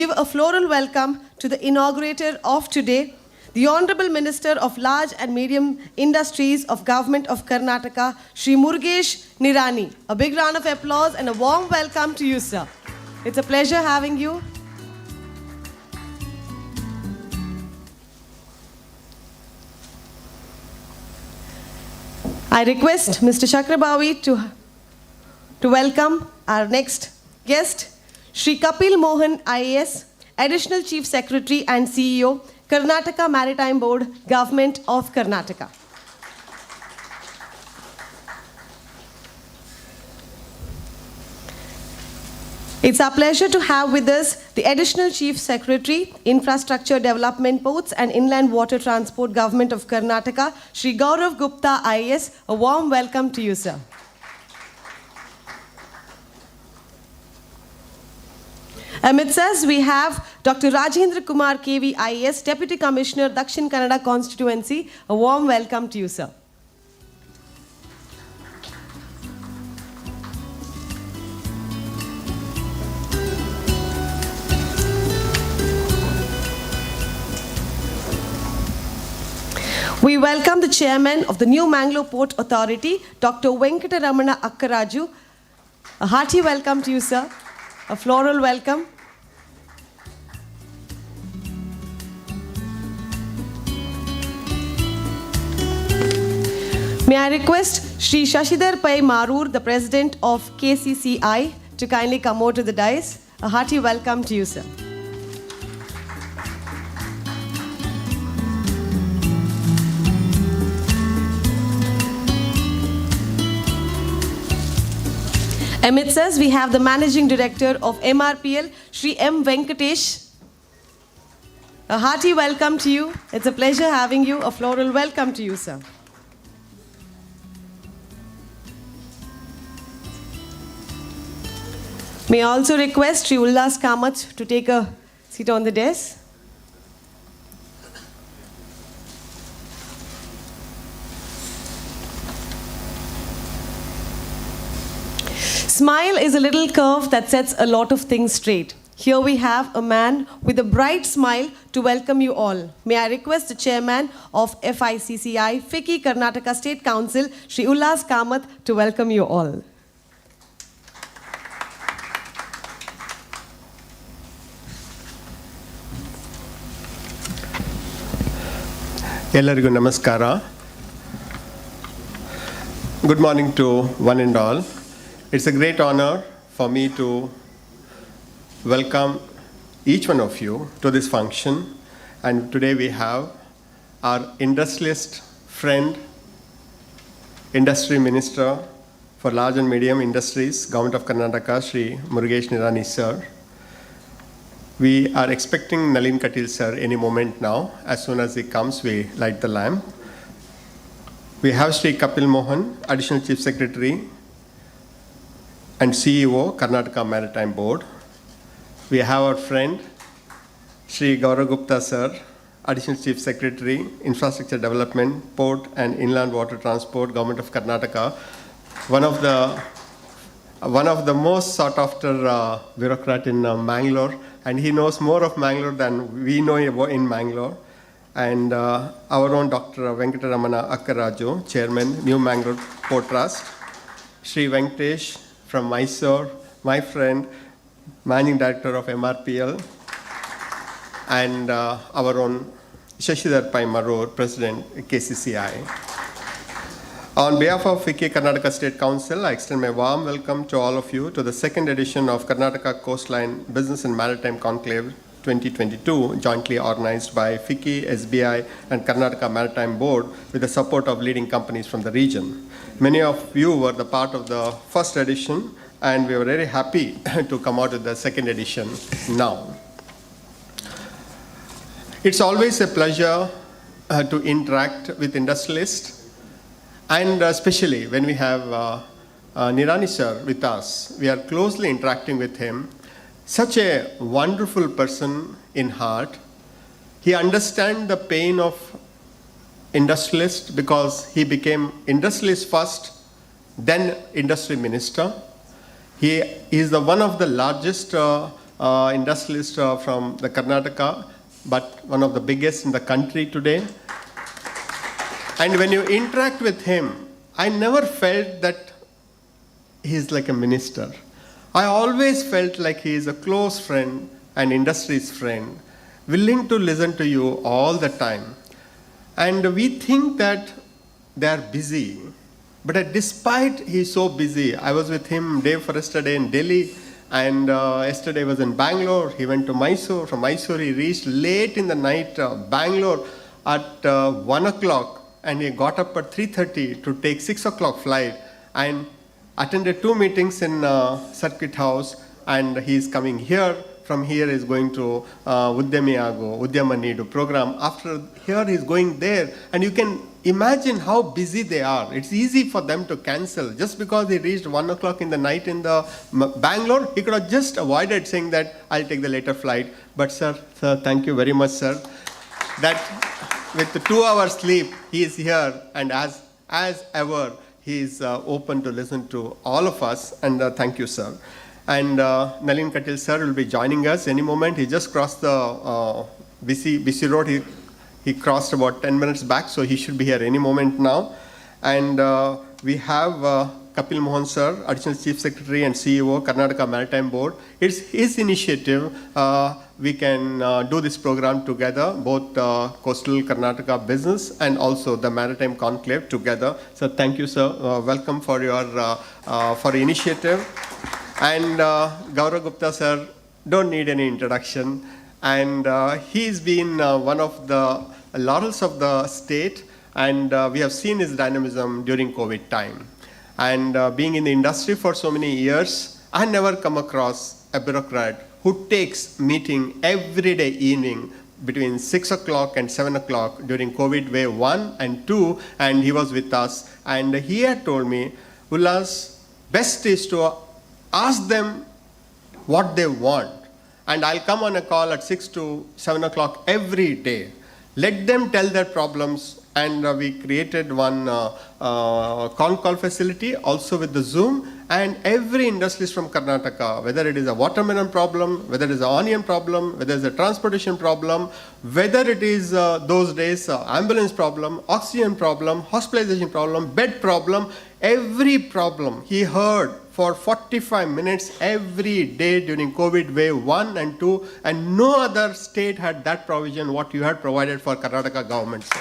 Give a floral welcome to the inaugurator of today, the Honorable Minister of Large and Medium Industries of Government of Karnataka, Shri Murugesh Nirani. A big round of applause and a warm welcome to you, sir. It's a pleasure having you. I request Mr. Chakrabawi to welcome our next guest, Shri Kapil Mohan IAS, Additional Chief Secretary and CEO, Karnataka Maritime Board, Government of Karnataka. It's our pleasure to have with us the Additional Chief Secretary, Infrastructure Development, Ports and Inland Water Transport, Government of Karnataka, Shri Gaurav Gupta IAS. A warm welcome to you, sir. Amidst us, we have Dr. Rajendra Kumar KV IAS, Deputy Commissioner, Dakshin Kannada Constituency. A warm welcome to you, sir. We welcome the Chairman of the New Mangalore Port Authority, Dr. Venkataramana Akkaraju. A hearty welcome to you, sir. A floral welcome. May I request Shri Shashidhar Pai Marur, the President of KCCI, to kindly come over to the dais. A hearty welcome to you, sir. Amidst us, we have the Managing Director of MRPL, Shri M. Venkatesh. A hearty welcome to you. It's a pleasure having you. A floral welcome to you, sir. May I also request Shri Ullas Kamath to take a seat on the desk. Smile is a little curve that sets a lot of things straight. Here we have a man with a bright smile to welcome you all. May I request the Chairman of FICCI, FICCI Karnataka State Council, Shri Ullas Kamath, to welcome you all. Ellarigu namaskara. Good morning to one and all. It's a great honor for me to welcome each one of you to this function. And today we have our industrialist friend, Industry Minister for Large and Medium Industries, Government of Karnataka, Shri Murugesh Nirani sir. We are expecting Nalin Katil sir any moment now. As soon as he comes, we light the lamp. We have Shri Kapil Mohan, Additional Chief Secretary and CEO, Karnataka Maritime Board. We have our friend, Shri Gaurav Gupta sir, Additional Chief Secretary, Infrastructure Development, Port and Inland Water Transport, Government of Karnataka. One of the most sought after bureaucrat in Mangalore, and he knows more of Mangalore than we know in Mangalore. And our own Dr. Venkataramana Akkaraju, Chairman, New Mangalore Port Trust. Shri Venkatesh from Mysore, my friend, Managing Director of MRPL, and our own Shashidhar Pai Marur, President, KCCI. On behalf of FICCI Karnataka State Council, I extend my warm welcome to all of you to the second edition of Karnataka Coastline Business and Maritime Conclave 2022, jointly organized by FICCI, SBI, and Karnataka Maritime Board with the support of leading companies from the region. Many of you were the part of the first edition, and we were very happy to come out with the second edition now. It's always a pleasure to interact with industrialists, and especially when we have Nirani sir with us. We are closely interacting with him. Such a wonderful person in heart. He understands the pain of industrialists because he became industrialist first, then industry minister. He is one of the largest industrialist from the Karnataka, but one of the biggest in the country today. And when you interact with him, I never felt that he's like a minister. I always felt like he is a close friend, an industry's friend, willing to listen to you all the time. And we think that they are busy. But despite he's so busy, I was with him day for yesterday in Delhi, and yesterday was in Bangalore. He went to Mysore. From Mysore, he reached late in the night Bangalore at 1 o'clock, and he got up at 3:30 to take 6 o'clock flight and attended 2 meetings in Circuit House, and he's coming here. From here, he's going to Udyama Needu program. After here, he's going there, and you can imagine how busy they are. It's easy for them to cancel. Just because he reached 1 o'clock in the night in the Bangalore, he could have just avoided saying that I'll take the later flight. But sir, thank you very much, sir. That with the 2 hours sleep, he is here, and as ever, he is open to listen to all of us. And thank you, sir. And Nalin Katil sir will be joining us any moment. He just crossed the BC Road. He crossed about 10 minutes back, so he should be here any moment now. And we have Kapil Mohan sir, Additional Chief Secretary and CEO, Karnataka Maritime Board. It's his initiative. We can do this program together, both Coastal Karnataka Business and also the Maritime Conclave together. So thank you, sir. Welcome for your initiative. And Gaurav Gupta sir, don't need any introduction. And he's been one of the laurels of the state, and we have seen his dynamism during COVID time. And being in the industry for so many years, I never come across a bureaucrat who takes meeting every day evening between 6 o'clock and 7 o'clock during COVID wave 1 and 2, and he was with us. And he had told me, Ullas, best is to ask them what they want. And I'll come on a call at 6 to 7 o'clock every day. Let them tell their problems. And we created one Conclave facility also with the Zoom. And every industrialist from Karnataka, whether it is a watermelon problem, whether it is an onion problem, whether it's a transportation problem, whether it is those days ambulance problem, oxygen problem, hospitalization problem, bed problem, every problem he heard for 45 minutes every day during COVID wave 1 and 2, and no other state had that provision what you had provided for Karnataka government, sir.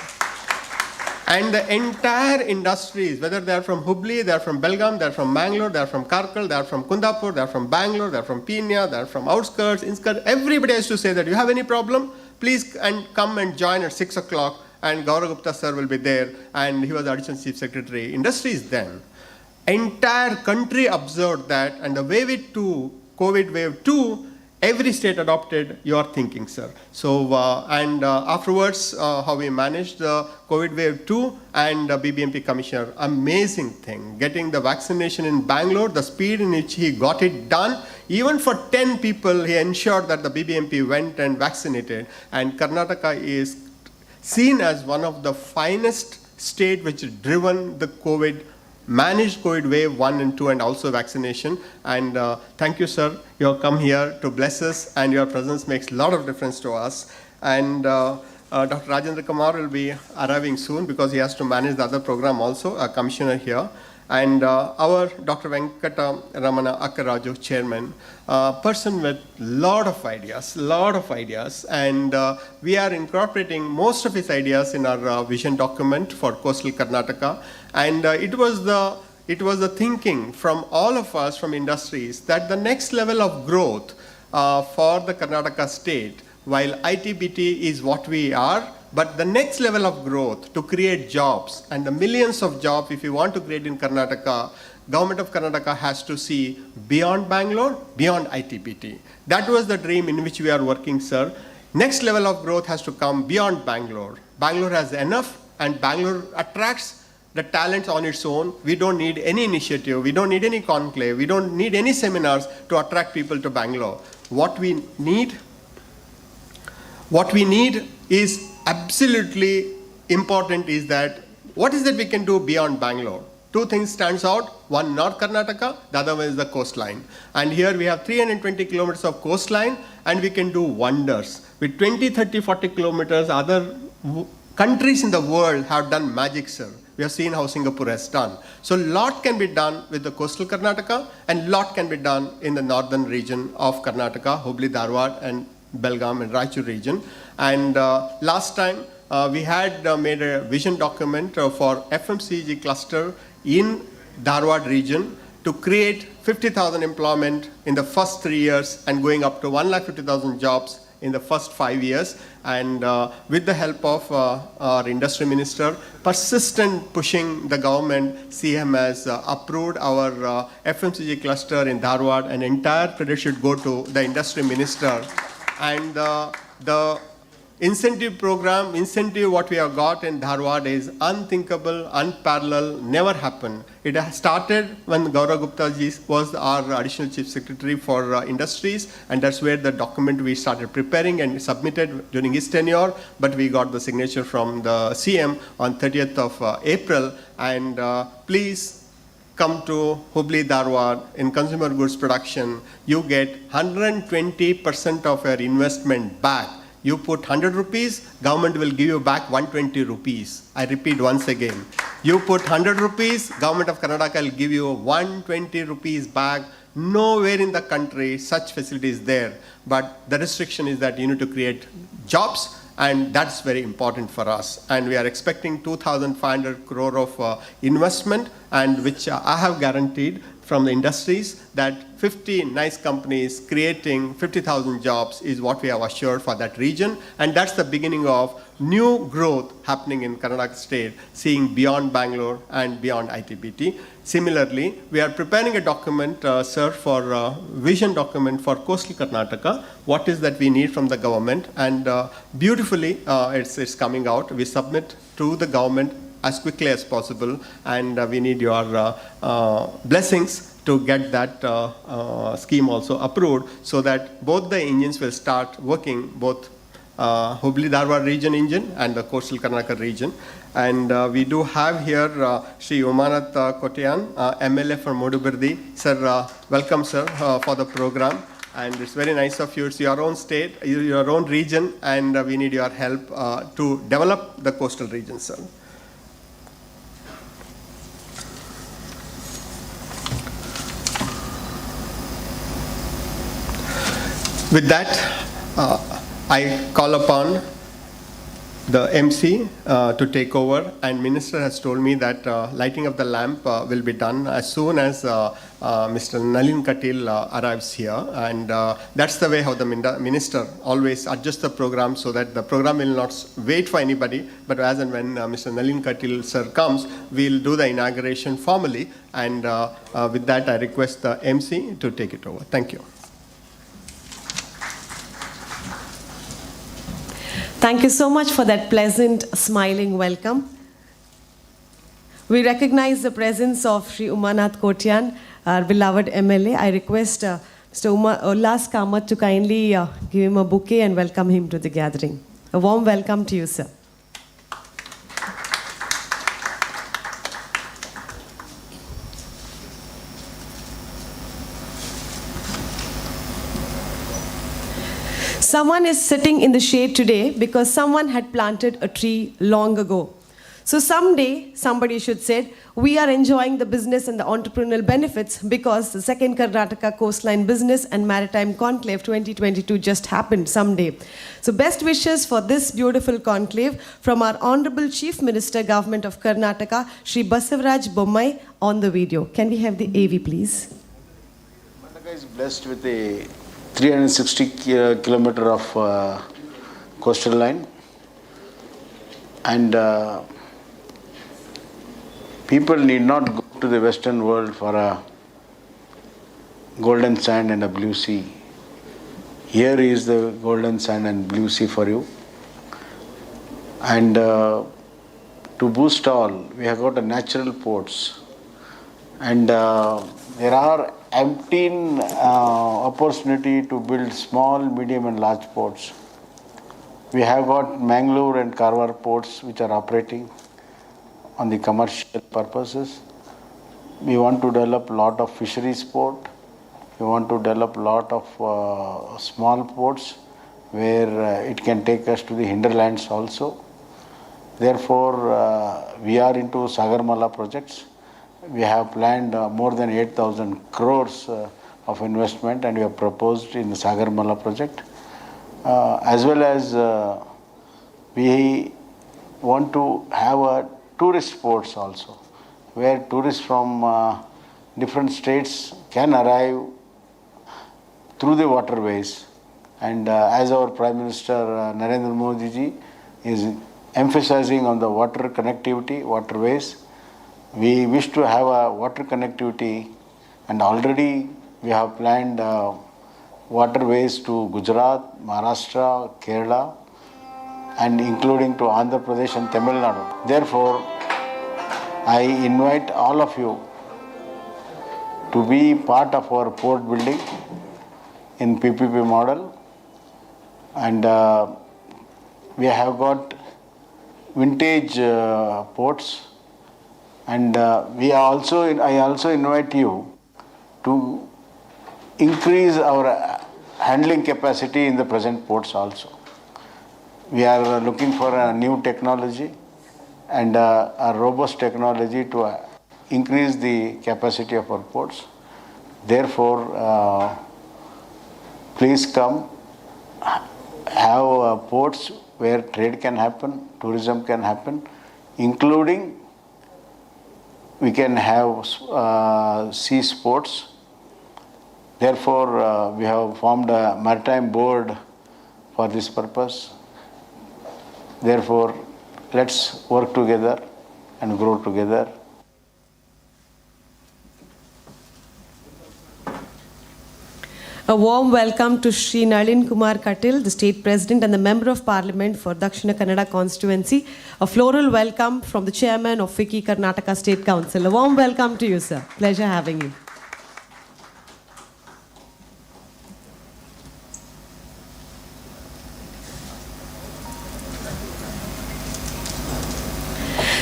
And the entire industries, whether they are from Hubli, they are from Belgaum, they are from Mangalore, they are from Karkal, they are from Kundapur, they are from Bangalore, they are from Peenya, they are from outskirts, inskirts, everybody has to say that you have any problem, please and come and join at 6 o'clock, and Gaurav Gupta sir will be there, and he was Additional Chief Secretary. Industries then. Entire country observed that, and the wave 2, COVID wave 2, every state adopted your thinking, sir. So, afterwards, how we managed the COVID wave 2 and BBMP commissioner, amazing thing. Getting the vaccination in Bangalore, the speed in which he got it done, even for 10 people, he ensured that the BBMP went and vaccinated. And Karnataka is seen as one of the finest state which has driven the managed COVID wave 1 and 2 and also vaccination. And thank you, sir. You have come here to bless us, and your presence makes a lot of difference to us. And Dr. Rajendra Kumar will be arriving soon because he has to manage the other program also, a commissioner here. And our Dr. Venkata Ramana Akkaraju, chairman, person with lot of ideas, and we are incorporating most of his ideas in our vision document for Coastal Karnataka. And it was the thinking from all of us from industries that the next level of growth for the Karnataka state, while ITBT is what we are, but the next level of growth to create jobs, and the millions of jobs if you want to create in Karnataka, Government of Karnataka has to see beyond Bangalore, beyond ITBT. That was the dream in which we are working, sir. Next level of growth has to come beyond Bangalore. Bangalore has enough, and Bangalore attracts the talents on its own. We don't need any initiative. We don't need any conclave. We don't need any seminars to attract people to Bangalore. What we need is absolutely important is that what is that we can do beyond Bangalore? two things stands out. One, North Karnataka, the other one is the coastline. And here we have 320 kilometers of coastline, and we can do wonders. With 20, 30, 40 kilometers, other countries in the world have done magic, sir. We have seen how Singapore has done. So a lot can be done with the coastal Karnataka, and lot can be done in the northern region of Karnataka, Hubli, Dharwad, and Belgaum and Raichur region. And last time we had made a vision document for FMCG cluster in Dharwad region to create 50,000 employment in the first 3 years and going up to 150,000 jobs in the first 5 years. And with the help of our industry minister, persistent pushing the government, CM has approved our FMCG cluster in Dharwad, and entire credit should go to the industry minister. And the incentive program, what we have got in Dharwad is unthinkable, unparalleled, never happened. It has started when Gaurav Gupta ji was our additional chief secretary for industries, and that's where the document we started preparing and submitted during his tenure, but we got the signature from the CM on 30th of April. And please come to Hubli, Dharwad. In consumer goods production, you get 120% of your investment back. You put 100 rupees, government will give you back 120 rupees. I repeat once again. You put 100 rupees, government of Karnataka will give you 120 rupees back. Nowhere in the country such facility is there. But the restriction is that you need to create jobs, and that's very important for us. And we are expecting 2,500 crore of investment, and which I have guaranteed from the industries that 50 nice companies creating 50,000 jobs is what we have assured for that region. And that's the beginning of new growth happening in Karnataka state, seeing beyond Bangalore and beyond ITBT. Similarly, we are preparing a document, sir, for a vision document for coastal Karnataka. What is that we need from the government? And beautifully, it's coming out. We submit to the government as quickly as possible, and we need your blessings to get that scheme also approved, so that both the engines will start working, both Hubli Dharwad region engine and the coastal Karnataka region. And we do have here Sri Umanath Kotian, MLA from Modubirdi. Sir, welcome, sir, for the program. And it's very nice of you. It's your own state, your own region, and we need your help to develop the coastal region, sir. With that, I call upon the MC to take over, and Minister has told me that lighting of the lamp will be done as soon as Mr. Nalin Katil arrives here, and that's the way how the Minister always adjusts the program, so that the program will not wait for anybody, but as and when Mr. Nalin Katil sir comes, we'll do the inauguration formally, and with that I request the MC to take it over. Thank you. Thank you so much for that pleasant, smiling welcome. We recognize the presence of Sri Umanath Kotian, our beloved MLA. I request Mr. Ullas Kamath to kindly give him a bouquet and welcome him to the gathering. A warm welcome to you, sir. Someone is sitting in the shade today because someone had planted a tree long ago. So someday, somebody should say, we are enjoying the business and the entrepreneurial benefits because the second Karnataka Coastline Business and Maritime Conclave 2022 just happened someday. So best wishes for this beautiful conclave from our Honorable Chief Minister, Government of Karnataka, Shri Basavaraj Bommai, on the video. Can we have the AV, please? Karnataka is blessed with a 360 kilometer of coastal line, and people need not go to the Western world for a golden sand and a blue sea. Here is the golden sand and blue sea for you. And to boost all, we have got a natural ports, and there are emptying opportunity to build small, medium and large ports. We have got Mangalore and Karwar ports which are operating on the commercial purposes. we want to develop a lot of fishery sport. We want to develop a lot of small ports where it can take us to the hinterlands also. Therefore, we are into Sagarmala projects. We have planned more than 8,000 crores of investment, and we have proposed in the Sagarmala project. As well as we want to have a tourist sports also, where tourists from different states can arrive through the waterways. And as our Prime Minister Narendra Modi ji is emphasizing on the water connectivity, waterways, we wish to have a water connectivity, and already we have planned waterways to Gujarat, Maharashtra, Kerala, and including to Andhra Pradesh and Tamil Nadu. Therefore, I invite all of you to be part of our port building in PPP model. And we have got vintage ports, and I also invite you to increase our handling capacity in the present ports also. We are looking for a new technology and a robust technology to increase the capacity of our ports. Therefore, please come, have ports where trade can happen, tourism can happen, including we can have sea sports. Therefore, we have formed a Maritime board for this purpose. Therefore, let's work together and grow together. A warm welcome to Shri Nalin Kumar Katil, the State President and the Member of Parliament for Dakshina Kannada constituency. A floral welcome from the Chairman of FICCI Karnataka State Council. A warm welcome to you, sir. Pleasure having you.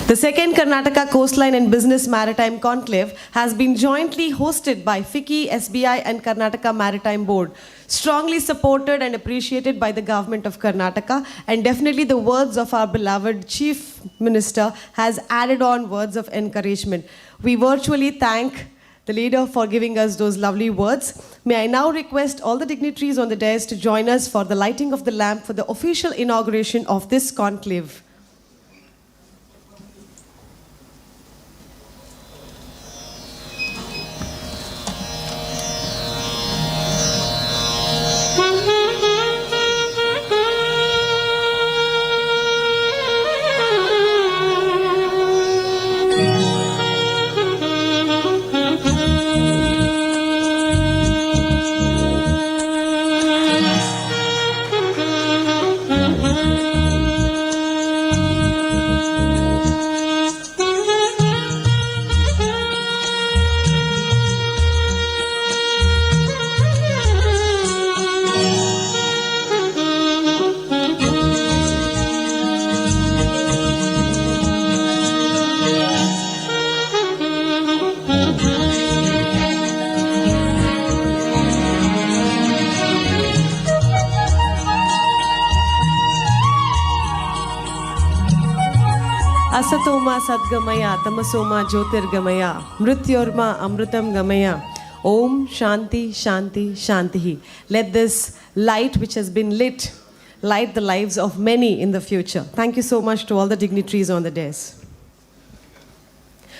The second Karnataka Coastline and Business Maritime Conclave has been jointly hosted by FICCI, SBI and Karnataka Maritime Board, strongly supported and appreciated by the government of Karnataka, and definitely the words of our beloved Chief Minister has added on words of encouragement. We virtually thank the leader for giving us those lovely words. May I now request all the dignitaries on the dais to join us for the lighting of the lamp for the official inauguration of this conclave. Asatoma Sadgamaya, Tamasoma Jyotirgamaya, Mrityorma Amrutam Gamaya. Om Shanti Shanti Shantihi. Let this light which has been lit light the lives of many in the future. Thank you so much to all the dignitaries on the dais.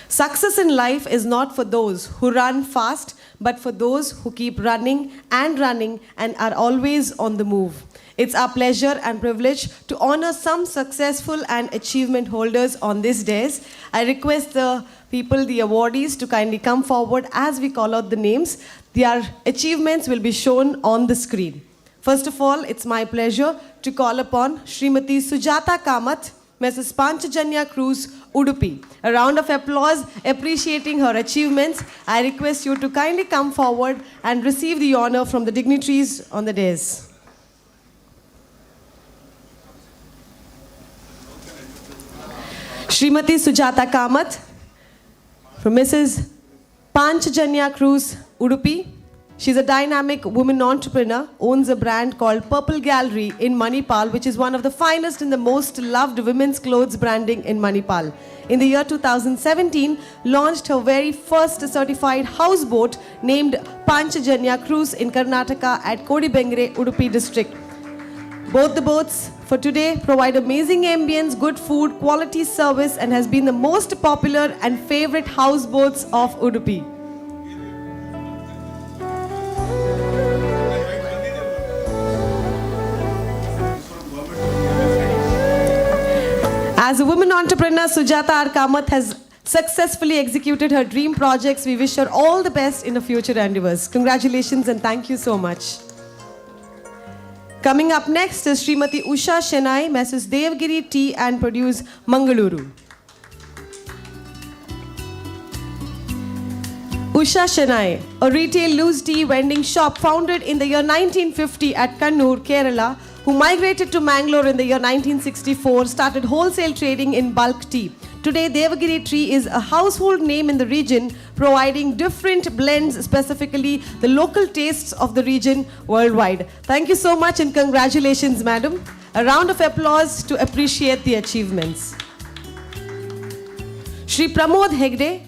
Success in life is not for those who run fast, but for those who keep running and are always on the move. It's our pleasure and privilege to honor some successful and achievement holders on this days. I request the people, the awardees, to kindly come forward as we call out the names. Their achievements will be shown on the screen. First of all, it's my pleasure to call upon Srimati Sujata Kamath, Mrs. Panchajanya Cruz, Udupi. A round of applause appreciating her achievements. I request you to kindly come forward and receive the honor from the dignitaries on the dais. Srimati Sujata Kamath from Mrs. Panchajanya Cruise, Udupi. She's a dynamic woman entrepreneur, owns a brand called Purple Gallery in Manipal, which is one of the finest and the most loved women's clothes branding in Manipal. In the year 2017, launched her very first certified houseboat named Panchajanya Cruise in Karnataka at Kodibengre, Udupi district. Both the boats for today provide amazing ambience, good food, quality service, and has been the most popular and favorite houseboats of Udupi. As a woman entrepreneur, Sujata R. Kamath has successfully executed her dream projects. We wish her all the best in her future endeavors. Congratulations and thank you so much. Coming up next is Srimati Usha Shenai, Mrs. Devgiri Tea and Produce, Mangaluru. Usha Shenai, a retail loose tea vending shop founded in the year 1950 at Kannur, Kerala, who migrated to Mangalore in the year 1964, started wholesale trading in bulk tea. Today, Devagiri Tea is a household name in the region, providing different blends, specifically the local tastes of the region worldwide. Thank you so much and congratulations, madam. A round of applause to appreciate the achievements. Shri Pramod Hegde,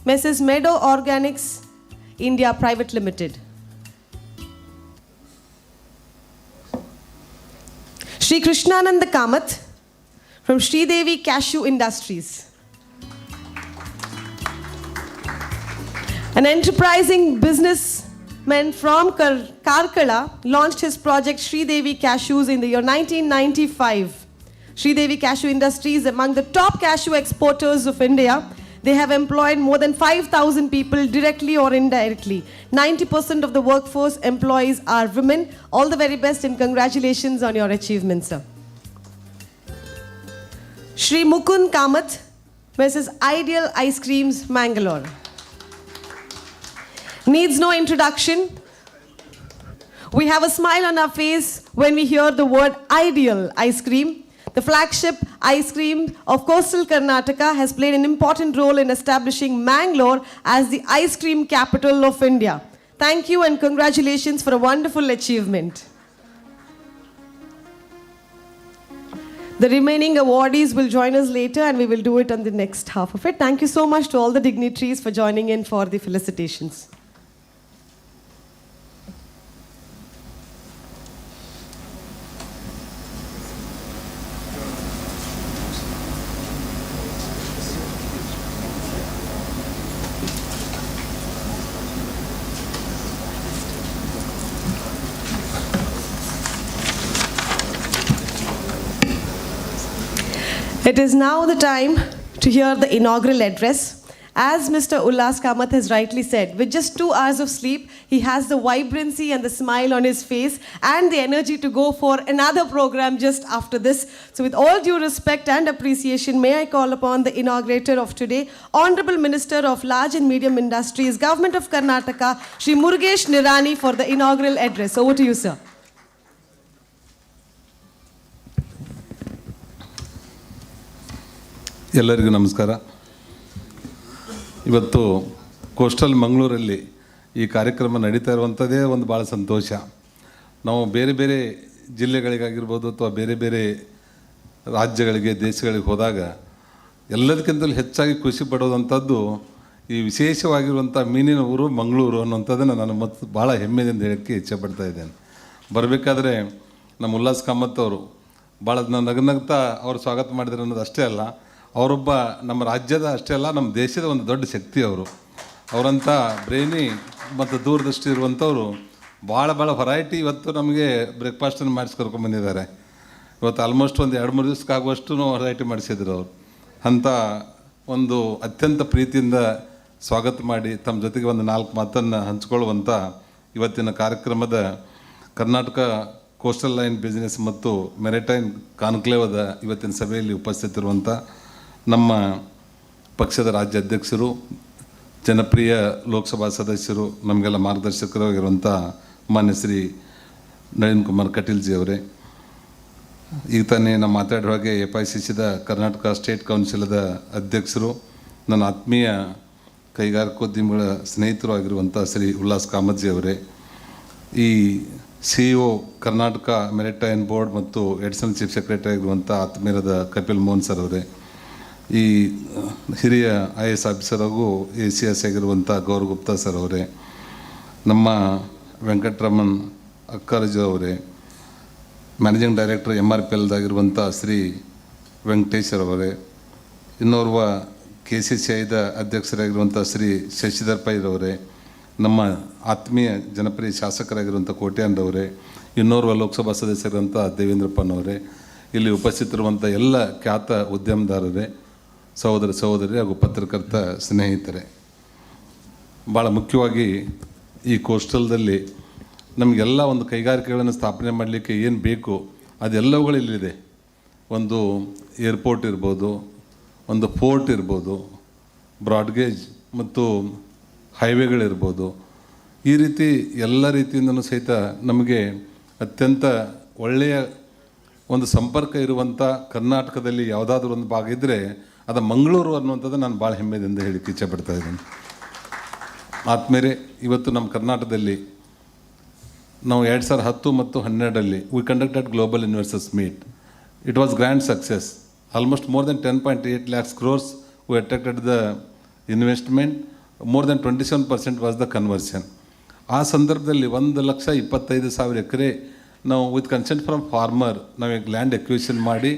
Mrs. Meadow Organics, India Private Limited. Shri Krishnanand Kamath from Sridevi Cashew Industries. An enterprising businessman from Karkala launched his project Sridevi Cashews in the year 1995. Sridevi Cashew Industries is among the top cashew exporters of India. They have employed more than 5,000 people directly or indirectly. 90% of the workforce employees are women. All the very best and congratulations on your achievements, sir. Shri Mukund Kamath, Mrs. Ideal Ice Creams, Mangalore. Needs no introduction. We have a smile on our face when we hear the word Ideal Ice Cream. The flagship ice cream of coastal Karnataka has played an important role in establishing Mangalore as the ice cream capital of India. Thank you and congratulations for a wonderful achievement. The remaining awardees will join us later and we will do it on the next half of it. Thank you so much to all the dignitaries for joining in for the felicitations. It is now the time to hear the inaugural address. As Mr. Ullas Kamath has rightly said, with just 2 hours of sleep, he has the vibrancy and the smile on his face and the energy to go for another program just after this. So with all due respect and appreciation, may I call upon the inaugurator of today, Honorable Minister of Large and Medium Industries, Government of Karnataka, Shri Murugesh Nirani for the inaugural address. Over to you, sir. ಎಲ್ಲರಿಗೂ ನಮಸ್ಕಾರ. ಇವತ್ತು coastal ಮಂಗಳೂರಲ್ಲಿ ಈ ಕಾರ್ಯಕ್ರಮ ನಡೀತಾ ಇರುವಂಥದ್ದೇ ಒಂದು ಭಾಳ ಸಂತೋಷ. ನಾವು ಬೇರೆ ಬೇರೆ ಜಿಲ್ಲೆಗಳಿಗಾಗಿರ್ಬೋದು ಅಥವಾ ಬೇರೆ ಬೇರೆ ರಾಜ್ಯಗಳಿಗೆ ದೇಶಗಳಿಗೆ ಹೋದಾಗ ಎಲ್ಲದಕ್ಕಿಂತಲೂ ಹೆಚ್ಚಾಗಿ ಖುಷಿ ಪಡೋದಂಥದ್ದು ಈ ವಿಶೇಷವಾಗಿರುವಂಥ ಮೀನಿನ ಊರು ಮಂಗಳೂರು ಅನ್ನೋಂಥದ್ದನ್ನು ನಾನು ಮತ್ತು ಭಾಳ ಹೆಮ್ಮೆಯಿಂದ ಹೇಳೋಕ್ಕೆ ಇಚ್ಛೆಪಡ್ತಾ ಇದ್ದೇನೆ. ಬರಬೇಕಾದ್ರೆ ನಮ್ಮ ಉಲ್ಲಾಸ್ ಕಾಮತ್ ಅವರು ಭಾಳ ನಗನಗ್ತಾ ಅವರು ಸ್ವಾಗತ ಮಾಡಿದ್ರು ಅನ್ನೋದು ಅಷ್ಟೇ ಅಲ್ಲ, ಅವರೊಬ್ಬ ನಮ್ಮ ರಾಜ್ಯದ ಅಷ್ಟೇ ಅಲ್ಲ ನಮ್ಮ ದೇಶದ ಒಂದು ದೊಡ್ಡ ಶಕ್ತಿ ಅವರು. ಅವರಂಥ ಬ್ರೈನಿ ಮತ್ತು ದೂರದೃಷ್ಟಿ ಇರುವಂಥವ್ರು ಭಾಳ ವೆರೈಟಿ ಇವತ್ತು ನಮಗೆ ಬ್ರೇಕ್ಫಾಸ್ಟನ್ನು ಮಾಡಿಸ್ಕರ್ಕೊಂಡ್ಬಂದಿದ್ದಾರೆ. ಇವತ್ತು ಆಲ್ಮೋಸ್ಟ್ ಒಂದು 2-3 ದಿವಸಕ್ಕಾಗುವಷ್ಟು ವೆರೈಟಿ ಮಾಡಿಸಿದ್ರು ಅವರು. ಅಂಥ ಒಂದು ಅತ್ಯಂತ ಪ್ರೀತಿಯಿಂದ ಸ್ವಾಗತ ಮಾಡಿ ತಮ್ಮ ಜೊತೆಗೆ ಒಂದು 4 ಮಾತನ್ನು ಹಂಚ್ಕೊಳ್ಳುವಂಥ ಇವತ್ತಿನ ಕಾರ್ಯಕ್ರಮದ ಕರ್ನಾಟಕ ಕೋಸ್ಟಲ್ ಲೈನ್ ಬಿಸ್ನೆಸ್ ಮತ್ತು ಮೆರಿಟೈಮ್ ಕಾನ್ಕ್ಲೇವದ ಇವತ್ತಿನ ಸಭೆಯಲ್ಲಿ ಉಪಸ್ಥಿತರಿರುವಂಥ ನಮ್ಮ ಪಕ್ಷದ ರಾಜ್ಯ ಅಧ್ಯಕ್ಷರು, ಜನಪ್ರಿಯ ಲೋಕಸಭಾ ಸದಸ್ಯರು, ನಮಗೆಲ್ಲ ಮಾರ್ಗದರ್ಶಕರಾಗಿರುವಂಥ ಮಾನ್ಯ ಶ್ರೀ ನಳಿನ್ ಕುಮಾರ್ ಕಟೀಲ್ಜಿ ಅವರೇ, ಈಗ ತಾನೇ ನಾವು ಮಾತಾಡೋ ಹಾಗೆ FICCದ ಕರ್ನಾಟಕ ಸ್ಟೇಟ್ ಕೌನ್ಸಿಲದ ಅಧ್ಯಕ್ಷರು, ನನ್ನ ಆತ್ಮೀಯ ಕೈಗಾರಿಕೋದ್ಯಮಿಗಳ ಸ್ನೇಹಿತರು ಆಗಿರುವಂಥ ಶ್ರೀ ಉಲ್ಲಾಸ್ ಕಾಮತ್ಜಿ ಅವರೇ, ಈ CEO ಕರ್ನಾಟಕ ಮೆರಿಟೈಮ್ ಬೋರ್ಡ್ ಮತ್ತು ಎಡಿಷನಲ್ ಚೀಫ್ ಸೆಕ್ರೆಟರಿ ಆಗಿರುವಂಥ ಆತ್ಮೀಯರಾದ ಕಪಿಲ್ ಮೋಹನ್ ಸರ್ ಅವರೇ, ಈ ಹಿರಿಯ IAS ಆಫೀಸರ್ ಹಾಗೂ ACS ಆಗಿರುವಂಥ ಗೌರವ್ ಗುಪ್ತಾ ಸರ್ ಅವರೇ, ನಮ್ಮ ವೆಂಕಟರಮಣ್ ಅಕ್ಕರಾಜು ಅವರೇ, ಮ್ಯಾನೇಜಿಂಗ್ ಡೈರೆಕ್ಟರ್ MRPLದಾಗಿರುವಂಥ ಶ್ರೀ ವೆಂಕಟೇಶ್ವರ್ ಅವರೇ, ಇನ್ನೋರ್ವ KCCIದ ಅಧ್ಯಕ್ಷರಾಗಿರುವಂಥ ಶ್ರೀ ಶಶಿಧರ್ ಪೈರವರೇ, ನಮ್ಮ ಆತ್ಮೀಯ ಜನಪ್ರಿಯ ಶಾಸಕರಾಗಿರುವಂಥ ಕೋಟ್ಯಾನ್ರವರೇ, ಇನ್ನೋರ್ವ ಲೋಕಸಭಾ ಸದಸ್ಯರಂಥ ದೇವೇಂದ್ರಪ್ಪನವರೇ, ಇಲ್ಲಿ ಉಪಸ್ಥಿತರಿರುವಂಥ ಎಲ್ಲ ಖ್ಯಾತ ಉದ್ಯಮದಾರರೇ, ಸಹೋದರ ಸಹೋದರಿ ಹಾಗೂ ಪತ್ರಕರ್ತ ಸ್ನೇಹಿತರೆ, ಭಾಳ ಮುಖ್ಯವಾಗಿ ಈ ಕೋಸ್ಟಲ್ದಲ್ಲಿ ನಮಗೆಲ್ಲ ಒಂದು ಕೈಗಾರಿಕೆಗಳನ್ನು ಸ್ಥಾಪನೆ ಮಾಡಲಿಕ್ಕೆ ಏನು ಬೇಕು ಅದೆಲ್ಲವುಗಳು ಇಲ್ಲಿದೆ. ಒಂದು ಏರ್ಪೋರ್ಟ್ ಇರ್ಬೋದು, ಒಂದು ಪೋರ್ಟ್ ಇರ್ಬೋದು, ಬ್ರಾಡ್ಗೇಜ್ ಮತ್ತು ಹೈವೇಗಳಿರ್ಬೋದು, ಈ ರೀತಿ ಎಲ್ಲ ರೀತಿಯಿಂದಲೂ ಸಹಿತ ನಮಗೆ ಅತ್ಯಂತ ಒಳ್ಳೆಯ ಒಂದು ಸಂಪರ್ಕ ಇರುವಂಥ ಕರ್ನಾಟಕದಲ್ಲಿ ಯಾವುದಾದ್ರೂ ಒಂದು ಭಾಗ ಇದ್ದರೆ ಅದು ಮಂಗಳೂರು ಅನ್ನುವಂಥದ್ದು ನಾನು ಭಾಳ ಹೆಮ್ಮೆಯಿಂದ ಹೇಳಿಕ್ಕೆ ಇಚ್ಛೆಪಡ್ತಾ ಇದ್ದೀನಿ. ಆದ್ಮೇಲೆ ಇವತ್ತು ನಮ್ಮ ಕರ್ನಾಟಕದಲ್ಲಿ ನಾವು 2010 ಮತ್ತು 12ರಲ್ಲಿ we conducted global investors meet. It was grand success. Almost more than 10.8 lakhs crores we attracted the investment. More than 27% was the conversion. ಆ ಸಂದರ್ಭದಲ್ಲಿ 1,25,000 ಎಕರೆ ನಾವು ವಿತ್ ಕನ್ಸೆಂಟ್ ಫ್ರಮ್ ಫಾರ್ಮರ್ ನಾವೀಗ ಲ್ಯಾಂಡ್ ಎಕ್ವಿಷನ್ ಮಾಡಿ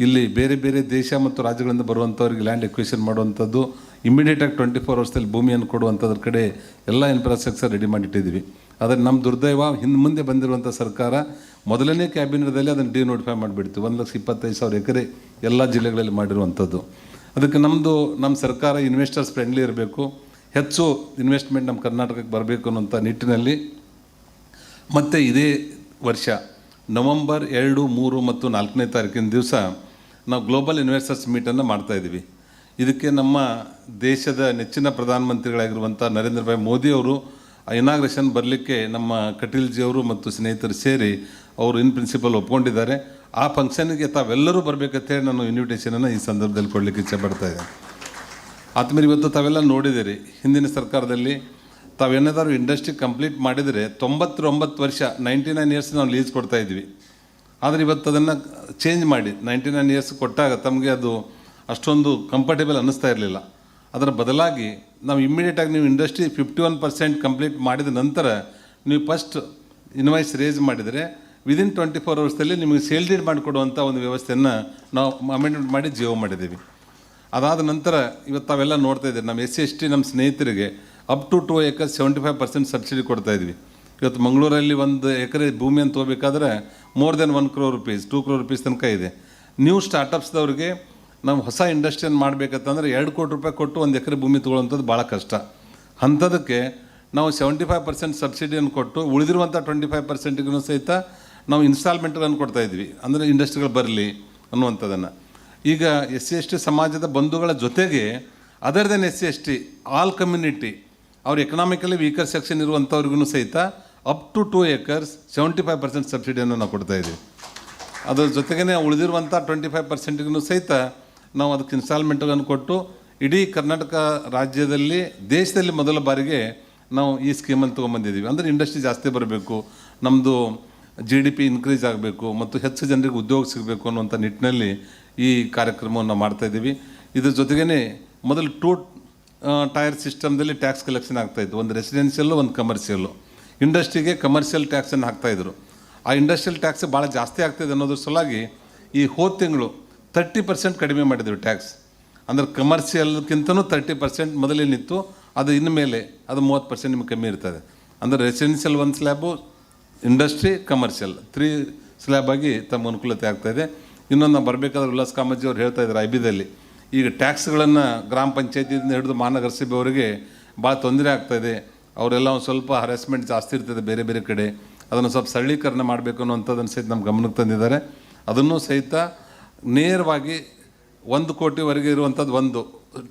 ಇಲ್ಲಿ ಬೇರೆ ಬೇರೆ ದೇಶ ಮತ್ತು ರಾಜ್ಯಗಳಿಂದ ಬರುವಂಥವ್ರಿಗೆ ಲ್ಯಾಂಡ್ ಎಕ್ವಿಷನ್ ಮಾಡುವಂಥದ್ದು, ಇಮಿಡಿಯೇಟಾಗಿ 24 hours ಭೂಮಿಯನ್ನು ಕೊಡುವಂಥದ್ರ ಕಡೆ ಎಲ್ಲ ಇನ್ಫ್ರಾಸ್ಟ್ರಕ್ಚರ್ ರೆಡಿ ಮಾಡಿಟ್ಟಿದ್ವಿ. ಆದರೆ ನಮ್ಮ ದುರ್ದೈವ ಮುಂದೆ ಬಂದಿರುವಂಥ ಸರ್ಕಾರ ಮೊದಲನೇ ಕ್ಯಾಬಿನೆಟ್ದಲ್ಲಿ ಅದನ್ನು ಡಿನೋಟಿಫೈ ಮಾಡಿಬಿಡ್ತು. 1,25,000 ಎಕರೆ ಎಲ್ಲ ಜಿಲ್ಲೆಗಳಲ್ಲಿ ಮಾಡಿರುವಂಥದ್ದು. ಅದಕ್ಕೆ ನಮ್ಮ ಸರ್ಕಾರ ಇನ್ವೆಸ್ಟರ್ಸ್ ಫ್ರೆಂಡ್ಲಿ ಇರಬೇಕು, ಹೆಚ್ಚು ಇನ್ವೆಸ್ಟ್ಮೆಂಟ್ ನಮ್ಮ ಕರ್ನಾಟಕಕ್ಕೆ ಬರಬೇಕು ಅನ್ನೋಂಥ ನಿಟ್ಟಿನಲ್ಲಿ ಮತ್ತು ಇದೇ ವರ್ಷ ನವಂಬರ್ 2, 3 ಮತ್ತು 4ನೇ ತಾರೀಕಿನ ದಿವಸ ನಾವು ಗ್ಲೋಬಲ್ ಇನ್ವೆಸ್ಟರ್ಸ್ ಮೀಟನ್ನು ಮಾಡ್ತಾಯಿದ್ದೀವಿ. ಇದಕ್ಕೆ ನಮ್ಮ ದೇಶದ ನೆಚ್ಚಿನ ಪ್ರಧಾನಮಂತ್ರಿಗಳಾಗಿರುವಂಥ ನರೇಂದ್ರ ಭಾಯ್ ಮೋದಿ ಅವರು ಇನಾಗ್ರೇಷನ್ ಬರಲಿಕ್ಕೆ ನಮ್ಮ ಕಟೀಲ್ಜಿಯವರು ಮತ್ತು ಸ್ನೇಹಿತರು ಸೇರಿ ಅವರು ಇನ್ ಪ್ರಿನ್ಸಿಪಲ್ ಒಪ್ಕೊಂಡಿದ್ದಾರೆ. ಆ ಫಂಕ್ಷನ್ಗೆ ತಾವೆಲ್ಲರೂ ಬರಬೇಕಂತೇಳಿ ನಾನು ಇನ್ವಿಟೇಷನನ್ನು ಈ ಸಂದರ್ಭದಲ್ಲಿ ಕೊಡಲಿಕ್ಕೆ ಇಚ್ಛೆ ಪಡ್ತಾ ಇದ್ದೇನೆ. ಆದ್ಮೇಲೆ ಇವತ್ತು ತಾವೆಲ್ಲ ನೋಡಿದ್ದೀರಿ, ಹಿಂದಿನ ಸರ್ಕಾರದಲ್ಲಿ ತಾವೇನಾದರೂ ಇಂಡಸ್ಟ್ರಿ ಕಂಪ್ಲೀಟ್ ಮಾಡಿದರೆ 99 ವರ್ಷ 99 years ನಾವು ಲೀಸ್ ಕೊಡ್ತಾಯಿದ್ವಿ. ಆದರೆ ಇವತ್ತು ಅದನ್ನು ಚೇಂಜ್ ಮಾಡಿ 99 years ಕೊಟ್ಟಾಗ ತಮಗೆ ಅದು ಅಷ್ಟೊಂದು ಕಂಫರ್ಟೇಬಲ್ ಅನ್ನಿಸ್ತಾ ಇರಲಿಲ್ಲ. ಅದರ ಬದಲಾಗಿ ನಾವು ಇಮ್ಮಿಡಿಯೇಟಾಗಿ ನೀವು ಇಂಡಸ್ಟ್ರಿ 51% ಕಂಪ್ಲೀಟ್ ಮಾಡಿದ ನಂತರ ನೀವು ಫಸ್ಟ್ ಇನ್ವಾಯ್ಸ್ ರೇಸ್ ಮಾಡಿದರೆ ವಿದಿನ್ 24 hours ನಿಮಗೆ ಸೇಲ್ ಡೀಡ್ ಮಾಡಿಕೊಡುವಂಥ ಒಂದು ವ್ಯವಸ್ಥೆಯನ್ನು ನಾವು ಅಮೆಂಡ್ಮೆಂಟ್ ಮಾಡಿ ಜೀವ ಮಾಡಿದ್ದೀವಿ. ಅದಾದ ನಂತರ ಇವತ್ತು ತಾವೆಲ್ಲ ನೋಡ್ತಾ ಇದ್ದೀವಿ, ನಮ್ಮ SC/ST ನಮ್ಮ ಸ್ನೇಹಿತರಿಗೆ ಅಪ್ ಟು 2 acres 75% ಸಬ್ಸಿಡಿ ಕೊಡ್ತಾಯಿದ್ವಿ. ಇವತ್ತು ಮಂಗಳೂರಲ್ಲಿ 1 ಎಕರೆ ಭೂಮಿಯನ್ನು ತೊಗೋಬೇಕಾದ್ರೆ more than 1 crore rupees 2 crore rupees ತನಕ ಇದೆ. ನ್ಯೂ ಸ್ಟಾರ್ಟಪ್ಸ್ದವ್ರಿಗೆ ನಾವು ಹೊಸ ಇಂಡಸ್ಟ್ರಿಯನ್ನು ಮಾಡಬೇಕಂತಂದ್ರೆ 2 ಕೋಟಿ ರೂಪಾಯಿ ಕೊಟ್ಟು 1 ಎಕರೆ ಭೂಮಿ ತೊಗೊಳ್ಳೋಂಥದ್ದು ಭಾಳ ಕಷ್ಟ. ಅಂಥದಕ್ಕೆ ನಾವು 75% ಸಬ್ಸಿಡಿಯನ್ನು ಕೊಟ್ಟು ಉಳಿದಿರುವಂಥ 25%ಗೂ ಸಹಿತ ನಾವು ಇನ್ಸ್ಟಾಲ್ಮೆಂಟ್ಗಳನ್ನು ಕೊಡ್ತಾಯಿದ್ವಿ, ಅಂದರೆ ಇಂಡಸ್ಟ್ರಿಗಳು ಬರಲಿ ಅನ್ನುವಂಥದ್ದನ್ನು. ಈಗ SC/ST ಸಮಾಜದ ಬಂಧುಗಳ ಜೊತೆಗೆ other then SC/ST all community ಅವ್ರ ಎಕನಾಮಿಕಲಿ ವೀಕರ್ ಸೆಕ್ಷನ್ ಇರುವಂಥವ್ರಿಗೂ ಸಹಿತ ಅಪ್ ಟು 2 acres 75% ಸಬ್ಸಿಡಿಯನ್ನು ನಾವು ಕೊಡ್ತಾಯಿದ್ದೀವಿ. ಅದರ ಜೊತೆಗೇ ಉಳಿದಿರುವಂಥ 25%ಗೂ ಸಹಿತ ನಾವು ಅದಕ್ಕೆ ಇನ್ಸ್ಟಾಲ್ಮೆಂಟ್ಗಳನ್ನು ಕೊಟ್ಟು ಇಡೀ ಕರ್ನಾಟಕ ರಾಜ್ಯದಲ್ಲಿ ದೇಶದಲ್ಲಿ ಮೊದಲ ಬಾರಿಗೆ ನಾವು ಈ ಸ್ಕೀಮನ್ನು ತೊಗೊಂಬಂದಿದ್ದೀವಿ. ಅಂದರೆ ಇಂಡಸ್ಟ್ರಿ ಜಾಸ್ತಿ ಬರಬೇಕು, ನಮ್ಮದು GDP ಇನ್ಕ್ರೀಸ್ ಆಗಬೇಕು ಮತ್ತು ಹೆಚ್ಚು ಜನರಿಗೆ ಉದ್ಯೋಗ ಸಿಗಬೇಕು ಅನ್ನುವಂಥ ನಿಟ್ಟಿನಲ್ಲಿ ಈ ಕಾರ್ಯಕ್ರಮವನ್ನು ಮಾಡ್ತಾಯಿದ್ದೀವಿ. ಇದ್ರ ಜೊತೆಗೇ ಮೊದಲು 2 tier ಸಿಸ್ಟಮ್ದಲ್ಲಿ ಟ್ಯಾಕ್ಸ್ ಕಲೆಕ್ಷನ್ ಆಗ್ತಾಯಿತ್ತು, ಒಂದು ರೆಸಿಡೆನ್ಷಿಯಲ್ಲು ಒಂದು ಕಮರ್ಷಿಯಲ್ಲು. ಇಂಡಸ್ಟ್ರಿಗೆ ಕಮರ್ಷಿಯಲ್ ಟ್ಯಾಕ್ಸನ್ನು ಹಾಕ್ತಾಯಿದ್ರು. ಆ ಇಂಡಸ್ಟ್ರಿಯಲ್ ಟ್ಯಾಕ್ಸ್ ಭಾಳ ಜಾಸ್ತಿ ಆಗ್ತಾಯಿದೆ ಅನ್ನೋದ್ರ ಸಲುವಾಗಿ ಈ ಹೋದ ತಿಂಗಳು 30% ಕಡಿಮೆ ಮಾಡಿದ್ರು ಟ್ಯಾಕ್ಸ್. ಅಂದರೆ ಕಮರ್ಷಿಯಲ್ಗಿಂತನೂ 30% ಮೊದಲೇನಿತ್ತು ಅದು ಇನ್ಮೇಲೆ ಅದು 30% ನಿಮಗೆ ಕಮ್ಮಿ ಇರ್ತದೆ. ಅಂದರೆ residential 1 slab, industry, commercial 3 slab ಆಗಿ ತಮ್ಮ ಅನುಕೂಲತೆ ಆಗ್ತಾಯಿದೆ. ಇನ್ನೊಂದು ನಾವು ಬರಬೇಕಾದ್ರೆ ಉಲ್ಲಾಸ್ ಕಾಮತ್ಜಿ ಅವ್ರು ಹೇಳ್ತಾಯಿದ್ರು IBದಲ್ಲಿ ಈಗ ಟ್ಯಾಕ್ಸ್ಗಳನ್ನು ಗ್ರಾಮ ಪಂಚಾಯತಿಯಿಂದ ಹಿಡಿದು ಮಹಾನಗರ ಸಭೆಯವರಿಗೆ ಭಾಳ ತೊಂದರೆ ಆಗ್ತಾಯಿದೆ, ಅವರೆಲ್ಲ ಒಂದು ಸ್ವಲ್ಪ ಹರಾಸ್ಮೆಂಟ್ ಜಾಸ್ತಿ ಇರ್ತದೆ ಬೇರೆ ಬೇರೆ ಕಡೆ, ಅದನ್ನು ಸ್ವಲ್ಪ ಸರಳೀಕರಣ ಮಾಡಬೇಕು ಅನ್ನೋಂಥದ್ದನ್ನು ಸಹಿತ ನಮ್ಮ ಗಮನಕ್ಕೆ ತಂದಿದ್ದಾರೆ. ಅದನ್ನು ಸಹಿತ ನೇರವಾಗಿ 1 ಕೋಟಿವರೆಗೆ ಇರುವಂಥದ್ದು ಒಂದು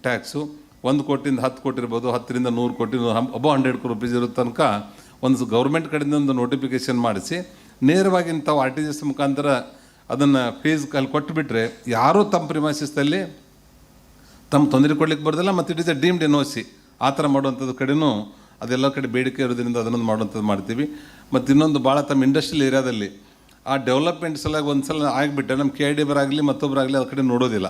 ಟ್ಯಾಕ್ಸು, 1 ಕೋಟಿಯಿಂದ 10 ಕೋಟಿ ಇರ್ಬೋದು, 10ರಿಂದ 100 ಕೋಟಿ ಅಬೌವ್ 100 crore rupees ಇರೋ ತನಕ ಒಂದು ಗೌರ್ಮೆಂಟ್ ಕಡೆಯಿಂದ ಒಂದು ನೋಟಿಫಿಕೇಷನ್ ಮಾಡಿಸಿ ನೇರವಾಗಿ ತಾವು RTGS ಮುಖಾಂತರ ಅದನ್ನು ಫೀಸ್ ಅಲ್ಲಿ ಕೊಟ್ಟುಬಿಟ್ರೆ ಯಾರೂ ತಮ್ಮ ಪ್ರಿಮೈಸಸ್ದಲ್ಲಿ ತಮ್ಮ ತೊಂದರೆ ಕೊಡ್ಲಿಕ್ಕೆ ಬರೋದಿಲ್ಲ. ಮತ್ತು it is A deemed NOC ಆ ಥರ ಮಾಡುವಂಥದ್ದು ಕಡೆನೂ ಅದೆಲ್ಲ ಕಡೆ ಬೇಡಿಕೆ ಇರೋದ್ರಿಂದ ಅದನ್ನೊಂದು ಮಾಡುವಂಥದ್ದು ಮಾಡ್ತೀವಿ. ಮತ್ತು ಇನ್ನೊಂದು ಭಾಳ ತಮ್ಮ ಇಂಡಸ್ಟ್ರಿಯಲ್ ಏರಿಯಾದಲ್ಲಿ ಆ ಡೆವಲಪ್ಮೆಂಟ್ ಸಲುವಾಗಿ ಒಂದು ಸಲ ಆಗಿಬಿಟ್ಟೆ ನಮ್ಮ KIDB ಆಗಲಿ ಮತ್ತೊಬ್ಬರಾಗಲಿ ಆ ಕಡೆ ನೋಡೋದಿಲ್ಲ.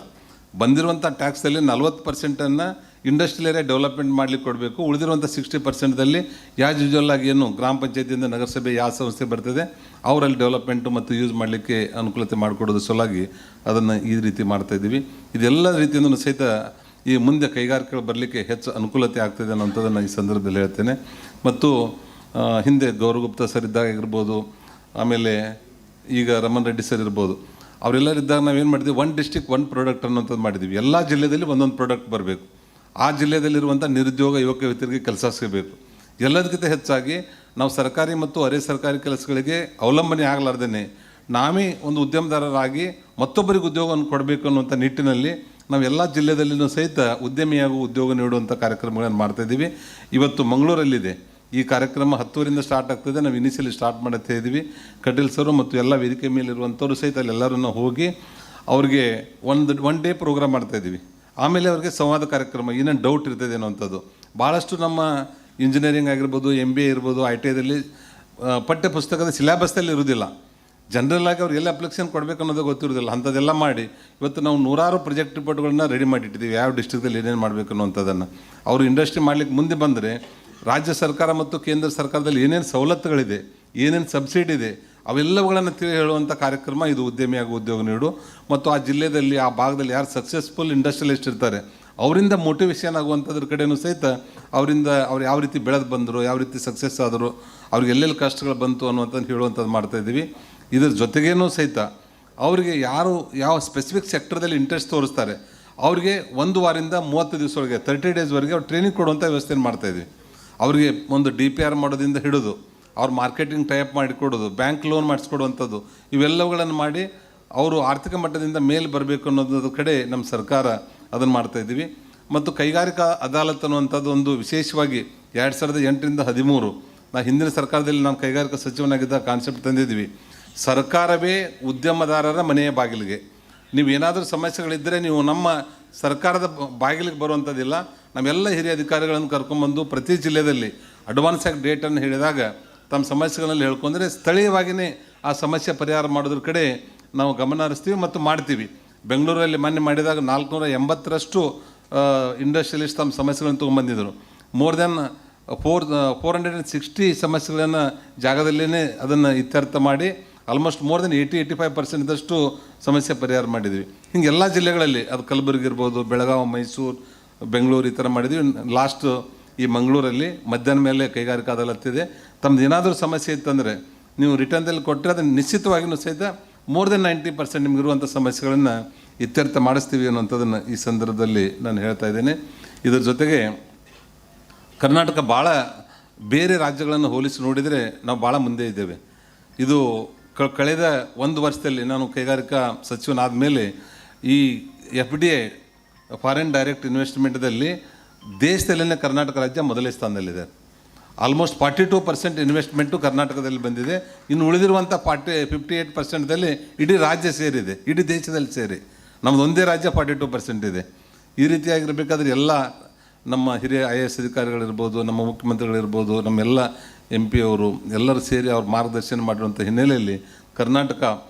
ಬಂದಿರುವಂಥ ಟ್ಯಾಕ್ಸಲ್ಲಿ 40% ಇಂಡಸ್ಟ್ರಿಯಲ್ ಏರಿಯಾ ಡೆವಲಪ್ಮೆಂಟ್ ಮಾಡಲಿಕ್ಕೆ ಕೊಡಬೇಕು. ಉಳಿದಿರುವಂಥ 60%ದಲ್ಲಿ ಯಾಸ್ ಯೂಶುವಲ್ ಆಗಿ ಏನು ಗ್ರಾಮ ಪಂಚಾಯತಿಯಿಂದ ನಗರಸಭೆ ಯಾವ ಸಂಸ್ಥೆ ಬರ್ತದೆ ಅವರಲ್ಲಿ ಡೆವಲಪ್ಮೆಂಟು ಮತ್ತು ಯೂಸ್ ಮಾಡಲಿಕ್ಕೆ ಅನುಕೂಲತೆ ಮಾಡಿಕೊಡೋದು ಸಲುವಾಗಿ ಅದನ್ನು ಈ ರೀತಿ ಮಾಡ್ತಾಯಿದ್ದೀವಿ. ಇದೆಲ್ಲ ರೀತಿಯಿಂದ ಸಹಿತ ಈ ಮುಂದೆ ಕೈಗಾರಿಕೆಗಳು ಬರಲಿಕ್ಕೆ ಹೆಚ್ಚು ಅನುಕೂಲತೆ ಆಗ್ತದೆ ಅನ್ನೋಂಥದ್ದನ್ನು ಈ ಸಂದರ್ಭದಲ್ಲಿ ಹೇಳ್ತೇನೆ. ಮತ್ತು ಹಿಂದೆ ಗೌರಗುಪ್ತಾ ಸರ್ ಇದ್ದಾಗ ಇರ್ಬೋದು, ಆಮೇಲೆ ಈಗ ರಮಣ್ ರೆಡ್ಡಿ ಸರ್ ಇರ್ಬೋದು, ಅವರೆಲ್ಲರಿದ್ದಾಗ ನಾವೇನು ಮಾಡಿದ್ವಿ, 1 ಡಿಸ್ಟ್ರಿಕ್ಟ್ 1 ಪ್ರಾಡಕ್ಟ್ ಅನ್ನೋಂಥದ್ದು ಮಾಡಿದ್ವಿ. ಎಲ್ಲ ಜಿಲ್ಲೆಯಲ್ಲಿ ಒಂದೊಂದು ಪ್ರಾಡಕ್ಟ್ ಬರಬೇಕು. ಆ ಜಿಲ್ಲೆಯಲ್ಲಿರುವಂಥ ನಿರುದ್ಯೋಗ ಯುವಕ ಯುವತಿಯರಿಗೆ ಕೆಲಸ ಸಿಗಬೇಕು. ಎಲ್ಲದಕ್ಕಿಂತ ಹೆಚ್ಚಾಗಿ ನಾವು ಸರ್ಕಾರಿ ಮತ್ತು ಅರೆ ಸರ್ಕಾರಿ ಕೆಲಸಗಳಿಗೆ ಅವಲಂಬನೆ ಆಗಲಾರ್ದೇ ನಾವೇ ಒಂದು ಉದ್ಯಮದಾರರಾಗಿ ಮತ್ತೊಬ್ಬರಿಗೆ ಉದ್ಯೋಗವನ್ನು ಕೊಡಬೇಕು ಅನ್ನುವಂಥ ನಿಟ್ಟಿನಲ್ಲಿ ನಾವು ಎಲ್ಲ ಜಿಲ್ಲೆಯಲ್ಲಿನೂ ಸಹಿತ ಉದ್ಯಮಿಯಾಗೂ ಉದ್ಯೋಗ ನೀಡುವಂಥ ಕಾರ್ಯಕ್ರಮಗಳನ್ನು ಮಾಡ್ತಾಯಿದ್ದೀವಿ. ಇವತ್ತು ಮಂಗಳೂರಲ್ಲಿದೆ ಈ ಕಾರ್ಯಕ್ರಮ 10ರಿಂದ ಸ್ಟಾರ್ಟ್ ಆಗ್ತದೆ. ನಾವು ಇನಿಷಿಯಲಿ ಸ್ಟಾರ್ಟ್ ಮಾಡ್ತಾ ಇದ್ದೀವಿ. ಕಟೀಲ್ ಸರು ಮತ್ತು ಎಲ್ಲ ವೇದಿಕೆ ಮೇಲಿರುವಂಥವ್ರು ಸಹಿತ ಅಲ್ಲೆಲ್ಲರೂ ಹೋಗಿ ಅವ್ರಿಗೆ ಒನ್ ಡೇ ಪ್ರೋಗ್ರಾಮ್ ಮಾಡ್ತಾಯಿದ್ದೀವಿ. ಆಮೇಲೆ ಅವ್ರಿಗೆ ಸಂವಾದ ಕಾರ್ಯಕ್ರಮ, ಏನೇನು ಡೌಟ್ ಇರ್ತದೆ ಅನ್ನೋವಂಥದ್ದು. ಭಾಳಷ್ಟು ನಮ್ಮ ಇಂಜಿನಿಯರಿಂಗ್ ಆಗಿರ್ಬೋದು, MBA ಇರ್ಬೋದು, ITIದಲ್ಲಿ ಪಠ್ಯ ಪುಸ್ತಕದ ಸಿಲೆಬಸ್ದಲ್ಲಿ ಇರೋದಿಲ್ಲ. ಜನರಲ್ಲಾಗಿ ಅವ್ರು ಎಲ್ಲ ಅಪ್ಲಿಕೇಶನ್ ಕೊಡಬೇಕು ಅನ್ನೋದು ಗೊತ್ತಿರೋದಿಲ್ಲ. ಅಂಥದ್ದೆಲ್ಲ ಮಾಡಿ ಇವತ್ತು ನಾವು 100 ಪ್ರಾಜೆಕ್ಟ್ ರಿಪೋರ್ಟ್ಗಳನ್ನ ರೆಡಿ ಮಾಡಿಟ್ಟಿದ್ದೀವಿ, ಯಾವ ಡಿಸ್ಟ್ರಿಕ್ಟಲ್ಲಿ ಏನೇನು ಮಾಡಬೇಕು ಅನ್ನೋವಂಥದ್ದನ್ನು. ಅವರು ಇಂಡಸ್ಟ್ರಿ ಮಾಡಲಿಕ್ಕೆ ಮುಂದೆ ಬಂದರೆ ರಾಜ್ಯ ಸರ್ಕಾರ ಮತ್ತು ಕೇಂದ್ರ ಸರ್ಕಾರದಲ್ಲಿ ಏನೇನು ಸವಲತ್ತುಗಳಿದೆ, ಏನೇನು ಸಬ್ಸಿಡಿ ಇದೆ, ಅವೆಲ್ಲವುಗಳನ್ನು ತಿಳಿ ಹೇಳುವಂಥ ಕಾರ್ಯಕ್ರಮ ಇದು ಉದ್ಯಮಿಯಾಗಿ ಉದ್ಯೋಗ ನೀಡು. ಮತ್ತು ಆ ಜಿಲ್ಲೆಯಲ್ಲಿ ಆ ಭಾಗದಲ್ಲಿ ಯಾರು ಸಕ್ಸಸ್ಫುಲ್ ಇಂಡಸ್ಟ್ರಿಯಲಿಸ್ಟ್ ಇರ್ತಾರೆ ಅವರಿಂದ ಮೋಟಿವೇಶನ್ ಆಗುವಂಥದ್ರ ಕಡೆಯೂ ಸಹಿತ ಅವರಿಂದ ಅವ್ರು ಯಾವ ರೀತಿ ಬೆಳೆದು ಬಂದರು, ಯಾವ ರೀತಿ ಸಕ್ಸಸ್ ಆದರು, ಅವ್ರಿಗೆ ಎಲ್ಲೆಲ್ಲಿ ಕಷ್ಟಗಳು ಬಂತು ಅನ್ನುವಂಥದ್ದು ಹೇಳುವಂಥದ್ದು ಮಾಡ್ತಾಯಿದ್ದೀವಿ. ಇದ್ರ ಜೊತೆಗೇನೂ ಸಹಿತ ಅವರಿಗೆ ಯಾರು ಯಾವ ಸ್ಪೆಸಿಫಿಕ್ ಸೆಕ್ಟರ್ದಲ್ಲಿ ಇಂಟ್ರೆಸ್ಟ್ ತೋರಿಸ್ತಾರೆ ಅವ್ರಿಗೆ 1 ವಾರದಿಂದ 30 ದಿವಸವರೆಗೆ 30 ಡೇಸ್ವರೆಗೆ ಅವ್ರು ಟ್ರೈನಿಂಗ್ ಕೊಡುವಂಥ ವ್ಯವಸ್ಥೆಯನ್ನು ಮಾಡ್ತಾಯಿದ್ವಿ. ಅವ್ರಿಗೆ ಒಂದು DPR ಮಾಡೋದಿಂದ ಹಿಡಿದು ಅವ್ರು ಮಾರ್ಕೆಟಿಂಗ್ ಟೈಪ್ ಮಾಡಿಕೊಡೋದು, ಬ್ಯಾಂಕ್ ಲೋನ್ ಮಾಡಿಸ್ಕೊಡುವಂಥದ್ದು, ಇವೆಲ್ಲವುಗಳನ್ನು ಮಾಡಿ ಅವರು ಆರ್ಥಿಕ ಮಟ್ಟದಿಂದ ಮೇಲೆ ಬರಬೇಕು ಅನ್ನೋದ್ರ ಕಡೆ ನಮ್ಮ ಸರ್ಕಾರ ಅದನ್ನು ಮಾಡ್ತಾಯಿದ್ದೀವಿ. ಮತ್ತು ಕೈಗಾರಿಕಾ ಅದಾಲತ್ ಅನ್ನುವಂಥದ್ದು ಒಂದು ವಿಶೇಷವಾಗಿ 2008ರಿಂದ 13 ನಾ ಹಿಂದಿನ ಸರ್ಕಾರದಲ್ಲಿ ನಾನು ಕೈಗಾರಿಕಾ ಸಚಿವನಾಗಿದ್ದ ಕಾನ್ಸೆಪ್ಟ್ ತಂದಿದ್ವಿ. ಸರ್ಕಾರವೇ ಉದ್ಯಮದಾರರ ಮನೆಯ ಬಾಗಿಲಿಗೆ. ನೀವು ಏನಾದರೂ ಸಮಸ್ಯೆಗಳಿದ್ದರೆ ನೀವು ನಮ್ಮ ಸರ್ಕಾರದ ಬಾಗಿಲಿಗೆ ಬರುವಂಥದ್ದಿಲ್ಲ. ನಾವೆಲ್ಲ ಹಿರಿಯ ಅಧಿಕಾರಿಗಳನ್ನು ಕರ್ಕೊಂಬಂದು ಪ್ರತಿ ಜಿಲ್ಲೆಯಲ್ಲಿ ಅಡ್ವಾನ್ಸ್ ಆಗಿ ಡೇಟನ್ನು ಹೇಳಿದಾಗ ತಮ್ಮ ಸಮಸ್ಯೆಗಳಲ್ಲಿ ಹೇಳ್ಕೊಂಡ್ರೆ ಸ್ಥಳೀಯವಾಗಿಯೇ ಆ ಸಮಸ್ಯೆ ಪರಿಹಾರ ಮಾಡೋದ್ರ ಕಡೆ ನಾವು ಗಮನ ಹರಿಸ್ತೀವಿ ಮತ್ತು ಮಾಡ್ತೀವಿ. ಬೆಂಗಳೂರಲ್ಲಿ ಮೊನ್ನೆ ಮಾಡಿದಾಗ 480ರಷ್ಟು ಇಂಡಸ್ಟ್ರಿಯಲಿಸ್ಟ್ ತಮ್ಮ ಸಮಸ್ಯೆಗಳನ್ನು ತೊಗೊಂಬಂದಿದ್ದರು. ಮೋರ್ ದೆನ್ 460 ಸಮಸ್ಯೆಗಳನ್ನು ಜಾಗದಲ್ಲೇ ಅದನ್ನು ಇತ್ಯರ್ಥ ಮಾಡಿ ಆಲ್ಮೋಸ್ಟ್ ಮೋರ್ ದೆನ್ 80-85% ಸಮಸ್ಯೆ ಪರಿಹಾರ ಮಾಡಿದ್ವಿ. ಹಿಂಗೆ ಎಲ್ಲ ಜಿಲ್ಲೆಗಳಲ್ಲಿ ಅದು ಕಲಬುರಗಿ ಇರ್ಬೋದು, ಬೆಳಗಾವಿ, ಮೈಸೂರು, ಬೆಂಗಳೂರು ಈ ಥರ ಮಾಡಿದ್ವಿ. ಲಾಸ್ಟ್ ಈ ಮಂಗಳೂರಲ್ಲಿ ಮಧ್ಯಾಹ್ನ ಮೇಲೆ ಕೈಗಾರಿಕಾ ಅದಾಲತ್ತಿದೆ. ತಮ್ಮದು ಏನಾದರೂ ಸಮಸ್ಯೆ ಇತ್ತಂದರೆ ನೀವು ರಿಟರ್ನ್ದಲ್ಲಿ ಕೊಟ್ಟರೆ ಅದನ್ನು ನಿಶ್ಚಿತವಾಗಿಯೂ ಸಹಿತ ಮೋರ್ ದೆನ್ 90% ನಿಮಗಿರುವಂಥ ಸಮಸ್ಯೆಗಳನ್ನು ಇತ್ಯರ್ಥ ಮಾಡಿಸ್ತೀವಿ ಅನ್ನೋಂಥದ್ದನ್ನು ಈ ಸಂದರ್ಭದಲ್ಲಿ ನಾನು ಹೇಳ್ತಾ ಇದ್ದೇನೆ. ಇದರ ಜೊತೆಗೆ ಕರ್ನಾಟಕ ಭಾಳ ಬೇರೆ ರಾಜ್ಯಗಳನ್ನು ಹೋಲಿಸಿ ನೋಡಿದರೆ ನಾವು ಭಾಳ ಮುಂದೆ ಇದ್ದೇವೆ. ಇದು ಕಳೆದ 1 ವರ್ಷದಲ್ಲಿ ನಾನು ಕೈಗಾರಿಕಾ ಸಚಿವನಾದ ಮೇಲೆ ಈ FDI ಫಾರಿನ್ ಡೈರೆಕ್ಟ್ ಇನ್ವೆಸ್ಟ್ಮೆಂಟ್ದಲ್ಲಿ ದೇಶದಲ್ಲೇ ಕರ್ನಾಟಕ ರಾಜ್ಯ ಮೊದಲೇ ಸ್ಥಾನದಲ್ಲಿದೆ. ಆಲ್ಮೋಸ್ಟ್ 42% ಇನ್ವೆಸ್ಟ್ಮೆಂಟು ಕರ್ನಾಟಕದಲ್ಲಿ ಬಂದಿದೆ. ಇನ್ನು ಉಳಿದಿರುವಂಥ 58%ದಲ್ಲಿ ಇಡೀ ರಾಜ್ಯ ಸೇರಿದೆ, ಇಡೀ ದೇಶದಲ್ಲಿ ಸೇರಿ. ನಮ್ಮದು ಒಂದೇ ರಾಜ್ಯ 42% ಇದೆ. ಈ ರೀತಿಯಾಗಿರಬೇಕಾದ್ರೆ ಎಲ್ಲ ನಮ್ಮ ಹಿರಿಯ IAS ಅಧಿಕಾರಿಗಳಿರ್ಬೋದು, ನಮ್ಮ ಮುಖ್ಯಮಂತ್ರಿಗಳಿರ್ಬೋದು, ನಮ್ಮೆಲ್ಲ MP ಅವರು ಎಲ್ಲರೂ ಸೇರಿ ಅವ್ರ ಮಾರ್ಗದರ್ಶನ ಮಾಡಿರುವಂಥ ಹಿನ್ನೆಲೆಯಲ್ಲಿ ಕರ್ನಾಟಕ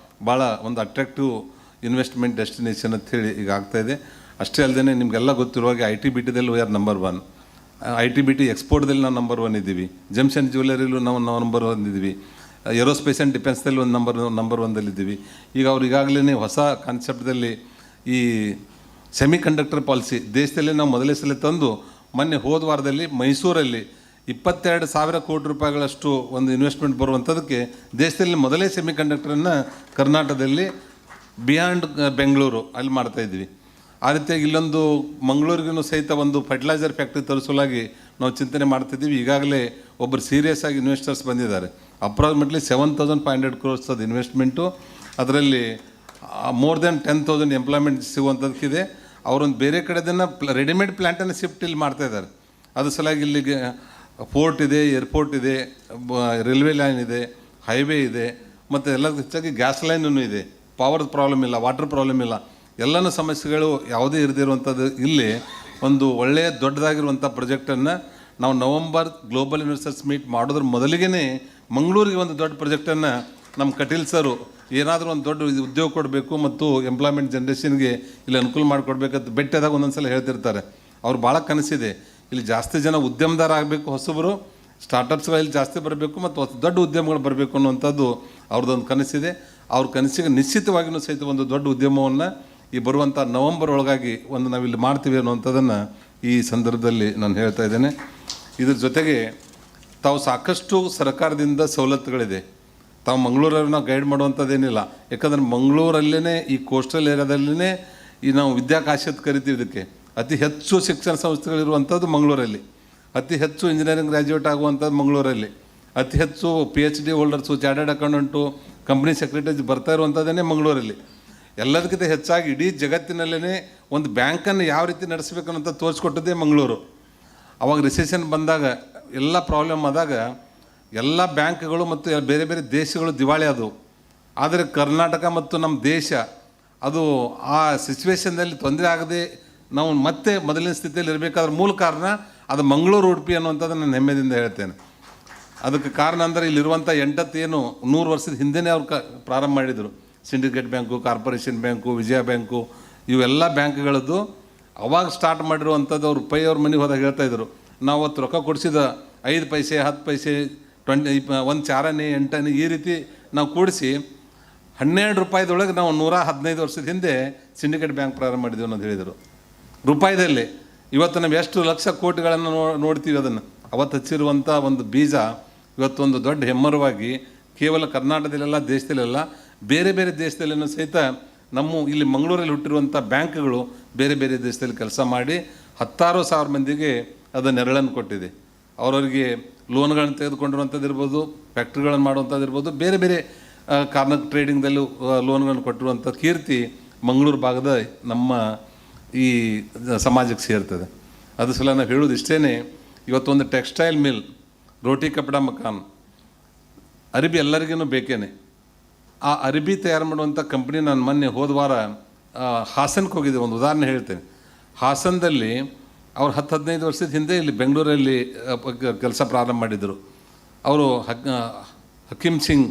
ಭಾಳ ಒಂದು ಅಟ್ರಾಕ್ಟಿವ್ ಇನ್ವೆಸ್ಟ್ಮೆಂಟ್ ಡೆಸ್ಟಿನೇಷನ್ ಅಂಥೇಳಿ ಈಗ ಆಗ್ತಾಯಿದೆ. ಅಷ್ಟೇ ಅಲ್ಲದೆ ನಿಮಗೆಲ್ಲ ಗೊತ್ತಿರುವಾಗ IT-BTದಲ್ಲಿ ವಿ ಆರ್ ನಂಬರ್ 1. IT-BT ಎಕ್ಸ್ಪೋರ್ಟ್ದಲ್ಲಿ ನಾವು ನಂಬರ್ 1 ಇದ್ದೀವಿ. ಜಂಕ್ಷನ್ ಜ್ಯುವೆಲರಿಲೂ ನಾವು ನಂಬರ್ 1 ಇದ್ದೀವಿ. ಏರೋಸ್ಪೇಸ್ ಆ್ಯಂಡ್ ಡಿಫೆನ್ಸ್ದಲ್ಲಿ ಒಂದು ನಂಬರ್ 1ದಲ್ಲಿದ್ದೀವಿ. ಈಗ ಅವ್ರು ಈಗಾಗಲೇ ಹೊಸ ಕಾನ್ಸೆಪ್ಟ್ದಲ್ಲಿ ಈ ಸೆಮಿ ಕಂಡಕ್ಟರ್ ಪಾಲಿಸಿ ದೇಶದಲ್ಲೇ ನಾವು ಮೊದಲೇ ಸಲ ತಂದು ಮೊನ್ನೆ ಹೋದ ವಾರದಲ್ಲಿ ಮೈಸೂರಲ್ಲಿ 22,000 ಕೋಟಿ ರೂಪಾಯಿಗಳಷ್ಟು ಒಂದು ಇನ್ವೆಸ್ಟ್ಮೆಂಟ್ ಬರುವಂಥದ್ದಕ್ಕೆ ದೇಶದಲ್ಲಿ ಮೊದಲೇ ಸೆಮಿ ಕಂಡಕ್ಟರನ್ನು ಕರ್ನಾಟಕದಲ್ಲಿ ಬಿಯಾಂಡ್ ಬೆಂಗಳೂರು ಅಲ್ಲಿ ಮಾಡ್ತಾಯಿದ್ವಿ. ಆ ರೀತಿಯಾಗಿ ಇಲ್ಲೊಂದು ಮಂಗಳೂರಿಗೂ ಸಹಿತ ಒಂದು ಫರ್ಟಿಲೈಸರ್ ಫ್ಯಾಕ್ಟ್ರಿ ತರಿಸಲಾಗಿ ನಾವು ಚಿಂತನೆ ಮಾಡ್ತಿದ್ದೀವಿ. ಈಗಾಗಲೇ ಒಬ್ಬರು ಸೀರಿಯಸ್ ಆಗಿ ಇನ್ವೆಸ್ಟರ್ಸ್ ಬಂದಿದ್ದಾರೆ. ಅಪ್ರಾಕ್ಸಿಮೇಟ್ಲಿ 7,500 crores ಅದು ಇನ್ವೆಸ್ಟ್ಮೆಂಟು. ಅದರಲ್ಲಿ ಮೋರ್ ದೆನ್ 10,000 ಎಂಪ್ಲಾಯ್ಮೆಂಟ್ ಸಿಗುವಂಥದ್ದಕ್ಕಿದೆ. ಅವರೊಂದು ಬೇರೆ ಕಡೆದನ್ನು ರೆಡಿಮೇಡ್ ಪ್ಲ್ಯಾಂಟನ್ನು ಶಿಫ್ಟ್ ಇಲ್ಲಿ ಮಾಡ್ತಾಯಿದ್ದಾರೆ. ಅದ್ರ ಸಲಾಗಿ ಇಲ್ಲಿಗೆ ಪೋರ್ಟ್ ಇದೆ, ಏರ್ಪೋರ್ಟ್ ಇದೆ, ರೈಲ್ವೆ ಲೈನ್ ಇದೆ, ಹೈವೇ ಇದೆ, ಮತ್ತು ಎಲ್ಲ ಹೆಚ್ಚಾಗಿ ಗ್ಯಾಸ್ ಲೈನೂ ಇದೆ. ಪವರ್ ಪ್ರಾಬ್ಲಮ್ ಇಲ್ಲ, ವಾಟರ್ ಪ್ರಾಬ್ಲಮ್ ಇಲ್ಲ, ಎಲ್ಲನೂ ಸಮಸ್ಯೆಗಳು ಯಾವುದೇ ಇರದಿರುವಂಥದ್ದು ಇಲ್ಲಿ ಒಂದು ಒಳ್ಳೆಯ ದೊಡ್ಡದಾಗಿರುವಂಥ ಪ್ರಾಜೆಕ್ಟನ್ನು ನಾವು ನವಂಬರ್ ಗ್ಲೋಬಲ್ ಇನ್ವೆಸ್ಟರ್ಸ್ ಮೀಟ್ ಮಾಡೋದ್ರ ಮೊದಲಿಗೆ ಮಂಗಳೂರಿಗೆ ಒಂದು ದೊಡ್ಡ ಪ್ರಾಜೆಕ್ಟನ್ನು ನಮ್ಮ ಕಟೀಲ್ ಸರು ಏನಾದರೂ ಒಂದು ದೊಡ್ಡ ಉದ್ಯೋಗ ಕೊಡಬೇಕು ಮತ್ತು ಎಂಪ್ಲಾಯ್ಮೆಂಟ್ ಜನ್ರೇಷನ್ಗೆ ಇಲ್ಲಿ ಅನುಕೂಲ ಮಾಡಿಕೊಡ್ಬೇಕಂತ ಬೆಟ್ಟದಾಗ ಒಂದೊಂದು ಸಲ ಹೇಳ್ತಿರ್ತಾರೆ. ಅವ್ರು ಭಾಳ ಕನಸಿದೆ, ಇಲ್ಲಿ ಜಾಸ್ತಿ ಜನ ಉದ್ಯಮದಾರ ಆಗಬೇಕು, ಹೊಸಬರು ಸ್ಟಾರ್ಟಪ್ಸ್ಗಳಲ್ಲಿ ಜಾಸ್ತಿ ಬರಬೇಕು ಮತ್ತು ದೊಡ್ಡ ಉದ್ಯಮಗಳು ಬರಬೇಕು ಅನ್ನುವಂಥದ್ದು ಅವ್ರದ್ದೊಂದು ಕನಸಿದೆ. ಅವ್ರ ಕನಸಿಗೆ ನಿಶ್ಚಿತವಾಗಿಯೂ ಸಹಿತ ಒಂದು ದೊಡ್ಡ ಉದ್ಯಮವನ್ನು ಈ ಬರುವಂಥ ನವಂಬರ್ ಒಳಗಾಗಿ ಒಂದು ನಾವಿಲ್ಲಿ ಮಾಡ್ತೀವಿ ಅನ್ನುವಂಥದ್ದನ್ನು ಈ ಸಂದರ್ಭದಲ್ಲಿ ನಾನು ಹೇಳ್ತಾ ಇದ್ದೇನೆ. ಇದ್ರ ಜೊತೆಗೆ ತಾವು ಸಾಕಷ್ಟು ಸರ್ಕಾರದಿಂದ ಸವಲತ್ತುಗಳಿದೆ. ತಾವು ಮಂಗಳೂರನ್ನು ಗೈಡ್ ಮಾಡುವಂಥದ್ದೇನಿಲ್ಲ, ಯಾಕಂದರೆ ಮಂಗಳೂರಲ್ಲೇ ಈ ಕೋಸ್ಟಲ್ ಏರಿಯಾದಲ್ಲೇ ಈ ನಾವು ವಿದ್ಯಾಕಾಶಿ ಅಂತ ಕರಿತೀವಿ. ಇದಕ್ಕೆ ಅತಿ ಹೆಚ್ಚು ಶಿಕ್ಷಣ ಸಂಸ್ಥೆಗಳಿರುವಂಥದ್ದು ಮಂಗಳೂರಲ್ಲಿ, ಅತಿ ಹೆಚ್ಚು ಇಂಜಿನಿಯರಿಂಗ್ ಗ್ರ್ಯಾಜುಯೇಟ್ ಆಗುವಂಥದ್ದು ಮಂಗಳೂರಲ್ಲಿ, ಅತಿ ಹೆಚ್ಚು PhD holders, chartered accountant, company secretaries ಬರ್ತಾ ಇರುವಂಥದ್ದೇ ಮಂಗಳೂರಲ್ಲಿ. ಎಲ್ಲದಕ್ಕಿಂತ ಹೆಚ್ಚಾಗಿ ಇಡೀ ಜಗತ್ತಿನಲ್ಲೇ ಒಂದು ಬ್ಯಾಂಕನ್ನು ಯಾವ ರೀತಿ ನಡೆಸಬೇಕನ್ನೋಂಥ ತೋರಿಸ್ಕೊಟ್ಟದ್ದೇ ಮಂಗಳೂರು. ಅವಾಗ ರಿಸೆಷನ್ ಬಂದಾಗ ಎಲ್ಲ ಪ್ರಾಬ್ಲಮ್ ಆದಾಗ ಎಲ್ಲ ಬ್ಯಾಂಕ್ಗಳು ಮತ್ತು ಬೇರೆ ಬೇರೆ ದೇಶಗಳು ದಿವಾಳಿ ಆದವು. ಆದರೆ ಕರ್ನಾಟಕ ಮತ್ತು ನಮ್ಮ ದೇಶ ಅದು ಆ ಸಿಚುವೇಷನ್ನಲ್ಲಿ ತೊಂದರೆ ಆಗದೆ ನಾವು ಮತ್ತೆ ಮೊದಲಿನ ಸ್ಥಿತಿಯಲ್ಲಿ ಇರಬೇಕಾದ್ರೆ ಮೂಲ ಕಾರಣ ಅದು ಮಂಗಳೂರು ಉಡುಪಿ ಅನ್ನುವಂಥದ್ದು ನಾನು ಹೆಮ್ಮೆದಿಂದ ಹೇಳ್ತೇನೆ. ಅದಕ್ಕೆ ಕಾರಣ ಅಂದರೆ ಇಲ್ಲಿರುವಂಥ 100 ವರ್ಷದ ಹಿಂದೆಯೇ ಅವ್ರು ಪ್ರಾರಂಭ ಮಾಡಿದರು. ಸಿಂಡಿಕೇಟ್ ಬ್ಯಾಂಕು, ಕಾರ್ಪೊರೇಷನ್ ಬ್ಯಾಂಕು, ವಿಜಯ ಬ್ಯಾಂಕು, ಇವೆಲ್ಲ ಬ್ಯಾಂಕ್ಗಳದ್ದು ಅವಾಗ ಸ್ಟಾರ್ಟ್ ಮಾಡಿರುವಂಥದ್ದು. ಅವ್ರು ಅವ್ರ ಮನೆಗೆ ಹೋದಾಗ ಹೇಳ್ತಾಯಿದ್ರು, ನಾವು ಅವತ್ತು ರೊಕ್ಕ ಕೊಡಿಸಿದ 5 ಪೈಸೆ 10 ಪೈಸೆ 1 ಚಾರನೆ 8 ಆನೆ ಈ ರೀತಿ ನಾವು ಕೂಡಿಸಿ 12 ರೂಪಾಯಿದೊಳಗೆ ನಾವು 115 ವರ್ಷದ ಹಿಂದೆ ಸಿಂಡಿಕೇಟ್ ಬ್ಯಾಂಕ್ ಪ್ರಾರಂಭ ಮಾಡಿದ್ದೀವಿ ಅನ್ನೋದು ಹೇಳಿದರು. ರೂಪಾಯಿದಲ್ಲಿ ಇವತ್ತು ನಾವು ಎಷ್ಟು ಲಕ್ಷ ಕೋಟಿಗಳನ್ನು ನೋಡ್ತೀವಿ. ಅದನ್ನು ಅವತ್ತು ಹಚ್ಚಿರುವಂಥ ಒಂದು ಬೀಜ ಇವತ್ತೊಂದು ದೊಡ್ಡ ಹೆಮ್ಮರವಾಗಿ ಕೇವಲ ಕರ್ನಾಟಕದಲ್ಲೆಲ್ಲ ದೇಶದಲ್ಲೆಲ್ಲ ಬೇರೆ ಬೇರೆ ದೇಶದಲ್ಲೇನೂ ಸಹಿತ ನಮ್ಮ ಇಲ್ಲಿ ಮಂಗಳೂರಲ್ಲಿ ಹುಟ್ಟಿರುವಂಥ ಬ್ಯಾಂಕ್ಗಳು ಬೇರೆ ಬೇರೆ ದೇಶದಲ್ಲಿ ಕೆಲಸ ಮಾಡಿ 16,000 ಮಂದಿಗೆ ಅದು ನೆರಳನ್ನು ಕೊಟ್ಟಿದೆ. ಅವರವರಿಗೆ ಲೋನ್ಗಳನ್ನು ತೆಗೆದುಕೊಂಡಿರುವಂಥದ್ದು ಇರ್ಬೋದು, ಫ್ಯಾಕ್ಟ್ರಿಗಳನ್ನು ಮಾಡುವಂಥದ್ದು ಇರ್ಬೋದು, ಬೇರೆ ಬೇರೆ ಕಾರ್ನರ್ ಟ್ರೇಡಿಂಗ್ದಲ್ಲೂ ಲೋನ್ಗಳನ್ನು ಕೊಟ್ಟಿರುವಂಥ ಕೀರ್ತಿ ಮಂಗಳೂರು ಭಾಗದ ನಮ್ಮ ಈ ಸಮಾಜಕ್ಕೆ ಸೇರ್ತದೆ. ಅದು ಸಲ ನಾವು ಹೇಳೋದು ಇಷ್ಟೇ, ಇವತ್ತೊಂದು ಟೆಕ್ಸ್ಟೈಲ್ ಮಿಲ್, ರೋಟಿ ಕಪಡ ಮಕಾನ್, ಅರಿಬಿ ಎಲ್ಲರಿಗೂ ಬೇಕೇನೆ. ಆ ಅರಿಬಿ ತಯಾರು ಮಾಡುವಂಥ ಕಂಪ್ನಿ ನಾನು ಮೊನ್ನೆ ಹೋದ ವಾರ ಹಾಸನಕ್ಕೆ ಹೋಗಿದ್ದೆ. ಒಂದು ಉದಾಹರಣೆ ಹೇಳ್ತೇನೆ. ಹಾಸನದಲ್ಲಿ ಅವ್ರು 10-15 ವರ್ಷದ ಹಿಂದೆ ಇಲ್ಲಿ ಬೆಂಗಳೂರಲ್ಲಿ ಕೆಲಸ ಪ್ರಾರಂಭ ಮಾಡಿದರು. ಅವರು ಹಕೀಮ್ ಸಿಂಗ್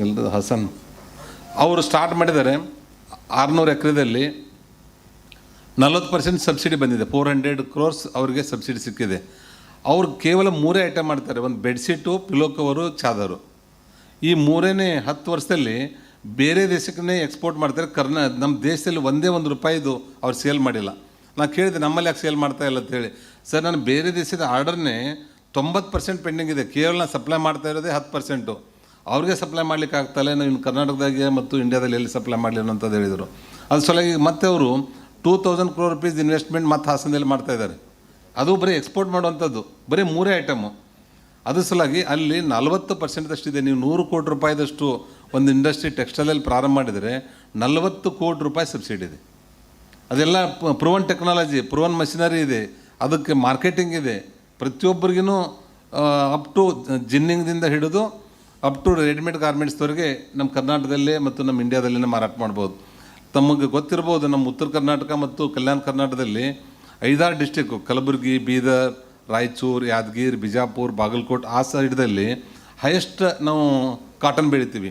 ಅಲ್ಲದ ಹಾಸನ್ ಅವರು ಸ್ಟಾರ್ಟ್ ಮಾಡಿದ್ದಾರೆ. 600 ಎಕರೆದಲ್ಲಿ 40% ಸಬ್ಸಿಡಿ ಬಂದಿದೆ. 400 crores ಅವರಿಗೆ ಸಬ್ಸಿಡಿ ಸಿಕ್ಕಿದೆ. ಅವ್ರು ಕೇವಲ 3 ಐಟಮ್ ಮಾಡ್ತಾರೆ, ಒಂದು ಬೆಡ್ಶೀಟು, ಪಿಲೋ ಕವರು, ಚಾದರು. ಈ 10 ವರ್ಷದಲ್ಲಿ ಬೇರೆ ದೇಶಕ್ಕೇ ಎಕ್ಸ್ಪೋರ್ಟ್ ಮಾಡ್ತಾರೆ. ನಮ್ಮ ದೇಶದಲ್ಲಿ ಒಂದೇ ₹1 ಅವ್ರು ಸೇಲ್ ಮಾಡಿಲ್ಲ. ನಾನು ಕೇಳಿದೆ, ನಮ್ಮಲ್ಲಿ ಯಾಕೆ ಸೇಲ್ ಮಾಡ್ತಾ ಇಲ್ಲ ಅಂತೇಳಿ. ಸರ್, ನಾನು ಬೇರೆ ದೇಶದ ಆರ್ಡರ್ನೇ 90% ಪೆಂಡಿಂಗ್ ಇದೆ, ಕೇವಲ ನಾನು ಸಪ್ಲೈ ಮಾಡ್ತಾ ಇರೋದೇ 10%. ಅವ್ರಿಗೆ ಸಪ್ಲೈ ಮಾಡ್ಲಿಕ್ಕೆ ಆಗ್ತಾಯಿಲ್ಲ, ನಾವು ಇನ್ನು ಕರ್ನಾಟಕದಾಗೆ ಮತ್ತು ಇಂಡಿಯಾದಲ್ಲಿ ಎಲ್ಲಿ ಸಪ್ಲೈ ಮಾಡಲಿ ಅನ್ನೋಂಥದ್ದು ಹೇಳಿದರು. ಅದು ಸಲುವಾಗಿ ಮತ್ತೆ ಅವರು 2,000 crore rupees ಇನ್ವೆಸ್ಟ್ಮೆಂಟ್ ಮತ್ತು ಹಾಸನದಲ್ಲಿ ಮಾಡ್ತಾಯಿದ್ದಾರೆ. ಅದು ಬರೀ ಎಕ್ಸ್ಪೋರ್ಟ್ ಮಾಡುವಂಥದ್ದು, ಬರೀ 3 ಐಟಮು. ಅದ್ರ ಸಲುವಾಗಿ ಅಲ್ಲಿ 40% ಇದೆ. ನೀವು 100 ಕೋಟಿ ರೂಪಾಯಿದಷ್ಟು ಒಂದು ಇಂಡಸ್ಟ್ರಿ ಟೆಕ್ಸ್ಟೈಲಲ್ಲಿ ಪ್ರಾರಂಭ ಮಾಡಿದರೆ 40 ಕೋಟಿ ರೂಪಾಯಿ ಸಬ್ಸಿಡಿ ಇದೆ. ಅದೆಲ್ಲ ಪ್ರೂವನ್ ಟೆಕ್ನಾಲಜಿ, ಪ್ರೂವನ್ ಮಷಿನರಿ ಇದೆ, ಅದಕ್ಕೆ ಮಾರ್ಕೆಟಿಂಗ್ ಇದೆ. ಪ್ರತಿಯೊಬ್ಬರಿಗೂ ಅಪ್ ಟು ಜಿನ್ನಿಂಗ್ದಿಂದ ಹಿಡಿದು ಅಪ್ ಟು ರೆಡಿಮೇಡ್ ಗಾರ್ಮೆಂಟ್ಸ್ವರೆಗೆ ನಮ್ಮ ಕರ್ನಾಟಕದಲ್ಲೇ ಮತ್ತು ನಮ್ಮ ಇಂಡಿಯಾದಲ್ಲೇ ಮಾರಾಟ ಮಾಡ್ಬೋದು. ತಮಗೆ ಗೊತ್ತಿರ್ಬೋದು, ನಮ್ಮ ಉತ್ತರ ಕರ್ನಾಟಕ ಮತ್ತು ಕಲ್ಯಾಣ ಕರ್ನಾಟಕದಲ್ಲಿ 5-6 ಡಿಸ್ಟಿಕ್ಕು, ಕಲಬುರಗಿ, ಬೀದರ್, ರಾಯಚೂರು, ಯಾದಗಿರಿ, ಬಿಜಾಪುರ, ಬಾಗಲಕೋಟೆ ಆ ಸೈಡ್ದಲ್ಲಿ ಹೈಯೆಸ್ಟ್ ನಾವು ಕಾಟನ್ ಬೆಳಿತೀವಿ.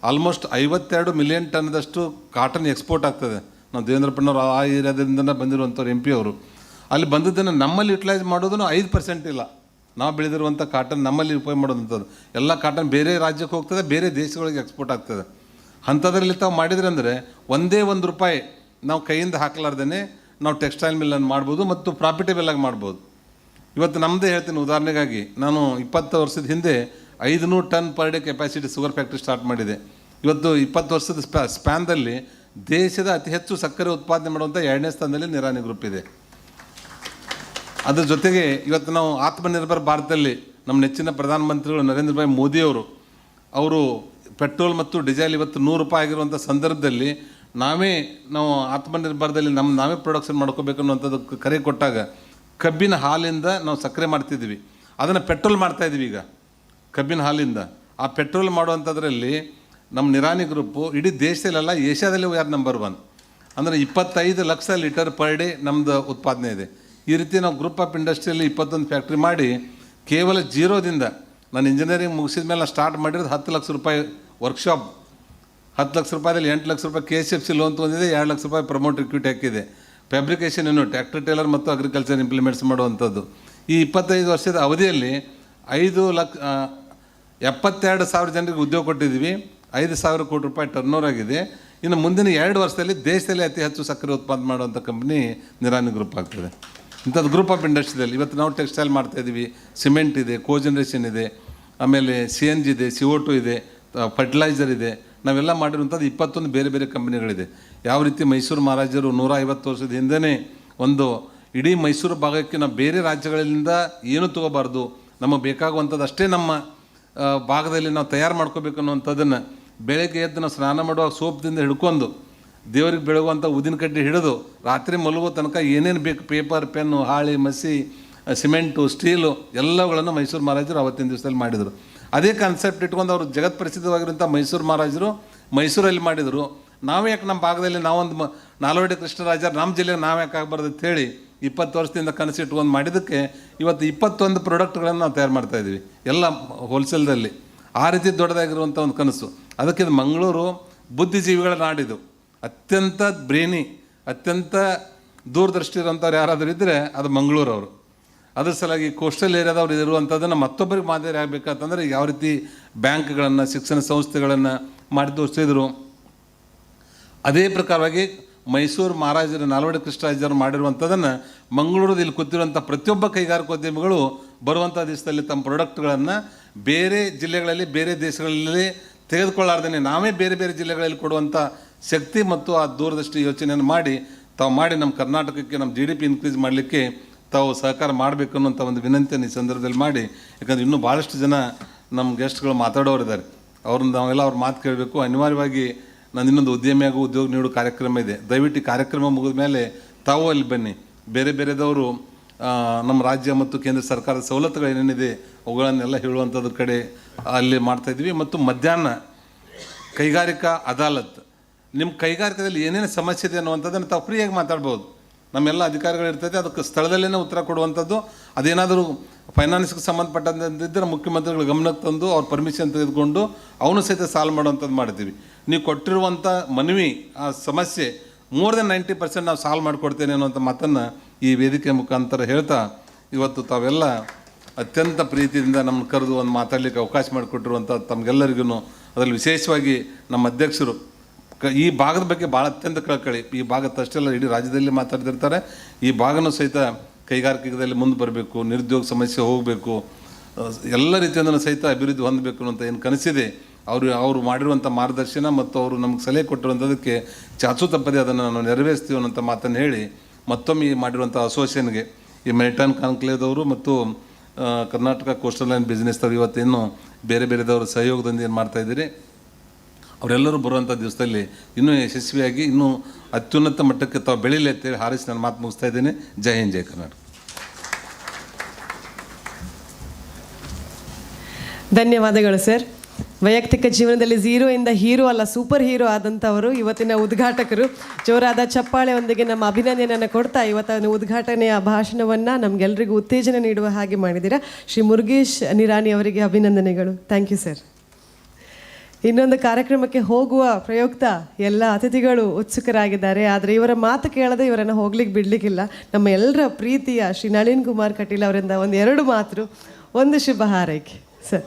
ಆಲ್ಮೋಸ್ಟ್ 52 ಮಿಲಿಯನ್ ಟನ್ನದಷ್ಟು ಕಾಟನ್ ಎಕ್ಸ್ಪೋರ್ಟ್ ಆಗ್ತದೆ. ನಾವು ದೇವೇಂದ್ರಪ್ಪನವ್ರು ಆ ಏರಿಯಾದಿಂದ ಬಂದಿರುವಂಥವ್ರು MP ಅವರು. ಅಲ್ಲಿ ಬಂದದ್ದನ್ನು ನಮ್ಮಲ್ಲಿ ಯುಟಿಲೈಸ್ ಮಾಡೋದು 5% ಇಲ್ಲ. ನಾವು ಬೆಳೆದಿರುವಂಥ ಕಾಟನ್ ನಮ್ಮಲ್ಲಿ ಉಪಯೋಗ ಮಾಡೋದಂಥದ್ದು ಎಲ್ಲ ಕಾಟನ್ ಬೇರೆ ರಾಜ್ಯಕ್ಕೆ ಹೋಗ್ತದೆ, ಬೇರೆ ದೇಶಗಳಿಗೆ ಎಕ್ಸ್ಪೋರ್ಟ್ ಆಗ್ತದೆ. ಅಂಥದ್ರಲ್ಲಿ ತಾವು ಮಾಡಿದ್ರೆ ಅಂದರೆ ಒಂದೇ ₹1 ನಾವು ಕೈಯಿಂದ ಹಾಕಲಾರ್ದೇ ನಾವು ಟೆಕ್ಸ್ಟೈಲ್ ಮಿಲ್ಲನ್ನು ಮಾಡ್ಬೋದು ಮತ್ತು ಪ್ರಾಫಿಟೇಬಲ್ ಆಗಿ ಮಾಡ್ಬೋದು. ಇವತ್ತು ನಮ್ಮದೇ ಹೇಳ್ತೀನಿ ಉದಾಹರಣೆಗಾಗಿ, ನಾನು 20 ವರ್ಷದ ಹಿಂದೆ 500 ton per day capacity sugar factory start ಮಾಡಿದೆ. ಇವತ್ತು 20 ವರ್ಷದ ಸ್ಪ್ಯಾನ್ದಲ್ಲಿ ದೇಶದ ಅತಿ ಹೆಚ್ಚು ಸಕ್ಕರೆ ಉತ್ಪಾದನೆ ಮಾಡುವಂಥ 2ನೇ ಸ್ಥಾನದಲ್ಲಿ ನಿರಾನಿ ಗ್ರೂಪ್ ಇದೆ. ಅದ್ರ ಜೊತೆಗೆ ಇವತ್ತು ನಾವು ಆತ್ಮನಿರ್ಭರ್ ಭಾರತದಲ್ಲಿ ನಮ್ಮ ನೆಚ್ಚಿನ ಪ್ರಧಾನಮಂತ್ರಿಗಳು ನರೇಂದ್ರ ಭಾಯ್ ಮೋದಿಯವರು ಅವರು ಪೆಟ್ರೋಲ್ ಮತ್ತು ಡೀಸೆಲ್ ಇವತ್ತು ₹100 ಆಗಿರುವಂಥ ಸಂದರ್ಭದಲ್ಲಿ ನಾವು ಆತ್ಮನಿರ್ಭರದಲ್ಲಿ ನಾವೇ ಪ್ರೊಡಕ್ಷನ್ ಮಾಡ್ಕೋಬೇಕು ಅನ್ನುವಂಥದ್ದು ಕರೆ ಕೊಟ್ಟಾಗ ಕಬ್ಬಿನ ಹಾಲಿಂದ ನಾವು ಸಕ್ಕರೆ ಮಾಡ್ತಿದ್ವಿ, ಅದನ್ನು ಪೆಟ್ರೋಲ್ ಮಾಡ್ತಾಯಿದ್ವಿ ಈಗ ಕಬ್ಬಿನ ಹಾಲಿಂದ. ಆ ಪೆಟ್ರೋಲ್ ಮಾಡುವಂಥದ್ರಲ್ಲಿ ನಮ್ಮ ನಿರಾನಿ ಗ್ರೂಪು ಇಡೀ ದೇಶದಲ್ಲೆಲ್ಲ ಏಷ್ಯಾದಲ್ಲಿ ಯಾರು ನಂಬರ್ 1. ಅಂದರೆ 25 ಲಕ್ಷ ಲೀಟರ್ ಪರ್ ಡೇ ನಮ್ಮದು ಉತ್ಪಾದನೆ ಇದೆ. ಈ ರೀತಿ ನಾವು ಗ್ರೂಪ್ ಆಫ್ ಇಂಡಸ್ಟ್ರಿಯಲ್ಲಿ 21 ಫ್ಯಾಕ್ಟ್ರಿ ಮಾಡಿ ಕೇವಲ ಜೀರೋದಿಂದ ನಾನು ಇಂಜಿನಿಯರಿಂಗ್ ಮುಗಿಸಿದ ಮೇಲೆ ನಾನು ಸ್ಟಾರ್ಟ್ ಮಾಡಿರೋದು 10 ಲಕ್ಷ ರೂಪಾಯಿ ವರ್ಕ್ಶಾಪ್. 10 ಲಕ್ಷ ರೂಪಾಯಿದಲ್ಲಿ 8 ಲಕ್ಷ ರೂಪಾಯಿ KCFC ಲೋನ್ ತೊಗೊಂಡಿದೆ, 2 ಲಕ್ಷ ರೂಪಾಯಿ ಪ್ರಮೋಟ್ ಇಕ್ವಿಟಿ ಹಾಕಿದೆ. ಫ್ಯಾಬ್ರಿಕೇಷನ್ ಯೂನಿಟ್, ಟ್ರ್ಯಾಕ್ಟರ್ ಟೇಲರ್ ಮತ್ತು ಅಗ್ರಿಕಲ್ಚರ್ ಇಂಪ್ಲಿಮೆಂಟ್ಸ್ ಮಾಡುವಂಥದ್ದು. ಈ 25 ವರ್ಷದ ಅವಧಿಯಲ್ಲಿ 72,000 ಜನರಿಗೆ ಉದ್ಯೋಗ ಕೊಟ್ಟಿದ್ದೀವಿ. 5,000 ಕೋಟಿ ರೂಪಾಯಿ ಟರ್ನೋವರ್ ಆಗಿದೆ. ಇನ್ನು ಮುಂದಿನ 2 ವರ್ಷದಲ್ಲಿ ದೇಶದಲ್ಲಿ ಅತಿ ಹೆಚ್ಚು ಸಕ್ಕರೆ ಉತ್ಪಾದನೆ ಮಾಡುವಂಥ ಕಂಪ್ನಿ ನಿರಾನಿ ಗ್ರೂಪ್ ಆಗ್ತದೆ. ಇಂಥದ್ದು ಗ್ರೂಪ್ ಆಫ್ ಇಂಡಸ್ಟ್ರಿಯಲ್ಲಿ ಇವತ್ತು ನಾವು ಟೆಕ್ಸ್ಟೈಲ್ ಮಾಡ್ತಾಯಿದ್ದೀವಿ, ಸಿಮೆಂಟ್ ಇದೆ, ಕೋಜನ್ರೇಷನ್ ಇದೆ, ಆಮೇಲೆ CNG ಇದೆ, CO2 ಇದೆ, ಫರ್ಟಿಲೈಸರ್ ಇದೆ. ನಾವೆಲ್ಲ ಮಾಡಿರುವಂಥದ್ದು 21 ಬೇರೆ ಬೇರೆ ಕಂಪ್ನಿಗಳಿದೆ. ಯಾವ ರೀತಿ ಮೈಸೂರು ಮಹಾರಾಜರು 150 ವರ್ಷದ ಹಿಂದೆ ಒಂದು ಇಡೀ ಮೈಸೂರು ಭಾಗಕ್ಕೆ ನಾವು ಬೇರೆ ರಾಜ್ಯಗಳಿಂದ ಏನೂ ತೊಗೋಬಾರ್ದು, ನಮಗೆ ಬೇಕಾಗುವಂಥದ್ದು ಅಷ್ಟೇ ನಮ್ಮ ಭಾಗದಲ್ಲಿ ನಾವು ತಯಾರು ಮಾಡ್ಕೋಬೇಕು ಅನ್ನುವಂಥದ್ದನ್ನು ಬೆಳಗ್ಗೆ ಎದ್ದು ನಾವು ಸ್ನಾನ ಮಾಡುವಾಗ ಸೋಪ್ದಿಂದ ಹಿಡ್ಕೊಂಡು ದೇವರಿಗೆ ಬೆಳಗುವಂಥ ಉದಿನ ಕಡ್ಡಿ ಹಿಡಿದು ರಾತ್ರಿ ಮಲಗೋ ತನಕ ಏನೇನು ಬೇಕು, ಪೇಪರ್, ಪೆನ್ನು, ಹಾಳಿ, ಮಸಿ, ಸಿಮೆಂಟು, ಸ್ಟೀಲು ಎಲ್ಲಗಳನ್ನು ಮೈಸೂರು ಮಹಾರಾಜರು ಅವತ್ತಿನ ದಿವಸದಲ್ಲಿ ಮಾಡಿದರು. ಅದೇ ಕಾನ್ಸೆಪ್ಟ್ ಇಟ್ಕೊಂಡು ಅವರು ಜಗತ್ ಪ್ರಸಿದ್ಧವಾಗಿರುವಂಥ ಮೈಸೂರು ಮಹಾರಾಜರು ಮೈಸೂರಲ್ಲಿ ಮಾಡಿದರು. ನಾವೇ ಯಾಕೆ ನಮ್ಮ ಭಾಗದಲ್ಲಿ ನಾವೊಂದು ನಾಲ್ವಡಿ ಕೃಷ್ಣರಾಜರು ನಮ್ಮ ಜಿಲ್ಲೆಗೆ ನಾವು ಯಾಕೆ ಆಗಬಾರ್ದು ಅಂತೇಳಿ 20 ವರ್ಷದಿಂದ ಕನಸು ಇಟ್ಕೊಂಡು ಮಾಡಿದ್ದಕ್ಕೆ ಇವತ್ತು 21 ಪ್ರಾಡಕ್ಟ್ಗಳನ್ನು ನಾವು ತಯಾರು ಮಾಡ್ತಾಯಿದ್ದೀವಿ, ಎಲ್ಲ ಹೋಲ್ಸೇಲ್ದಲ್ಲಿ. ಆ ರೀತಿ ದೊಡ್ಡದಾಗಿರುವಂಥ ಒಂದು ಕನಸು. ಅದಕ್ಕೆ ಇದು ಮಂಗಳೂರು ಬುದ್ಧಿಜೀವಿಗಳ ನಾಡಿದು. ಅತ್ಯಂತ ಬ್ರೇನಿ, ಅತ್ಯಂತ ದೂರದೃಷ್ಟಿ ಇರೋಂಥವ್ರು ಯಾರಾದರೂ ಇದ್ದರೆ ಅದು ಮಂಗಳೂರವರು. ಅದ್ರ ಸಲುವಾಗಿ ಕೋಸ್ಟಲ್ ಏರಿಯಾದವ್ರು ಇರುವಂಥದ್ದನ್ನು ಮತ್ತೊಬ್ಬರಿಗೆ ಮಾದರಿ ಆಗಬೇಕಂತಂದರೆ ಯಾವ ರೀತಿ ಬ್ಯಾಂಕ್ಗಳನ್ನು, ಶಿಕ್ಷಣ ಸಂಸ್ಥೆಗಳನ್ನು ಮಾಡಿ ತೋರಿಸಿದ್ರು. ಅದೇ ಪ್ರಕಾರವಾಗಿ ಮೈಸೂರು ಮಹಾರಾಜರು ನಾಲ್ವಡಿ ಕೃಷ್ಣರಾಜರು ಮಾಡಿರುವಂಥದ್ದನ್ನು ಮಂಗಳೂರಲ್ಲಿ ಇಲ್ಲಿ ಕೂತಿರುವಂಥ ಪ್ರತಿಯೊಬ್ಬ ಕೈಗಾರಿಕೋದ್ಯಮಿಗಳು ಬರುವಂಥ ದಿವಸದಲ್ಲಿ ತಮ್ಮ ಪ್ರಾಡಕ್ಟ್ಗಳನ್ನು ಬೇರೆ ಜಿಲ್ಲೆಗಳಲ್ಲಿ, ಬೇರೆ ದೇಶಗಳಲ್ಲಿ ತೆಗೆದುಕೊಳ್ಳಾರ್ದೇ ನಾವೇ ಬೇರೆ ಬೇರೆ ಜಿಲ್ಲೆಗಳಲ್ಲಿ ಕೊಡುವಂಥ ಶಕ್ತಿ ಮತ್ತು ಆ ದೂರದೃಷ್ಟಿ ಯೋಚನೆಯನ್ನು ಮಾಡಿ ನಮ್ಮ ಕರ್ನಾಟಕಕ್ಕೆ ನಮ್ಮ GDP ಇನ್ಕ್ರೀಸ್ ಮಾಡಲಿಕ್ಕೆ ತಾವು ಸಹಕಾರ ಮಾಡಬೇಕು ಅನ್ನೋಂಥ ಒಂದು ವಿನಂತಿಯನ್ನು ಈ ಸಂದರ್ಭದಲ್ಲಿ ಮಾಡಿ, ಯಾಕಂದರೆ ಇನ್ನೂ ಭಾಳಷ್ಟು ಜನ ನಮ್ಮ ಗೆಸ್ಟ್ಗಳು ಮಾತಾಡೋರಿದ್ದಾರೆ, ಅವ್ರನ್ನ ನಾವೆಲ್ಲ ಅವ್ರ ಮಾತು ಕೇಳಬೇಕು. ಅನಿವಾರ್ಯವಾಗಿ ನಾನು ಇನ್ನೊಂದು ಉದ್ಯಮಿಯಾಗೂ ಉದ್ಯೋಗ ನೀಡೋ ಕಾರ್ಯಕ್ರಮ ಇದೆ. ದಯವಿಟ್ಟು ಈ ಕಾರ್ಯಕ್ರಮ ಮುಗಿದ ಮೇಲೆ ತಾವು ಅಲ್ಲಿ ಬನ್ನಿ. ಬೇರೆ ಬೇರೆದವರು ನಮ್ಮ ರಾಜ್ಯ ಮತ್ತು ಕೇಂದ್ರ ಸರ್ಕಾರದ ಸವಲತ್ತುಗಳು ಏನೇನಿದೆ ಅವುಗಳನ್ನೆಲ್ಲ ಹೇಳುವಂಥದ್ರ ಕಡೆ ಅಲ್ಲಿ ಮಾಡ್ತಾಯಿದ್ವಿ. ಮತ್ತು ಮಧ್ಯಾಹ್ನ ಕೈಗಾರಿಕಾ ಅದಾಲತ್, ನಿಮ್ಮ ಕೈಗಾರಿಕೆಯಲ್ಲಿ ಏನೇನು ಸಮಸ್ಯೆ ಇದೆ ಅನ್ನುವಂಥದ್ದನ್ನು ತಾವು ಫ್ರೀಯಾಗಿ ಮಾತಾಡ್ಬೋದು. ನಮ್ಮೆಲ್ಲ ಅಧಿಕಾರಿಗಳು ಇರ್ತೈತೆ, ಅದಕ್ಕೆ ಸ್ಥಳದಲ್ಲೇ ಉತ್ತರ ಕೊಡುವಂಥದ್ದು. ಅದೇನಾದರೂ ಫೈನಾನ್ಸ್ಗೆ ಸಂಬಂಧಪಟ್ಟಂತಿದ್ದರೆ ಮುಖ್ಯಮಂತ್ರಿಗಳ ಗಮನಕ್ಕೆ ತಂದು ಅವ್ರ ಪರ್ಮಿಷನ್ ತೆಗೆದುಕೊಂಡು ಅವನು ಸಹಿತ ಸಾಲ್ವ್ ಮಾಡುವಂಥದ್ದು ಮಾಡ್ತೀವಿ. ನೀವು ಕೊಟ್ಟಿರುವಂಥ ಮನವಿ, ಆ ಸಮಸ್ಯೆ ಮೋರ್ ದೆನ್ 90% ನಾವು ಸಾಲ್ವ್ ಮಾಡಿಕೊಡ್ತೇನೆ ಅನ್ನೋಂಥ ಮಾತನ್ನು ಈ ವೇದಿಕೆ ಮುಖಾಂತರ ಹೇಳ್ತಾ, ಇವತ್ತು ತಾವೆಲ್ಲ ಅತ್ಯಂತ ಪ್ರೀತಿಯಿಂದ ನಮ್ಮನ್ನು ಕರೆದು ಒಂದು ಮಾತಾಡಲಿಕ್ಕೆ ಅವಕಾಶ ಮಾಡಿಕೊಟ್ಟಿರುವಂಥ ತಮಗೆಲ್ಲರಿಗೂ, ಅದರಲ್ಲಿ ವಿಶೇಷವಾಗಿ ನಮ್ಮ ಅಧ್ಯಕ್ಷರು ಈ ಭಾಗದ ಬಗ್ಗೆ ಭಾಳ ಅತ್ಯಂತ ಕಳಕಳಿ. ಈ ಭಾಗದಷ್ಟೆಲ್ಲ ಇಡೀ ರಾಜ್ಯದಲ್ಲಿ ಮಾತಾಡ್ತಿರ್ತಾರೆ. ಈ ಭಾಗನೂ ಸಹಿತ ಕೈಗಾರಿಕೆಗಳಲ್ಲಿ ಮುಂದೆ ಬರಬೇಕು, ನಿರುದ್ಯೋಗ ಸಮಸ್ಯೆ ಹೋಗಬೇಕು, ಎಲ್ಲ ರೀತಿಯಿಂದ ಸಹಿತ ಅಭಿವೃದ್ಧಿ ಹೊಂದಬೇಕು ಅನ್ನೋಂಥ ಏನು ಕನಸಿದೆ, ಅವರು ಮಾಡಿರುವಂಥ ಮಾರ್ಗದರ್ಶನ ಮತ್ತು ಅವರು ನಮ್ಗೆ ಸಲಹೆ ಕೊಟ್ಟಿರುವಂಥದ್ದಕ್ಕೆ ಚಾಚು ತಪ್ಪದೆ ಅದನ್ನು ನಾವು ನೆರವೇರಿಸ್ತೀವಿ ಅನ್ನೋಂಥ ಮಾತನ್ನು ಹೇಳಿ, ಮತ್ತೊಮ್ಮೆ ಈ ಮಾಡಿರುವಂಥ ಅಸೋಸಿಯೇಷನ್ಗೆ, ಈ ಮೆರಿಟೈಮ್ ಕಾನ್ಕ್ಲೇವ್ದವರು ಮತ್ತು ಕರ್ನಾಟಕ ಕೋಸ್ಟಲ್ ಲೈನ್ ಬಿಸ್ನೆಸ್ದವ್ರು ಇವತ್ತೇನು ಬೇರೆ ಬೇರೆದವರು ಸಹಯೋಗದಿಂದ ಏನು ಮಾಡ್ತಾಯಿದ್ದೀರಿ, ಅವರೆಲ್ಲರೂ ಬರುವಂಥ ದಿವಸದಲ್ಲಿ ಇನ್ನೂ ಯಶಸ್ವಿಯಾಗಿ ಇನ್ನೂ ಅತ್ಯುನ್ನತ ಮಟ್ಟಕ್ಕೆ ತಾವು ಬೆಳೀಲಿ ಅಂತೇಳಿ ಹಾರೈಸಿ ನಾನು ಮಾತು ಮುಗಿಸ್ತಾ ಇದ್ದೇನೆ. ಜೈ ಹಿಂದ್, ಜೈ ಕರ್ನಾಟಕ. ಧನ್ಯವಾದಗಳು ಸರ್. ವೈಯಕ್ತಿಕ ಜೀವನದಲ್ಲಿ ಝೀರೋಯಿಂದ ಹೀರೋ ಅಲ್ಲ, ಸೂಪರ್ ಹೀರೋ ಆದಂಥವರು ಇವತ್ತಿನ ಉದ್ಘಾಟಕರು. ಜೋರಾದ ಚಪ್ಪಾಳೆಯೊಂದಿಗೆ ನಮ್ಮ ಅಭಿನಂದನೆಯನ್ನು ಕೊಡ್ತಾ ಇವತ್ತಿನ ಉದ್ಘಾಟನೆಯ ಭಾಷಣವನ್ನು ನಮಗೆಲ್ಲರಿಗೂ ಉತ್ತೇಜನ ನೀಡುವ ಹಾಗೆ ಮಾಡಿದ್ದೀರಾ. ಶ್ರೀ ಮುರುಗೇಶ್ ನಿರಾಣಿ ಅವರಿಗೆ ಅಭಿನಂದನೆಗಳು. Thank you sir. ಇನ್ನೊಂದು ಕಾರ್ಯಕ್ರಮಕ್ಕೆ ಹೋಗುವ ಪ್ರಯುಕ್ತ ಎಲ್ಲ ಅತಿಥಿಗಳು ಉತ್ಸುಕರಾಗಿದ್ದಾರೆ. ಆದರೆ ಇವರ ಮಾತು ಕೇಳದೆ ಇವರನ್ನು ಹೋಗ್ಲಿಕ್ಕೆ ಬಿಡಲಿಕ್ಕಿಲ್ಲ. ನಮ್ಮ ಎಲ್ಲರ ಪ್ರೀತಿಯ ಶ್ರೀ ನಳಿನ್ ಕುಮಾರ್ ಕಟೀಲ್ ಅವರಿಂದ ಒಂದು 2 ಮಾತು, ಒಂದು ಶುಭ ಹಾರೈಕೆ ಸರ್.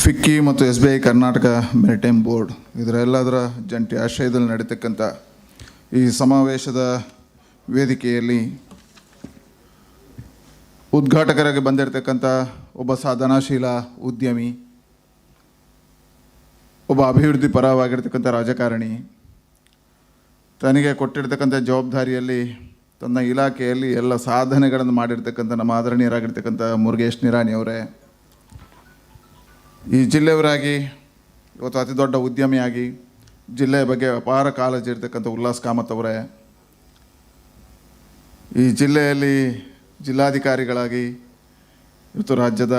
ಫಿಕ್ಕಿ ಮತ್ತು SBI ಕರ್ನಾಟಕ ಮೆರಿಟೈಮ್ ಬೋರ್ಡ್ ಇದರೆಲ್ಲದರ ಜಂಟಿ ಆಶ್ರಯದಲ್ಲಿ ನಡೀತಕ್ಕಂಥ ಈ ಸಮಾವೇಶದ ವೇದಿಕೆಯಲ್ಲಿ ಉದ್ಘಾಟಕರಾಗಿ ಬಂದಿರತಕ್ಕಂಥ ಒಬ್ಬ ಸಾಧನಾಶೀಲ ಉದ್ಯಮಿ, ಒಬ್ಬ ಅಭಿವೃದ್ಧಿ ಪರವಾಗಿರ್ತಕ್ಕಂಥ ರಾಜಕಾರಣಿ, ತನಗೆ ಕೊಟ್ಟಿರ್ತಕ್ಕಂಥ ಜವಾಬ್ದಾರಿಯಲ್ಲಿ ತನ್ನ ಇಲಾಖೆಯಲ್ಲಿ ಎಲ್ಲ ಸಾಧನೆಗಳನ್ನು ಮಾಡಿರ್ತಕ್ಕಂಥ ನಮ್ಮ ಆದರಣೀಯರಾಗಿರ್ತಕ್ಕಂಥ ಮುರುಗೇಶ್ ನಿರಾಣಿ ಅವರೇ, ಈ ಜಿಲ್ಲೆಯವರಾಗಿ ಇವತ್ತು ಅತಿ ದೊಡ್ಡ ಉದ್ಯಮಿಯಾಗಿ ಜಿಲ್ಲೆಯ ಬಗ್ಗೆ ಅಪಾರ ಕಾಳಜಿ ಇರ್ತಕ್ಕಂಥ ಉಲ್ಲಾಸ್ ಕಾಮತ್ ಅವರೇ, ಈ ಜಿಲ್ಲೆಯಲ್ಲಿ ಜಿಲ್ಲಾಧಿಕಾರಿಗಳಾಗಿ ಇವತ್ತು ರಾಜ್ಯದ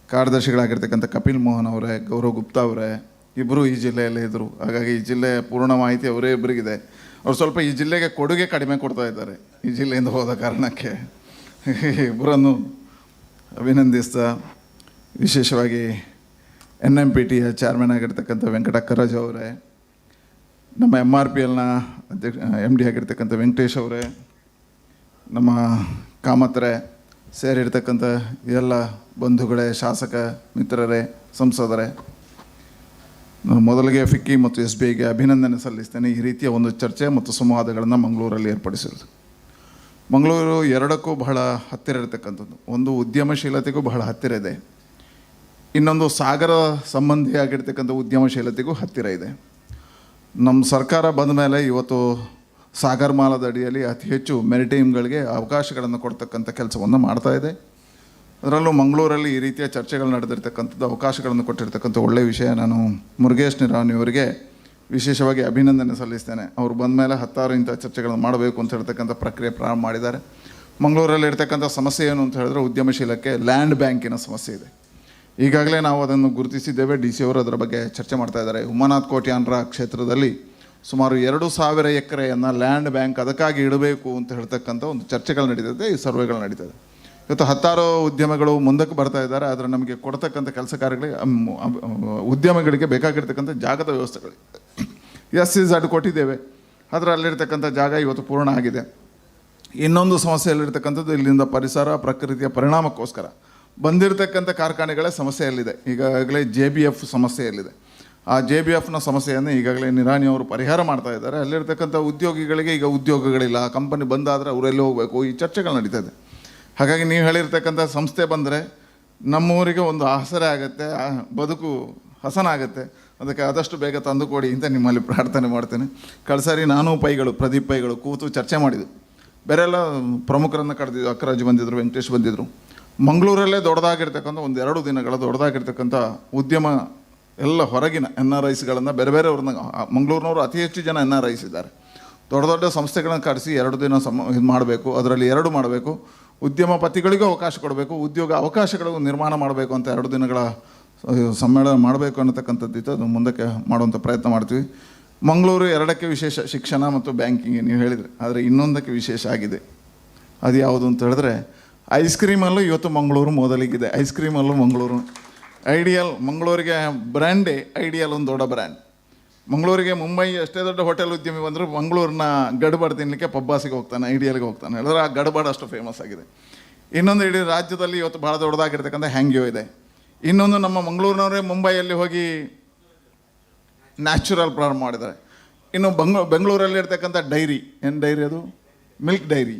ಕಾರ್ಯದರ್ಶಿಗಳಾಗಿರ್ತಕ್ಕಂಥ ಕಪಿಲ್ ಮೋಹನ್ ಅವರೇ, ಗೌರವ್ ಗುಪ್ತಾ ಅವರೇ ಇಬ್ಬರು ಈ ಜಿಲ್ಲೆಯಲ್ಲೇ ಇದ್ದರು. ಹಾಗಾಗಿ ಈ ಜಿಲ್ಲೆಯ ಪೂರ್ಣ ಮಾಹಿತಿ ಅವರೇ ಇಬ್ಬರಿಗಿದೆ. ಅವ್ರು ಸ್ವಲ್ಪ ಈ ಜಿಲ್ಲೆಗೆ ಕೊಡುಗೆ ಕಡಿಮೆ ಕೊಡ್ತಾ ಇದ್ದಾರೆ ಈ ಜಿಲ್ಲೆಯಿಂದ ಹೋದ ಕಾರಣಕ್ಕೆ. ಇಬ್ಬರನ್ನು ಅಭಿನಂದಿಸ್ತಾ, ವಿಶೇಷವಾಗಿ NMPTಯ ಚೇರ್ಮನ್ ಆಗಿರ್ತಕ್ಕಂಥ ವೆಂಕಟಕ್ಕರಾಜ್ ಅವರೇ, ನಮ್ಮ MRPLನ MD ಆಗಿರ್ತಕ್ಕಂಥ ವೆಂಕಟೇಶ್ ಅವರೇ, ನಮ್ಮ ಕಾಮತ್ರೆ ಸೇರಿರ್ತಕ್ಕಂಥ ಎಲ್ಲ ಬಂಧುಗಳೇ, ಶಾಸಕ ಮಿತ್ರರೇ, ಸಂಸದರೇ, ನಾನು ಮೊದಲಿಗೆ ಫಿಕ್ಕಿ ಮತ್ತು SBIಗೆ ಅಭಿನಂದನೆ ಸಲ್ಲಿಸ್ತೇನೆ. ಈ ರೀತಿಯ ಒಂದು ಚರ್ಚೆ ಮತ್ತು ಸಂವಾದಗಳನ್ನು ಮಂಗಳೂರಲ್ಲಿ ಏರ್ಪಡಿಸಿರೋದು. ಮಂಗಳೂರು ಎರಡಕ್ಕೂ ಬಹಳ ಹತ್ತಿರ ಇರತಕ್ಕಂಥದ್ದು. ಒಂದು ಉದ್ಯಮಶೀಲತೆಗೂ ಬಹಳ ಹತ್ತಿರ ಇದೆ, ಇನ್ನೊಂದು ಸಾಗರ ಸಂಬಂಧಿಯಾಗಿರ್ತಕ್ಕಂಥ ಉದ್ಯಮಶೀಲತೆಗೂ ಹತ್ತಿರ ಇದೆ. ನಮ್ಮ ಸರ್ಕಾರ ಬಂದ ಮೇಲೆ ಇವತ್ತು ಸಾಗರಮಾಲದ ಅಡಿಯಲ್ಲಿ ಅತಿ ಹೆಚ್ಚು ಮೆರಿಟೈಮ್ಗಳಿಗೆ ಅವಕಾಶಗಳನ್ನು ಕೊಡ್ತಕ್ಕಂಥ ಕೆಲಸವನ್ನು ಮಾಡ್ತಾ ಇದೆ. ಅದರಲ್ಲೂ ಮಂಗಳೂರಲ್ಲಿ ಈ ರೀತಿಯ ಚರ್ಚೆಗಳು ನಡೆದಿರ್ತಕ್ಕಂಥದ್ದು, ಅವಕಾಶಗಳನ್ನು ಕೊಟ್ಟಿರ್ತಕ್ಕಂಥ ಒಳ್ಳೆಯ ವಿಷಯ. ನಾನು ಮುರುಗೇಶ್ ನಿರಾಣಿಯವರಿಗೆ ವಿಶೇಷವಾಗಿ ಅಭಿನಂದನೆ ಸಲ್ಲಿಸ್ತೇನೆ. ಅವರು ಬಂದ ಮೇಲೆ 10 ಇಂಥ ಚರ್ಚೆಗಳನ್ನು ಮಾಡಬೇಕು ಅಂತ ಹೇಳ್ತಕ್ಕಂಥ ಪ್ರಕ್ರಿಯೆ ಪ್ರಾರಂಭ ಮಾಡಿದ್ದಾರೆ. ಮಂಗಳೂರಲ್ಲಿ ಇರ್ತಕ್ಕಂಥ ಸಮಸ್ಯೆ ಏನು ಅಂತ ಹೇಳಿದ್ರೆ, ಉದ್ಯಮಶೀಲಕ್ಕೆ ಲ್ಯಾಂಡ್ ಬ್ಯಾಂಕಿನ ಸಮಸ್ಯೆ ಇದೆ. ಈಗಾಗಲೇ ನಾವು ಅದನ್ನು ಗುರುತಿಸಿದ್ದೇವೆ. DC ಅವರು ಅದರ ಬಗ್ಗೆ ಚರ್ಚೆ ಮಾಡ್ತಾ ಇದ್ದಾರೆ. ಉಮಾನಾಥ್ ಕೋಟ್ಯಾನ್ರ ಕ್ಷೇತ್ರದಲ್ಲಿ ಸುಮಾರು 2,000 ಎಕರೆಯನ್ನು ಲ್ಯಾಂಡ್ ಬ್ಯಾಂಕ್ ಅದಕ್ಕಾಗಿ ಇಡಬೇಕು ಅಂತ ಹೇಳ್ತಕ್ಕಂಥ ಒಂದು ಚರ್ಚೆಗಳು ನಡೀತದೆ, ಈ ಸರ್ವೆಗಳು ನಡೀತದೆ. ಇವತ್ತು 10 ಉದ್ಯಮಗಳು ಮುಂದಕ್ಕೆ ಬರ್ತಾ ಇದ್ದಾರೆ. ಆದರೆ ನಮಗೆ ಕೊಡ್ತಕ್ಕಂಥ ಕೆಲಸ ಕಾರ್ಯಗಳಿಗೆ ಉದ್ಯಮಗಳಿಗೆ ಬೇಕಾಗಿರ್ತಕ್ಕಂಥ ಜಾಗದ ವ್ಯವಸ್ಥೆಗಳು SEZ ಕೊಟ್ಟಿದ್ದೇವೆ, ಆದರೆ ಅಲ್ಲಿರ್ತಕ್ಕಂಥ ಜಾಗ ಇವತ್ತು ಪೂರ್ಣ ಆಗಿದೆ. ಇನ್ನೊಂದು ಸಮಸ್ಯೆಯಲ್ಲಿರ್ತಕ್ಕಂಥದ್ದು ಇಲ್ಲಿಂದ ಪರಿಸರ ಪ್ರಕೃತಿಯ ಪರಿಣಾಮಕ್ಕೋಸ್ಕರ ಬಂದಿರತಕ್ಕಂಥ ಕಾರ್ಖಾನೆಗಳೇ ಸಮಸ್ಯೆಯಲ್ಲಿದೆ. ಈಗಾಗಲೇ JBF ಸಮಸ್ಯೆಯಲ್ಲಿದೆ. ಆ JBFನ ಸಮಸ್ಯೆಯನ್ನು ಈಗಾಗಲೇ ನಿರಾಣಿ ಅವರು ಪರಿಹಾರ ಮಾಡ್ತಾ ಇದ್ದಾರೆ. ಅಲ್ಲಿರ್ತಕ್ಕಂಥ ಉದ್ಯೋಗಿಗಳಿಗೆ ಈಗ ಉದ್ಯೋಗಗಳಿಲ್ಲ, ಕಂಪನಿ ಬಂದಾದರೆ ಅವರೆಲ್ಲಿ ಹೋಗಬೇಕು, ಈ ಚರ್ಚೆಗಳು ನಡೀತದೆ. ಹಾಗಾಗಿ ನೀವು ಹೇಳಿರ್ತಕ್ಕಂಥ ಸಂಸ್ಥೆ ಬಂದರೆ ನಮ್ಮೂರಿಗೆ ಒಂದು ಆಸರೆ ಆಗುತ್ತೆ, ಬದುಕು ಹಸನಾಗುತ್ತೆ. ಅದಕ್ಕೆ ಆದಷ್ಟು ಬೇಗ ತಂದುಕೊಡಿ ಅಂತ ನಿಮ್ಮಲ್ಲಿ ಪ್ರಾರ್ಥನೆ ಮಾಡ್ತೇನೆ. ಕಳ್ಸರಿ ನಾನು ಪ್ರದೀಪ್ ಪೈಗಳು ಕೂತು ಚರ್ಚೆ ಮಾಡಿದ್ದು, ಬೇರೆಲ್ಲ ಪ್ರಮುಖರನ್ನು ಕರೆದಿದ್ದು, ಅಕ್ಕರಾಜ್ ಬಂದಿದ್ದರು, ವೆಂಕಟೇಶ್ ಬಂದಿದ್ದರು. ಮಂಗಳೂರಲ್ಲೇ ದೊಡ್ಡದಾಗಿರ್ತಕ್ಕಂಥ 1-2 ದಿನಗಳ ದೊಡ್ಡದಾಗಿರ್ತಕ್ಕಂಥ ಉದ್ಯಮ ಎಲ್ಲ ಹೊರಗಿನ NRIsಗಳನ್ನು ಬೇರೆಯವ್ರನ್ನ, ಮಂಗಳೂರಿನವರು ಅತಿ ಹೆಚ್ಚು ಜನ NRIs ಇದ್ದಾರೆ. ದೊಡ್ಡ ಸಂಸ್ಥೆಗಳನ್ನು ಕರೆಸಿ 2 ದಿನ ಇದು ಮಾಡಬೇಕು. ಅದರಲ್ಲಿ 2 ಮಾಡಬೇಕು, ಉದ್ಯಮಪತಿಗಳಿಗೂ ಅವಕಾಶ ಕೊಡಬೇಕು, ಉದ್ಯೋಗ ಅವಕಾಶಗಳಿಗೂ ನಿರ್ಮಾಣ ಮಾಡಬೇಕು ಅಂತ 2 ದಿನಗಳ ಸಮ್ಮೇಳನ ಮಾಡಬೇಕು ಅನ್ನತಕ್ಕಂಥದ್ದಿತ್ತು. ಅದು ಮುಂದಕ್ಕೆ ಮಾಡುವಂಥ ಪ್ರಯತ್ನ ಮಾಡ್ತೀವಿ. ಮಂಗಳೂರು 2ಕ್ಕೆ ವಿಶೇಷ, ಶಿಕ್ಷಣ ಮತ್ತು ಬ್ಯಾಂಕಿಂಗ್ ನೀವು ಹೇಳಿದರೆ. ಆದರೆ ಇನ್ನೊಂದಕ್ಕೆ ವಿಶೇಷ ಆಗಿದೆ. ಅದು ಯಾವುದು ಅಂತ ಹೇಳಿದ್ರೆ, ಐಸ್ ಕ್ರೀಮಲ್ಲೂ ಇವತ್ತು ಮಂಗಳೂರು ಮೊದಲಿಗಿದೆ. ಐಸ್ ಕ್ರೀಮಲ್ಲೂ ಮಂಗಳೂರು ಐಡಿಯಲ್. ಮಂಗಳೂರಿಗೆ ಬ್ರ್ಯಾಂಡೇ ಐಡಿಯಲ್, ಒಂದು ದೊಡ್ಡ ಬ್ರ್ಯಾಂಡ್. ಮಂಗಳೂರಿಗೆ ಮುಂಬೈ ಎಷ್ಟೇ ದೊಡ್ಡ ಹೋಟೆಲ್ ಉದ್ಯಮಿ ಬಂದರೂ ಮಂಗಳೂರಿನ ಗಡ್ಬಾಡ್ ತಿನ್ನಲಿಕ್ಕೆ ಪಬ್ಬಾಸಿಗೆ ಹೋಗ್ತಾನೆ, ಐಡಿಯಲ್ಗೆ ಹೋಗ್ತಾನೆ. ಹೇಳಿದ್ರೆ ಆ ಗಡ್ಬಾಡ್ ಅಷ್ಟು ಫೇಮಸ್ ಆಗಿದೆ. ಇನ್ನೊಂದು ಇಡೀ ರಾಜ್ಯದಲ್ಲಿ ಇವತ್ತು ಭಾಳ ದೊಡ್ಡದಾಗಿರ್ತಕ್ಕಂಥ ಹ್ಯಾಂಗ್ಯೋ ಇದೆ. ಇನ್ನೊಂದು ನಮ್ಮ ಮಂಗಳೂರಿನವರೇ ಮುಂಬೈಯಲ್ಲಿ ಹೋಗಿ ನ್ಯಾಚುರಲ್ ಪ್ರಾರಂಭ ಮಾಡಿದ್ದಾರೆ. ಇನ್ನು ಬೆಂಗಳೂರಲ್ಲಿ ಇರ್ತಕ್ಕಂಥ ಡೈರಿ, ಏನು ಡೈರಿ ಅದು, ಮಿಲ್ಕ್ ಡೈರಿ,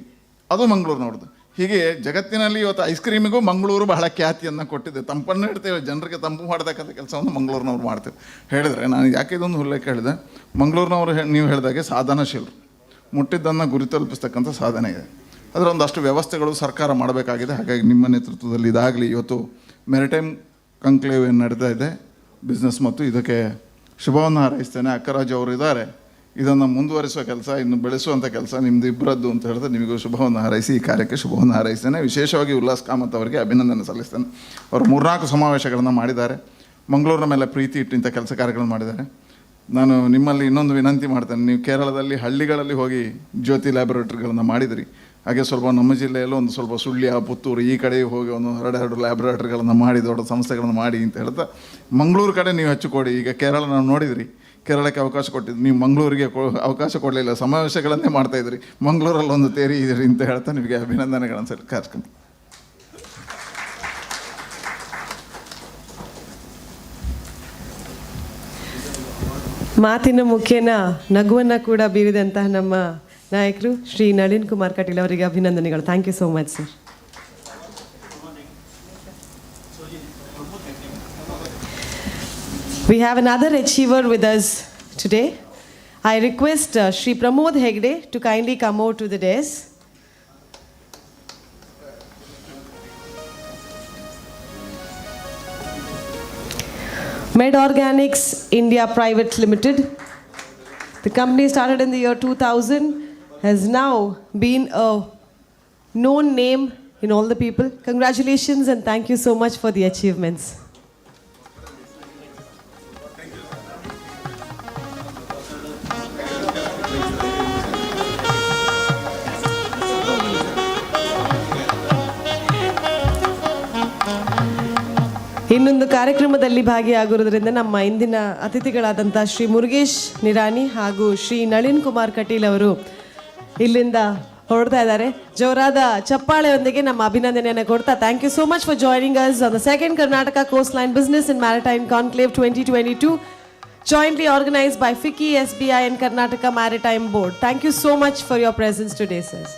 ಅದು ಮಂಗಳೂರಿನವ್ರದ್ದು. ಹೀಗೆ ಜಗತ್ತಿನಲ್ಲಿ ಇವತ್ತು ಐಸ್ ಕ್ರೀಮಿಗೂ ಮಂಗಳೂರು ಬಹಳ ಖ್ಯಾತಿಯನ್ನು ಕೊಟ್ಟಿದೆ. ತಂಪನ್ನು ಇಡ್ತೇವೆ, ಜನರಿಗೆ ತಂಪು ಮಾಡ್ತಕ್ಕಂಥ ಕೆಲಸವನ್ನು ಮಂಗಳೂರಿನವ್ರು ಮಾಡ್ತೇವೆ. ಹೇಳಿದ್ರೆ ನಾನು ಯಾಕೆ ಇದೊಂದು ಉಲ್ಲೇಖ ಹೇಳಿದೆ, ಮಂಗಳೂರಿನವರು ನೀವು ಹೇಳಿದಾಗೆ ಸಾಧನಶೀಲರು, ಮುಟ್ಟಿದ್ದನ್ನು ಗುರಿ ತಲುಪಿಸ್ತಕ್ಕಂಥ ಸಾಧನೆ ಇದೆ. ಅದರ ಒಂದಷ್ಟು ವ್ಯವಸ್ಥೆಗಳು ಸರ್ಕಾರ ಮಾಡಬೇಕಾಗಿದೆ. ಹಾಗಾಗಿ ನಿಮ್ಮ ನೇತೃತ್ವದಲ್ಲಿ ಇದಾಗಲಿ. ಇವತ್ತು ಮೆರಿಟೈಮ್ ಕಂಕ್ಲೇವ್ ಏನು ನಡೀತಾ ಇದೆ ಬಿಸ್ನೆಸ್, ಮತ್ತು ಇದಕ್ಕೆ ಶುಭವನ್ನು ಹಾರೈಸ್ತೇನೆ. ಅಕ್ಕರಾಜ್ ಅವರು ಇದ್ದಾರೆ, ಇದನ್ನು ಮುಂದುವರಿಸುವ ಕೆಲಸ, ಇನ್ನು ಬೆಳೆಸುವಂಥ ಕೆಲಸ ನಿಮ್ಮದು ಇಬ್ಬರದ್ದು ಅಂತ ಹೇಳಿದ್ರೆ ನಿಮಗೂ ಶುಭವನ್ನು ಹಾರೈಸಿ, ಈ ಕಾರ್ಯಕ್ಕೆ ಶುಭವನ್ನು ಹಾರೈಸ್ತೇನೆ. ವಿಶೇಷವಾಗಿ ಉಲ್ಲಾಸ್ ಕಾಮತ್ ಅವರಿಗೆ ಅಭಿನಂದನೆ ಸಲ್ಲಿಸ್ತೇನೆ. ಅವರು 3-4 ಸಮಾವೇಶಗಳನ್ನು ಮಾಡಿದ್ದಾರೆ, ಮಂಗಳೂರಿನ ಮೇಲೆ ಪ್ರೀತಿ ಇಟ್ಟಿಂಥ ಕೆಲಸ ಕಾರ್ಯಗಳನ್ನು ಮಾಡಿದ್ದಾರೆ. ನಾನು ನಿಮ್ಮಲ್ಲಿ ಇನ್ನೊಂದು ವಿನಂತಿ ಮಾಡ್ತೇನೆ, ನೀವು ಕೇರಳದಲ್ಲಿ ಹಳ್ಳಿಗಳಲ್ಲಿ ಹೋಗಿ ಜ್ಯೋತಿ ಲ್ಯಾಬೊರೇಟರಿಗಳನ್ನು ಮಾಡಿದಿರಿ. ಹಾಗೆ ಸ್ವಲ್ಪ ನಮ್ಮ ಜಿಲ್ಲೆಯಲ್ಲೂ ಒಂದು ಸ್ವಲ್ಪ ಸುಳ್ಯ, ಪುತ್ತೂರು ಈ ಕಡೆ ಹೋಗಿ ಒಂದು 2 ಲ್ಯಾಬೊರೇಟರಿಗಳನ್ನು ಮಾಡಿ, ದೊಡ್ಡ ಸಂಸ್ಥೆಗಳನ್ನು ಮಾಡಿ ಅಂತ ಹೇಳ್ತಾ ಮಂಗಳೂರು ಕಡೆ ನೀವು ಹೆಚ್ಚು ಕೊಡಿ. ಈಗ ಕೇರಳ ನಾವು ನೋಡಿದ್ರಿ, ಕೇರಳಕ್ಕೆ ಅವಕಾಶ ಕೊಟ್ಟಿದ್ದು, ನೀವು ಮಂಗಳೂರಿಗೆ ಅವಕಾಶ ಕೊಡಲಿಲ್ಲ, ಸಮಾವೇಶಗಳನ್ನೇ ಮಾಡ್ತಾಯಿದ್ರಿ. ಮಂಗಳೂರಲ್ಲಿ ಒಂದು ತೇರಿ ಇದ್ರಿ ಅಂತ ಹೇಳ್ತಾ ನಿಮಗೆ ಅಭಿನಂದನೆಗಳನ್ನು ಸರಿ ಕಾರ್ಯಕ್ರಮ. ಮಾತಿನ ಮುಖೇನ ನಗುವನ್ನು ಕೂಡ ಬೀರಿದಂತಹ ನಮ್ಮ ನಾಯಕರು ಶ್ರೀ ನಳಿನ್ ಕುಮಾರ್ ಕಟೀಲ್ ಅವರಿಗೆ ಅಭಿನಂದನೆಗಳು. Thank you so much sir. We have another achiever with us today. I request Shri Pramod Hegde to kindly come over to the dais. Med Organics India Private Limited. The company started in the year 2000, has now been a known name in all the people. Congratulations and thank you so much for the achievements. ಇನ್ನೊಂದು ಕಾರ್ಯಕ್ರಮದಲ್ಲಿ ಭಾಗಿಯಾಗಿರುವುದರಿಂದ ನಮ್ಮ ಇಂದಿನ ಅತಿಥಿಗಳಾದಂಥ ಶ್ರೀ ಮುರುಗೇಶ್ ನಿರಾಣಿ ಹಾಗೂ ಶ್ರೀ ನಳಿನ್ ಕುಮಾರ್ ಕಟೀಲ್ ಅವರು ಇಲ್ಲಿಂದ ಹೊರಡ್ತಾ ಇದ್ದಾರೆ. ಜೋರಾದ ಚಪ್ಪಾಳೆಯೊಂದಿಗೆ ನಮ್ಮ ಅಭಿನಂದನೆಯನ್ನು ಕೊಡ್ತಾ thank you so much for joining us on the second Karnataka Coastline Business and Maritime Conclave 2022 jointly organized by FICCI, SBI and Karnataka Maritime Board. Thank you so much for your presence today, sirs.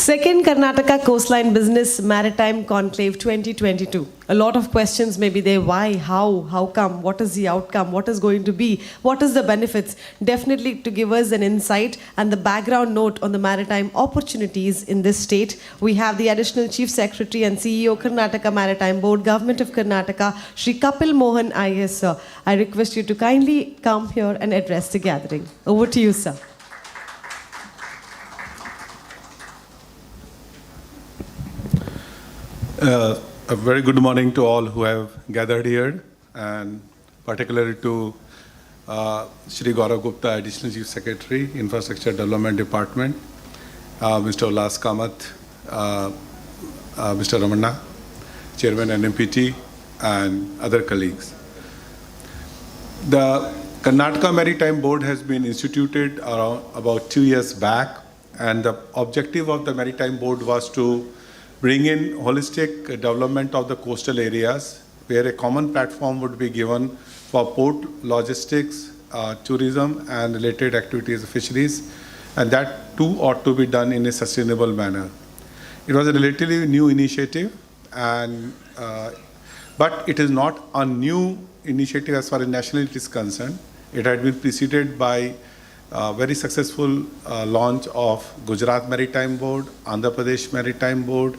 Second Karnataka Coastline Business Maritime Conclave 2022. A lot of questions may be there. Why? How come? What is the outcome? What is going to be? What is the benefits? Definitely to give us an insight and the background note on the maritime opportunities in this state, we have the Additional Chief Secretary and CEO Karnataka Maritime Board, Government of Karnataka, Shri Kapil Mohan IAS, sir. I request you to kindly come here and address the gathering. Over to you, sir. A very good morning to all who have gathered here, and particularly to Shri Gaurav Gupta, Additional Chief Secretary, Infrastructure Development Department, Mr. Ullas Kamath, Mr. Ramanna, Chairman NMPT, and other colleagues. The Karnataka Maritime Board has been instituted around about 2 years back, and the objective of the Maritime Board was to bring in holistic development of the coastal areas where a common platform would be given for port, logistics, tourism and related activities, fisheries, and that too ought to be done in a sustainable manner. It was a relatively new initiative, but it is not a new initiative as far as nationality is concerned. It had been preceded by very successful launch of Gujarat Maritime Board, Andhra Pradesh Maritime Board,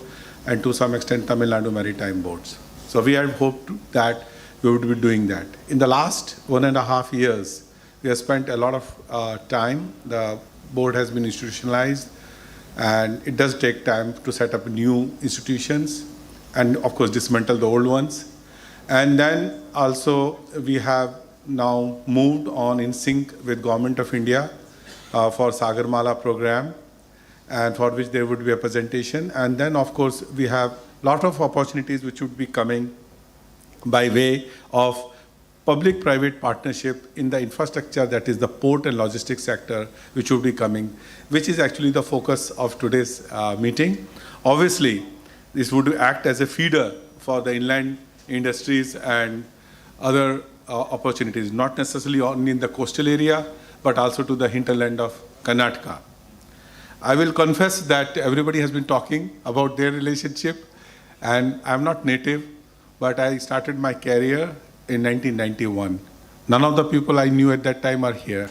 and to some extent Tamil Nadu Maritime Boards. So we had hoped that we would be doing that. In the last 1.5 years, we have spent a lot of time. The board has been institutionalized, and it does take time to set up new institutions and of course dismantle the old ones. And then also we have now moved on in sync with Government of India for Sagarmala program, and for which there would be a presentation. And then of course we have a lot of opportunities which would be coming by way of public-private partnership in the infrastructure, that is the port and logistics sector, which would be coming, which is actually the focus of today's meeting. Obviously, this would act as a feeder for the inland industries and other opportunities, not necessarily only in the coastal area, but also to the hinterland of Karnataka. I will confess that everybody has been talking about their relationship, and I'm not native, but I started my career in 1991. None of the people I knew at that time are here.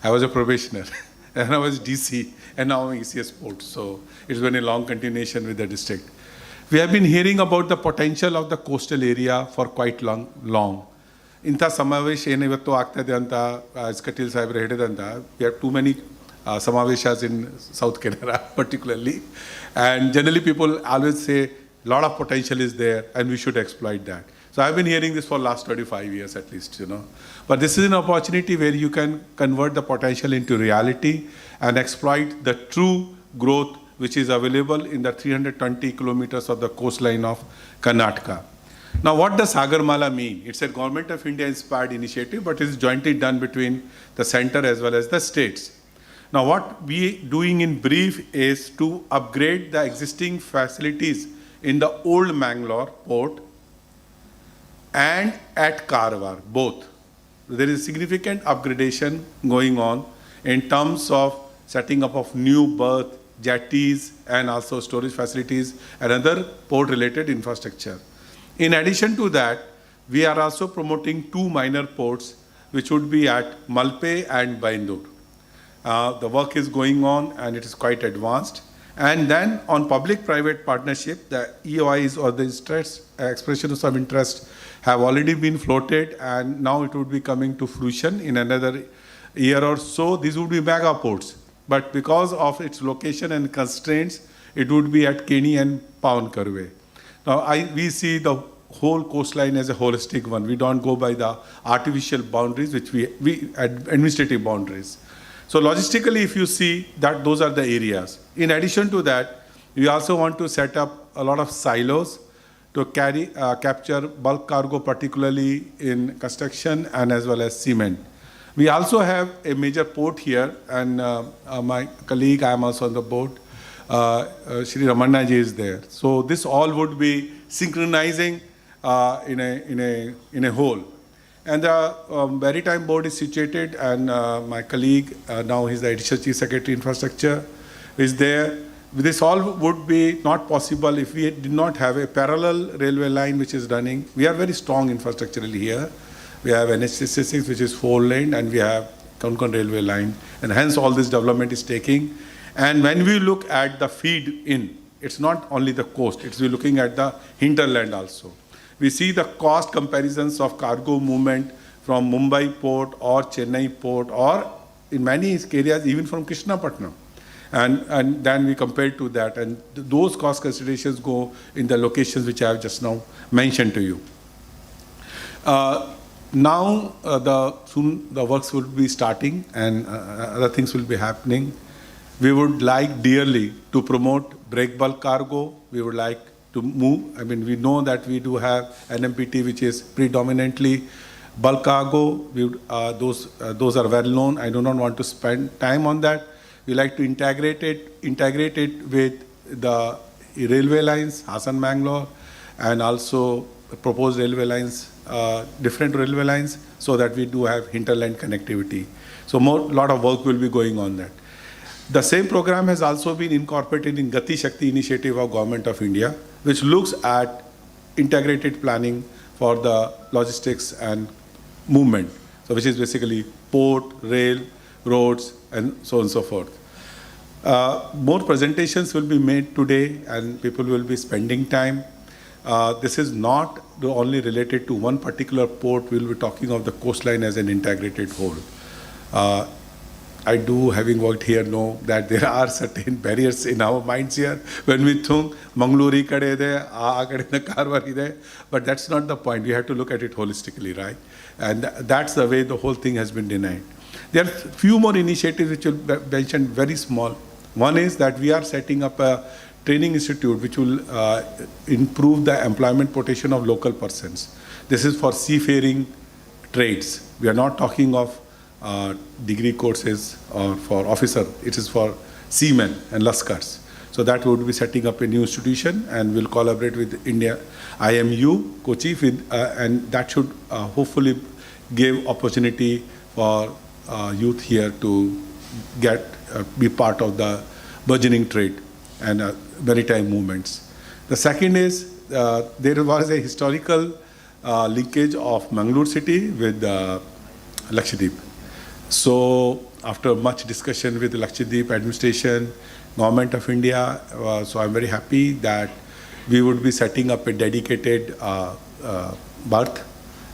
I was a probationer, and I was DC, and now I'm ECS Port, so it's been a long continuation with the district. We have been hearing about the potential of the coastal area for quite long. ಇಂಥ ಸಮಾವೇಶ ಏನು ಇವತ್ತು ಆಗ್ತಾಯಿದೆ ಅಂತ ಕಟೀಲ್ ಸಾಹೇಬ್ರು ಹೇಳಿದಂತ, we have too many samaveshas in South Canada particularly, and generally people always say a lot of potential is there and we should exploit that. So I've been hearing this for last 35 years at least, but this is an opportunity where you can convert the potential into reality and exploit the true growth which is available in the 320 kilometers of the coastline of Karnataka. Now, what does Sagarmala mean? It's a Government of India inspired initiative, but it is jointly done between the center as well as the states. Now, what we doing in brief is to upgrade the existing facilities in the old Mangalore port and at Karwar, both. There is significant upgradation going on in terms of setting up of new berth, jetties, and also storage facilities and other port-related infrastructure. In addition to that, we are also promoting two minor ports, which would be at Malpe and Baindur. The work is going on and it is quite advanced. And then on public-private partnership, the EOIs or the expressions of interest have already been floated, and now it would be coming to fruition in another year or so. These would be mega ports, but because of its location and constraints, it would be at Keni and Pawan Karve. Now, we see the whole coastline as a holistic one. We don't go by the artificial boundaries, which we administrative boundaries. So logistically, if you see that those are the areas. In addition to that, we also want to set up a lot of silos to capture bulk cargo, particularly in construction and as well as cement. We also have a major port here, and my colleague, I am also on the board, Shri Ramannaji is there. So this all would be synchronizing in a whole. And the Maritime Board is situated, and my colleague, now he's the Additional Chief Secretary Infrastructure, is there. This all would be not possible if we did not have a parallel railway line which is running. We are very strong infrastructurally here. We have NH66, which is 4-lane, and we have Conclave railway line, and hence all this development is taking. And when we look at the feed in, it's not only the coast, it's we're looking at the hinterland also. We see the cost comparisons of cargo movement from Mumbai port or Chennai port, or in many areas even from Krishnapatnam. And then we compare to that, and those cost considerations go in the locations which I have just now mentioned to you. Now soon the works will be starting, and other things will be happening. We would like dearly to promote break bulk cargo. We would like to move. I mean, we know that we do have NMPT, which is predominantly bulk cargo. Those are well known. I do not want to spend time on that. We like to integrate it with the railway lines, Hassan-Mangalore, and also proposed railway lines, different railway lines, so that we do have hinterland connectivity. So lot of work will be going on that. The same program has also been incorporated in Gati Shakti initiative of Government of India, which looks at integrated planning for the logistics and movement, so which is basically port, rail, roads, and so on and so forth. More presentations will be made today, and people will be spending time. This is not only related to one particular port. We'll be talking of the coastline as an integrated whole. I do, having worked here, know that there are certain barriers in our minds here when we think Mangalore kade ide, kade Karwar ide, but that's not the point. We have to look at it holistically, right? And that's the way the whole thing has been designed. There are few more initiatives which will be mentioned, very small. One is that we are setting up a training institute which will improve the employment potential of local persons. This is for seafaring trades. We are not talking of degree courses or for officer. It is for seamen and laskars. So that would be setting up a new institution, and we'll collaborate with India IMU, Kochi, and that should hopefully give opportunity for youth here to be part of the burgeoning trade and maritime movements. The second is there was a historical linkage of Mangalore city with Lakshadweep. So after much discussion with the Lakshadweep administration, Government of India, so I'm very happy that we would be setting up a dedicated berth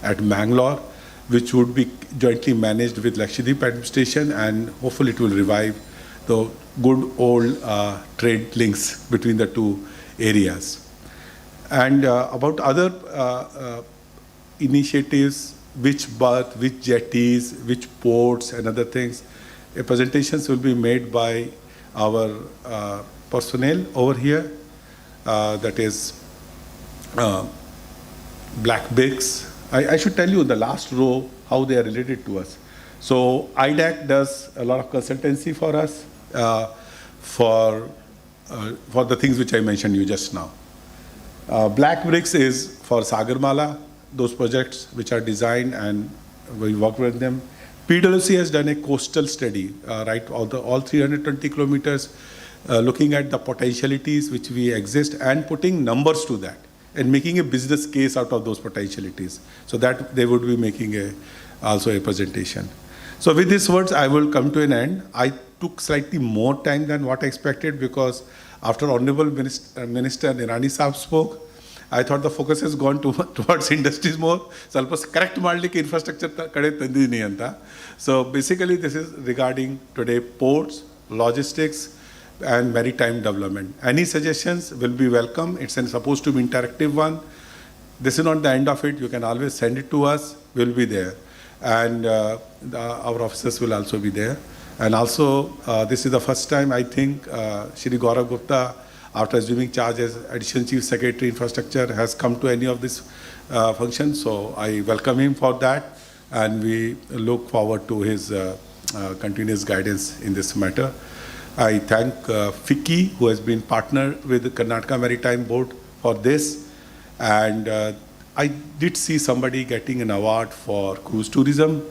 at Mangalore, which would be jointly managed with Lakshadweep administration, and hopefully it will revive the good old trade links between the two areas. And about other initiatives, which berth, which jetties, which ports, and other things, presentations will be made by our personnel over here, that is Black Bigs. I should tell you the last row, how they are related to us. So IDAC does a lot of consultancy for us for the things which I mentioned you just now. Black Bricks is for Sagarmala, those projects which are designed, and we work with them. PwC has done a coastal study, right, all 320 kilometers, looking at the potentialities which we exist and putting numbers to that and making a business case out of those potentialities. So that they would be making also a presentation. So with these words, I will come to an end. I took slightly more time than what I expected because after Honorable Minister Nirani Saab spoke, I thought the focus has gone towards industries more. ಸ್ವಲ್ಪ correct ಮಾಡಲಿಕ್ಕೆ infrastructure ಕಡೆ ತಂದಿದ್ದೀನಿ ಅಂತ. So basically this is regarding today ports, logistics and maritime development. Any suggestions will be welcome. It's supposed to be interactive one. This is not the end of it. You can always send it to us. We'll be there. And our officers will also be there. And also this is the first time I think Shri Gaurav Gupta, after assuming charge as Additional Chief Secretary Infrastructure, has come to any of this function. So I welcome him for that, and we look forward to his continuous guidance in this matter. I thank FICCI, who has been partnered with the Karnataka Maritime Board for this, and I did see somebody getting an award for cruise tourism.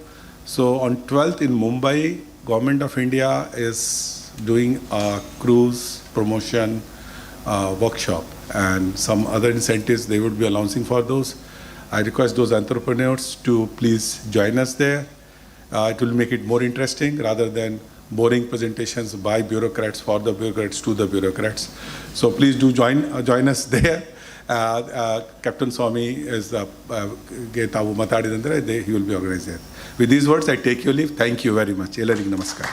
So on 12th in Mumbai, Government of India is doing a cruise promotion workshop and some other incentives they would be announcing for those. I request those entrepreneurs to please join us there. It will make it more interesting rather than boring presentations by bureaucrats for the bureaucrats to the bureaucrats. So please do join us there. Captain Swami is tavu matadidandre he will be organized there. With these words, I take your leave. Thank you very much. Ellarigu namaskar.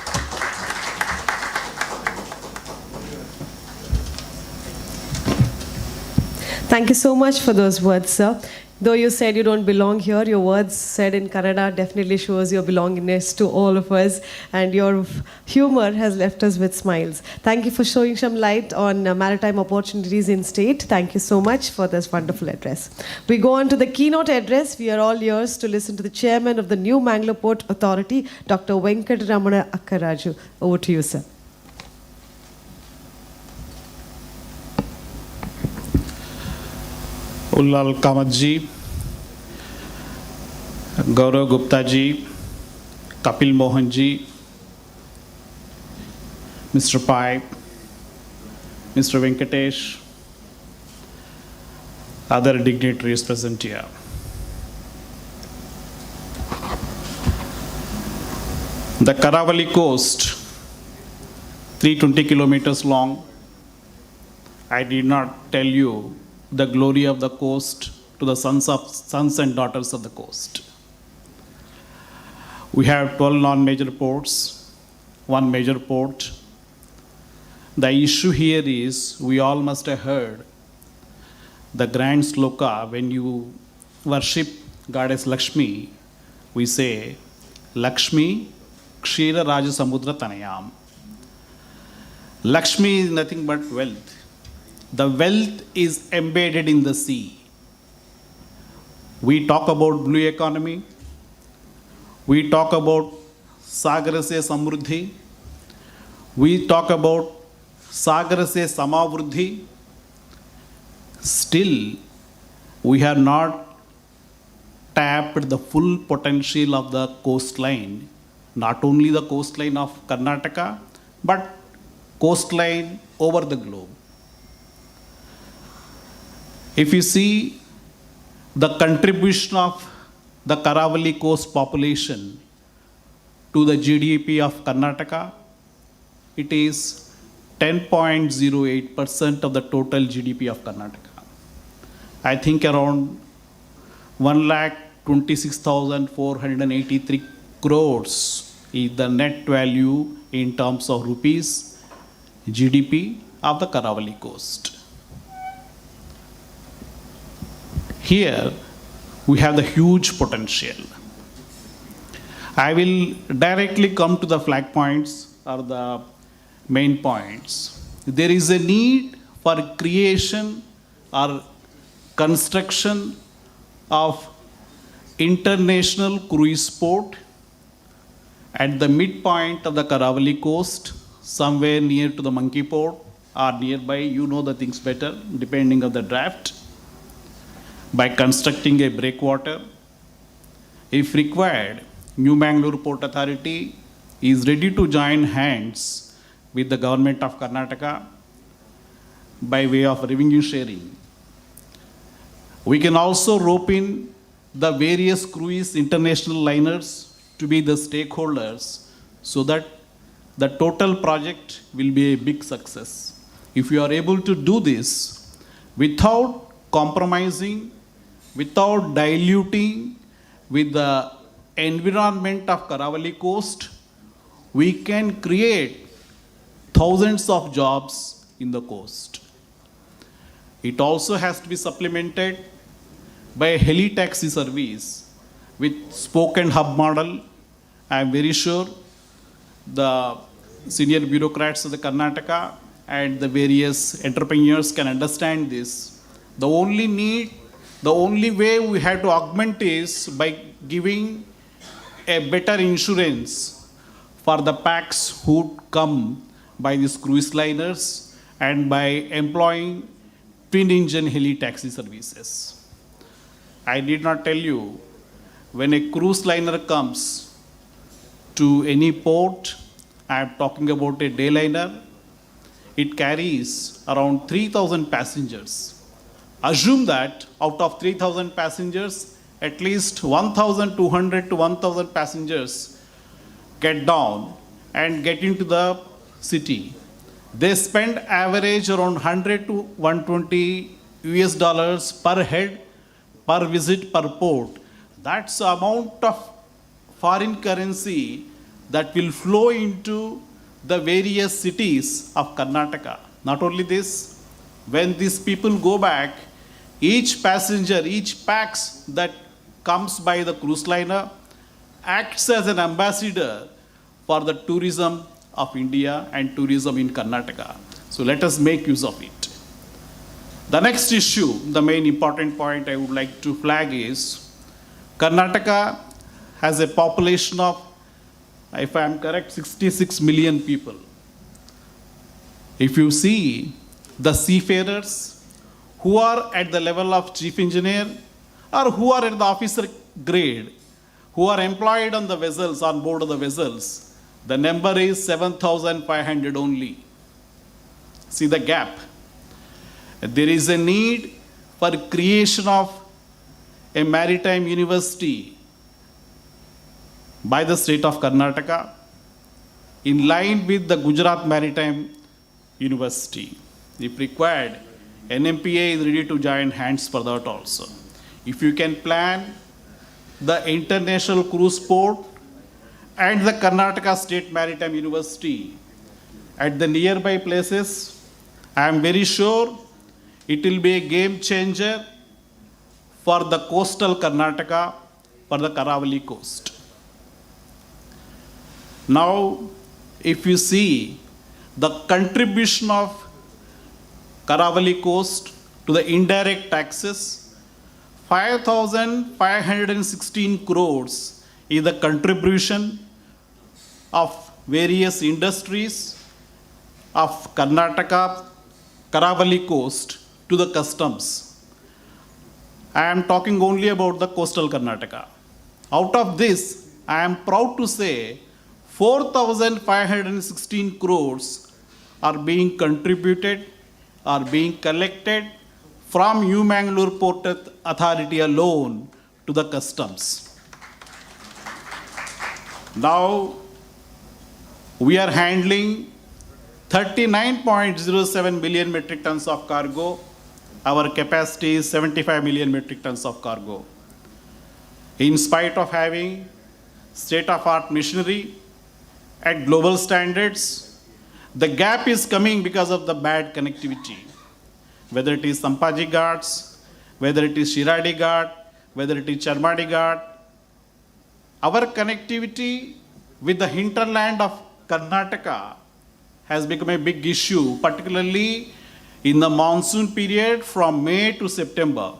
Thank you so much for those words, sir. Though you said you don't belong here, your words said in Kannada definitely shows your belongingness to all of us, and your humor has left us with smiles. Thank you for showing some light on maritime opportunities in state. Thank you so much for this wonderful address. We go on to the keynote address. We are all ears to listen to the chairman of the new Mangalore Port Authority, Dr. Venkataramana Akkaraju. Over to you, sir. Ullal Kamath ji, Gaurav Gupta ji, Kapil Mohan ji, mister पाइप, mister Venkatesh, other dignitaries present here. The Karavali coast, 320 kilometers long. I did not tell you the glory of the coast to the sons and daughters of the coast. We have 12 non-major ports, one major port. The issue here is, we all must have heard the grand sloka when you worship goddess Lakshmi. We say, Lakshmi Kshira Raja Samudra Tanayam. Lakshmi is nothing but wealth. The wealth is embedded in the sea. We talk about blue economy. We talk about Sagarasya Samruddhi. We talk about Sagarasya Samavruddhi. Still, we have not tapped the full potential of the coastline. Not only the coastline of Karnataka, but coastline over the globe. If you see the contribution of the Karavali coast population to the GDP of Karnataka, it is 10.08% of the total GDP of Karnataka. I think around 1,26,483 crores is the net value in terms of rupees GDP of the Karavali coast. Here, we have the huge potential. I will directly come to the flag points or the main points. There is a need for creation or construction of international cruise port at the midpoint of the Karavali coast, somewhere near to the Monkey Port or nearby. You know the things better, depending on the draft. By constructing a breakwater, if required, New Mangalore Port Authority is ready to join hands with the government of Karnataka by way of revenue sharing. We can also rope in the various cruise international liners to be the stakeholders so that the total project will be a big success. If you are able to do this without compromising, without diluting with the environment of Karavali Coast, we can create thousands of jobs in the coast. It also has to be supplemented by a heli taxi service with spoke and hub model. I am very sure the senior bureaucrats of the Karnataka and the various entrepreneurs can understand this. The only way we have to augment is by giving a better insurance for the packs who come by these cruise liners and by employing twin engine heli taxi services. I did not tell you, when a cruise liner comes to any port, I am talking about a day liner, it carries around 3,000 passengers. Assume that out of 3,000 passengers, at least 1,200 to 1,000 passengers get down and get into the city. They spend average around 100 to 120 US dollars per head, per visit, per port. That's the amount of foreign currency that will flow into the various cities of Karnataka. Not only this, when these people go back, each passenger, each pax that comes by the cruise liner acts as an ambassador for the tourism of India and tourism in Karnataka. So let us make use of it. The next issue, the main important point I would like to flag is Karnataka has a population of, if I am correct, 66 million people. If you see the seafarers who are at the level of chief engineer or who are at the officer grade, who are employed on the vessels, on board of the vessels, the number is 7,500 only. See the gap. There is a need for creation of a maritime university by the state of Karnataka in line with the Gujarat Maritime University. If required, NMPA is ready to join hands for that also. If you can plan the International Cruise Port and the Karnataka State Maritime University at the nearby places, I am very sure it will be a game changer for the coastal Karnataka, for the Karavali coast. Now, if you see the contribution of Karavali coast to the indirect taxes, 5,516 crores is the contribution of various industries of Karnataka, Karavali coast to the customs. I am talking only about the coastal Karnataka. Out of this, I am proud to say 4,516 crores are being contributed, are being collected from New Mangalore Port Authority alone to the customs. Now, we are handling 39.07 million metric tons of cargo. Our capacity is 75 million metric tons of cargo. In spite of having state-of-art machinery at global standards, the gap is coming because of the bad connectivity. Whether it is Sampaji Ghats, whether it is Shiradi Ghat, whether it is Charmadi Ghat, our connectivity with the hinterland of Karnataka has become a big issue, particularly in the monsoon period from May to September.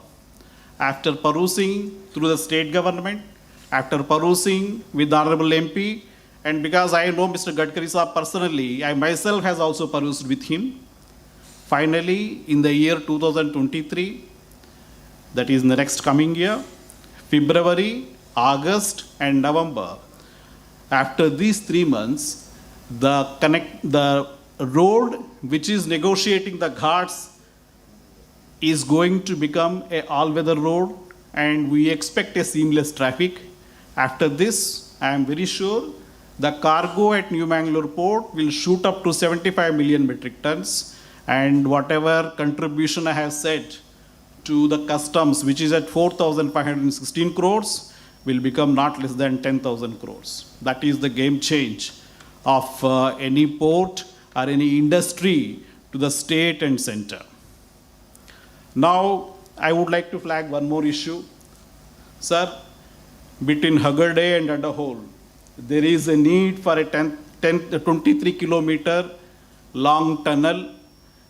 After perusing through the state government, after perusing with the Honorable MP, and because I know Mr. Gadkari Saab personally, I myself has also perused with him. Finally, in the year 2023, that is in the next coming year, February, August and November, after these 3 months, the road which is negotiating the ghats is going to become a all-weather road, and we expect a seamless traffic. After this, I am very sure the cargo at New Mangalore port will shoot up to 75 million metric tons, and whatever contribution I have said to the customs, which is at 4,516 crores, will become not less than 10,000 crores. That is the game change of any port or any industry to the state and center. Now, I would like to flag one more issue. Sir, between Haggarday and Adahole, there is a need for a 23 kilometer long tunnel,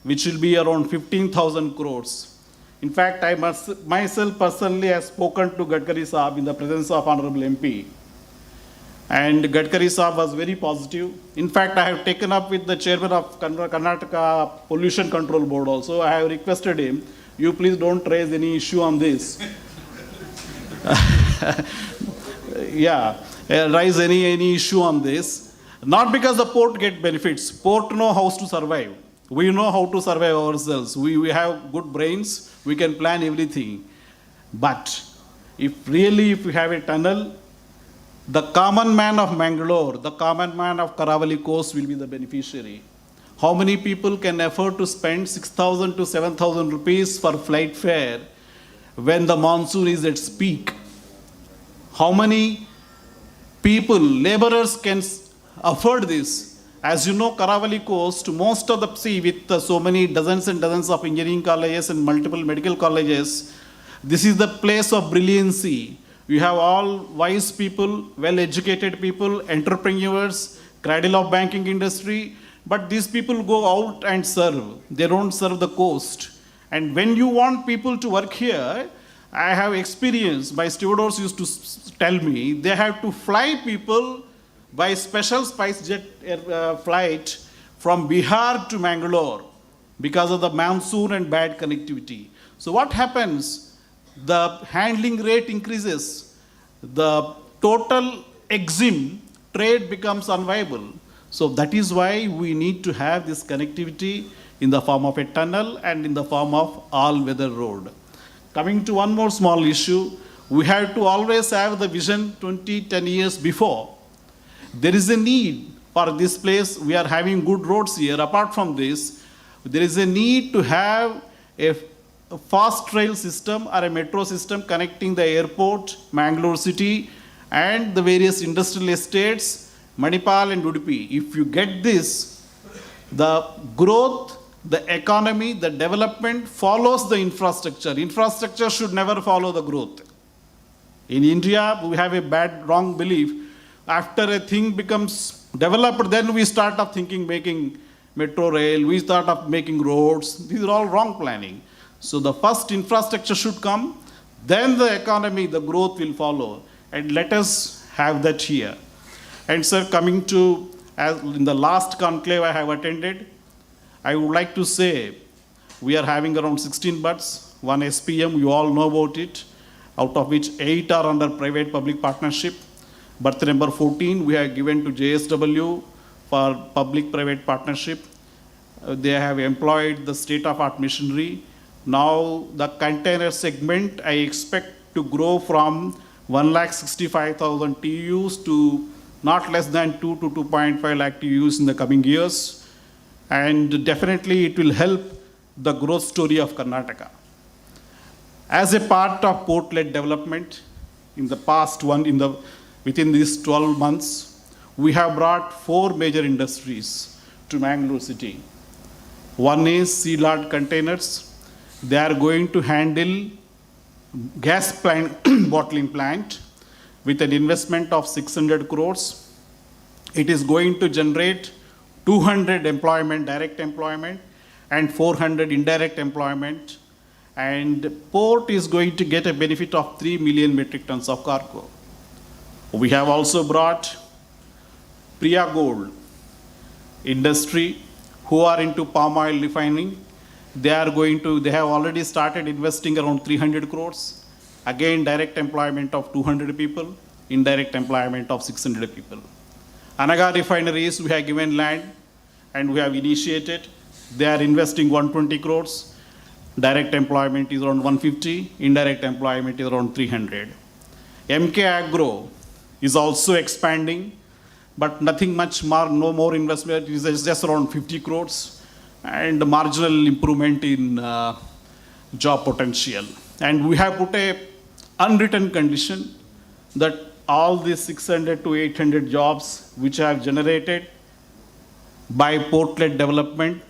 which will be around 15,000 crores. In fact, I myself personally have spoken to Gadkari Saab in the presence of Honorable MP. And Gadkari Saab was very positive. In fact, I have taken up with the chairman of Karnataka Pollution Control Board also. I have requested him, you please don't raise any issue on this. Raise any issue on this. Not because the port get benefits. Port know how to survive. We know how to survive ourselves. We have good brains. We can plan everything. But if we have a tunnel, the common man of Mangalore, the common man of Karavali Coast will be the beneficiary. How many people can afford to spend 6,000 to 7,000 rupees for flight fare when the monsoon is at its peak? How many people, laborers can afford this? As you know, Karavali Coast, most of the sea with so many dozens and dozens of engineering colleges and multiple medical colleges, this is the place of brilliancy. You have all wise people, well-educated people, entrepreneurs, cradle of banking industry, but these people go out and serve. They don't serve the coast. And when you want people to work here, I have experience, my stewards used to tell me, they have to fly people by special spice jet flight from Bihar to Mangalore because of the monsoon and bad connectivity. So what happens? The handling rate increases. The total EXIM trade becomes unviable. So that is why we need to have this connectivity in the form of a tunnel and in the form of all-weather road. Coming to one more small issue, we have to always have the vision 10 years before. There is a need for this place. We are having good roads here. Apart from this, there is a need to have a fast rail system or a metro system connecting the airport, Mangalore city, and the various industrial estates, Manipal and Udupi. If you get this, the growth, the economy, the development follows the infrastructure. Infrastructure should never follow the growth. In India, we have a wrong belief. After a thing becomes developed, then we start up thinking making metro rail, we start up making roads. These are all wrong planning. So the first infrastructure should come, then the economy, the growth will follow. And let us have that here. And sir, coming to, as in the last conclave I have attended, I would like to say we are having around 16 berths, 1 SPM, you all know about it, out of which 8 are under private-public partnership. Berth number 14 we have given to JSW for public-private partnership. They have employed the state-of-art machinery. Now the container segment I expect to grow from 1,65,000 TEUs to not less than 2 to 2.5 lakh TEUs in the coming years. And definitely it will help the growth story of Karnataka. As a part of port-led development, in the past within these 12 months, we have brought 4 major industries to Mangalore city. One is Sea Lord Containers. They are going to handle gas bottling plant with an investment of 600 crores. It is going to generate 200 employment, direct employment, and 400 indirect employment. And port is going to get a benefit of 3 million metric tons of cargo. We have also brought Priya Gold industry who are into palm oil refining. They have already started investing around 300 crores. Again, direct employment of 200 people, indirect employment of 600 people. Anaga refineries, we have given land and we have initiated. They are investing 120 crores. Direct employment is around 150, indirect employment is around 300. MK Agro is also expanding, but nothing much more, no more investment, it is just around 50 crores and marginal improvement in job potential. And we have put a unwritten condition that all these 600 to 800 jobs which have generated by port-led development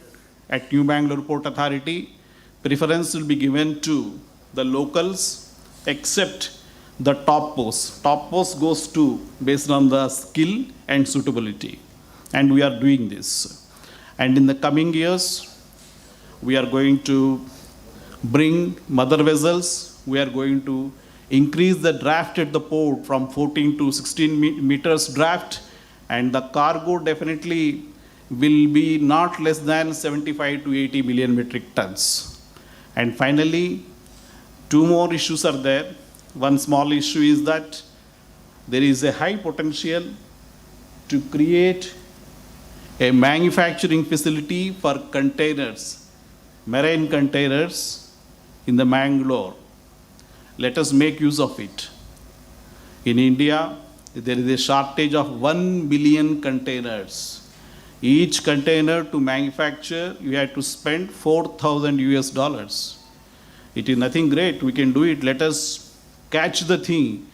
at New Bangalore Port Authority, preference will be given to the locals except the top post. Top post goes to based on the skill and suitability. And we are doing this. And in the coming years, we are going to bring mother vessels. We are going to increase the draft at the port from 14 to 16 meters draft. And the cargo definitely will be not less than 75 to 80 million metric tons. And finally, two more issues are there. One small issue is that there is a high potential to create a manufacturing facility for containers, marine containers in the Mangalore. Let us make use of it. In India, there is a shortage of 1 billion containers. Each container to manufacture, you have to spend 4,000 US dollars. It is nothing great, we can do it. Let us catch the thing.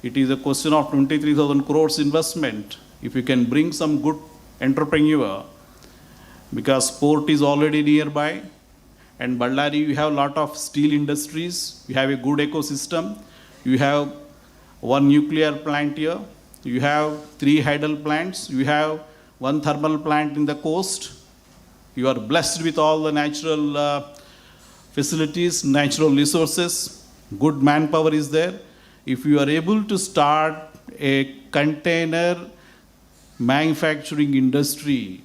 It is a question of 23,000 crores investment. If you can bring some good entrepreneur, because port is already nearby, and Ballari, you have a lot of steel industries, you have a good ecosystem, you have one nuclear plant here, you have 3 hydel plants, you have 1 thermal plant in the coast, you are blessed with all the natural facilities, natural resources, good manpower is there. If you are able to start a container manufacturing industry,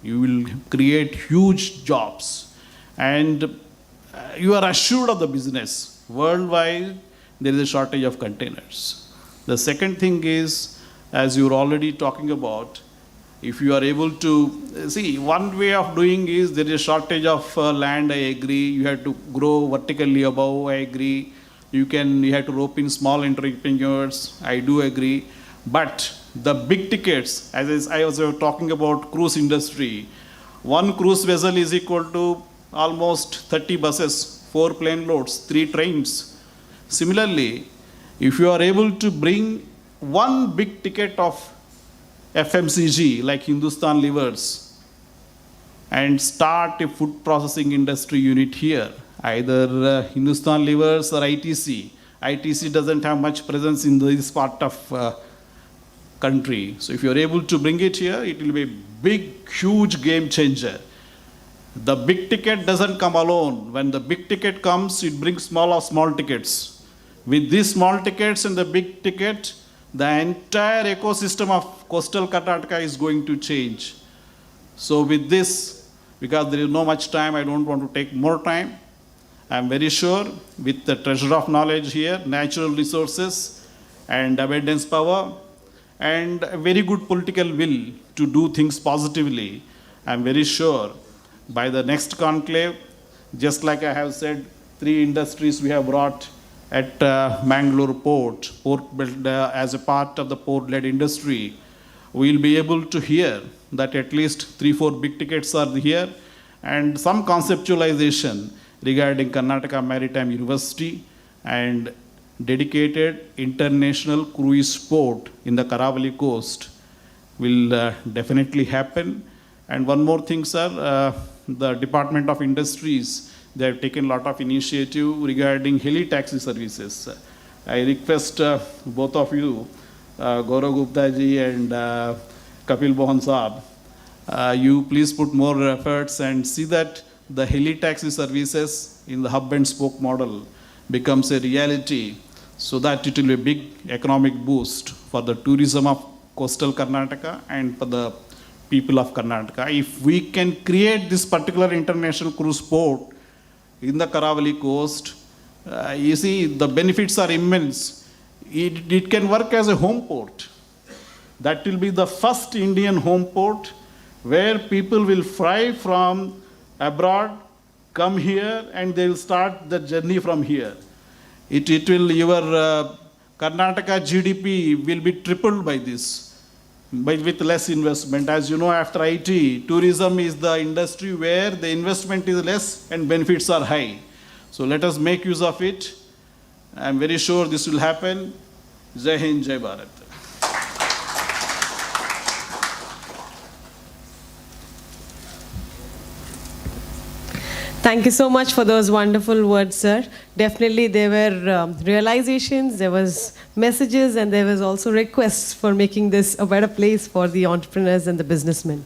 you will create huge jobs and you are assured of the business. Worldwide, there is a shortage of containers. The second thing is, as you are already talking about, if you are able to, see, one way of doing is there is a shortage of land, I agree. You have to grow vertically above, I agree. You have to rope in small entrepreneurs, I do agree. But the big tickets, as I was talking about cruise industry, 1 cruise vessel is equal to almost 30 buses, 4 plane loads, 3 trains. Similarly, if you are able to bring 1 big ticket of FMCG like Hindustan Livers and start a food processing industry unit here, either Hindustan Livers or ITC. ITC doesn't have much presence in this part of country. So if you're able to bring it here, it will be a big, huge game changer. The big ticket doesn't come alone. When the big ticket comes, it brings small tickets. With these small tickets and the big ticket, the entire ecosystem of coastal Karnataka is going to change. So with this, because there is no much time, I don't want to take more time. I'm very sure with the treasure of knowledge here, natural resources and abundance power, and a very good political will to do things positively, I'm very sure by the next conclave, just like I have said, 3 industries we have brought at Mangalore port as a part of the port-led industry, we'll be able to hear that at least 3-4 big tickets are here and some conceptualization regarding Karnataka Maritime University and dedicated international cruise port in the Karavali coast will definitely happen. And one more thing, sir, the Department of Industries, they have taken a lot of initiative regarding heli taxi services. I request both of you, Gaurav Gupta ji and Kapil Bohan Saab, you please put more efforts and see that the heli taxi services in the hub and spoke model becomes a reality so that it will be a big economic boost for the tourism of coastal Karnataka and for the people of Karnataka. If we can create this particular international cruise port in the Karavali coast, you see the benefits are immense. It can work as a home port. That will be the first Indian home port where people will fly from abroad, come here, and they will start the journey from here. It will, your Karnataka GDP will be tripled by this, with less investment. As you know, after IT, tourism is the industry where the investment is less and benefits are high. So let us make use of it. I am very sure this will happen. Jai Hind, Jai Bharat. Thank you so much for those wonderful words, sir. Definitely there were realizations, there was messages, and there was also requests for making this a better place for the entrepreneurs and the businessmen.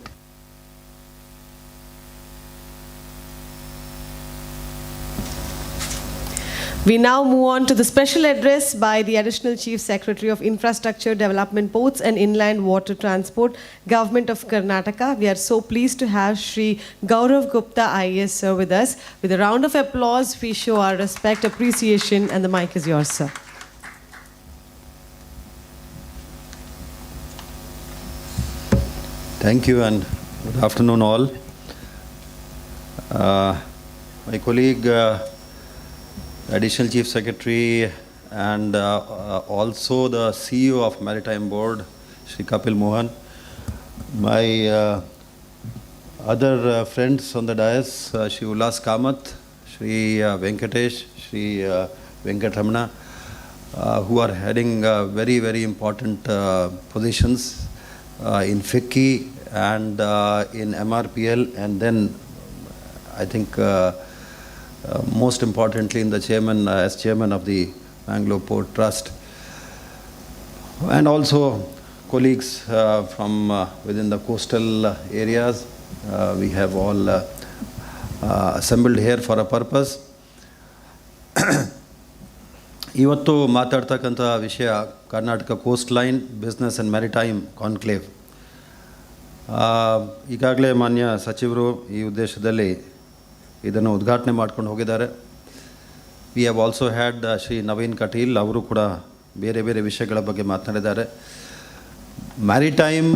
We now move on to the special address by the Additional Chief Secretary of Infrastructure Development, Ports and Inland Water Transport, Government of Karnataka. We are so pleased to have Shri Gaurav Gupta IAS, sir, with us. With a round of applause, we show our respect, appreciation, and the mic is yours, sir. Thank you and good afternoon all. My colleague, Additional Chief Secretary and also the CEO of Maritime Board, Shri Kapil Mohan, my other friends on the dais, Shri Ullas Kamath, Shri Venkatesh, Shri Venkatramana, who are heading very, very important positions in FICCI and in MRPL, and then I think most importantly in the chairman, as chairman of the Bangalore Port Trust, and also colleagues from within the coastal areas. We have all assembled here for a purpose. ಇವತ್ತು ಮಾತಾಡ್ತಕ್ಕಂಥ ವಿಷಯ Karnataka coastline business and maritime conclave. ಈಗಾಗಲೇ ಮಾನ್ಯ ಸಚಿವರು ಈ ಉದ್ದೇಶದಲ್ಲಿ ಇದನ್ನು ಉದ್ಘಾಟನೆ ಮಾಡ್ಕೊಂಡು ಹೋಗಿದ್ದಾರೆ. We have also had Shri Naveen Kateel, ಅವರು ಕೂಡ ಬೇರೆ ಬೇರೆ ವಿಷಯಗಳ ಬಗ್ಗೆ ಮಾತನಾಡಿದ್ದಾರೆ. ಮ್ಯಾರಿಟೈಮ್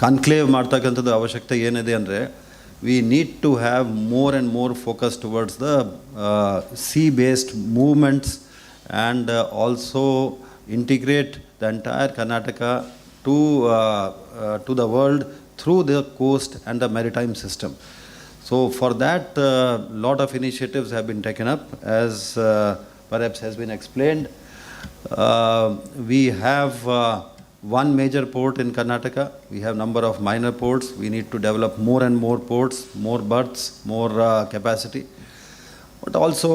ಕಾನ್ಕ್ಲೇವ್ ಮಾಡ್ತಕ್ಕಂಥದ್ದು ಅವಶ್ಯಕತೆ ಏನಿದೆ ಅಂದರೆ, we need to have more and more focus towards the sea-based movements and also integrate the entire Karnataka to the world through the coast and the maritime system. So for that, lot of initiatives have been taken up, as perhaps has been explained. We have one major port in Karnataka. We have number of minor ports. We need to develop more and more ports, more berths, more capacity. But also,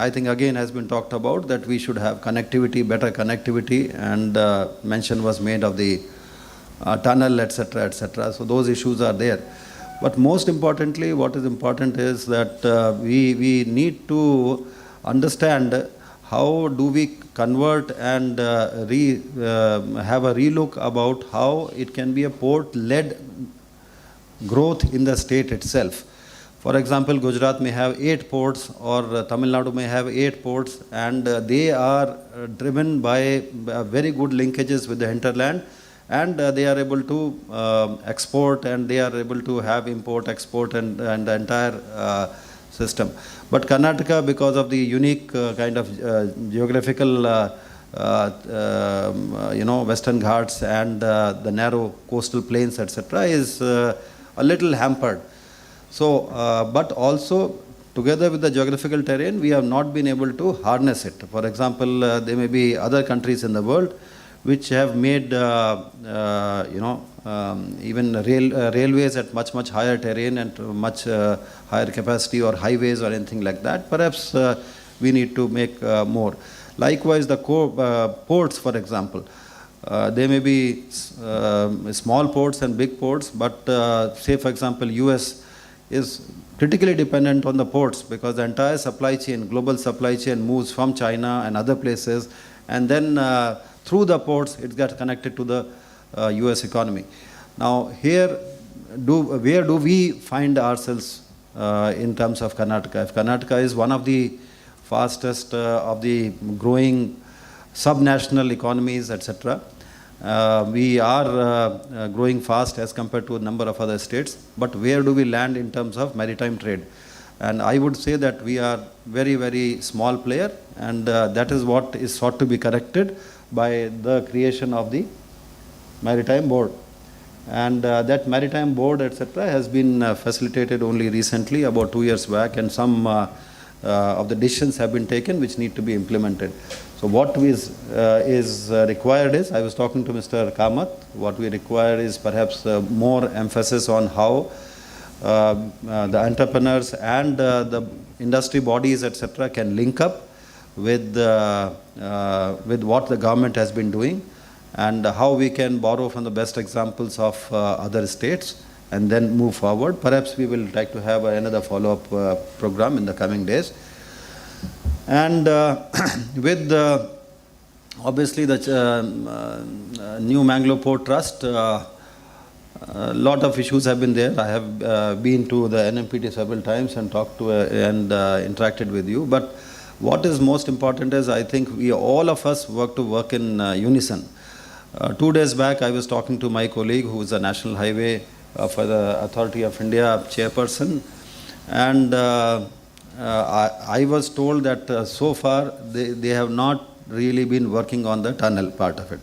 I think again has been talked about that we should have connectivity, better connectivity, and mention was made of the tunnel, etc., etc. So those issues are there. But most importantly, what is important is that we need to understand how do we convert and have a relook about how it can be a port-led growth in the state itself. For example, Gujarat may have 8 ports, or Tamil Nadu may have 8 ports, and they are driven by very good linkages with the hinterland, and they are able to export, and they are able to have import, export, and the entire system. But Karnataka, because of the unique kind of geographical, Western Ghats and the narrow coastal plains, etc., is a little hampered. So, but also together with the geographical terrain, we have not been able to harness it. For example, there may be other countries in the world which have made, even railways at much higher terrain and much higher capacity, or highways or anything like that. Perhaps we need to make more. Likewise, the ports, for example, there may be small ports and big ports, but say for example, US is critically dependent on the ports, because the entire supply chain, global supply chain, moves from China and other places, and then through the ports it gets connected to the US economy. Now here, where do we find ourselves in terms of Karnataka? If Karnataka is one of the fastest of the growing subnational economies, etc. We are growing fast as compared to a number of other states, but where do we land in terms of maritime trade? And I would say that we are very, very small player, and that is what is sought to be corrected by the creation of the Maritime Board. And that Maritime Board, etc., has been facilitated only recently, about 2 years back, and some of the decisions have been taken which need to be implemented. So what is required is, I was talking to Mr. Kamath, what we require is perhaps more emphasis on how the entrepreneurs and the industry bodies, etc., can link up with what the government has been doing, and how we can borrow from the best examples of other states and then move forward. Perhaps we will like to have another follow-up program in the coming days. And with obviously the new Mangalore Port Trust, a lot of issues have been there. I have been to the NMPT several times and talked to and interacted with you. But what is most important is, I think we all of us work in unison. 2 days back, I was talking to my colleague who is a National Highway for the Authority of India chairperson, and I was told that so far they have not really been working on the tunnel part of it.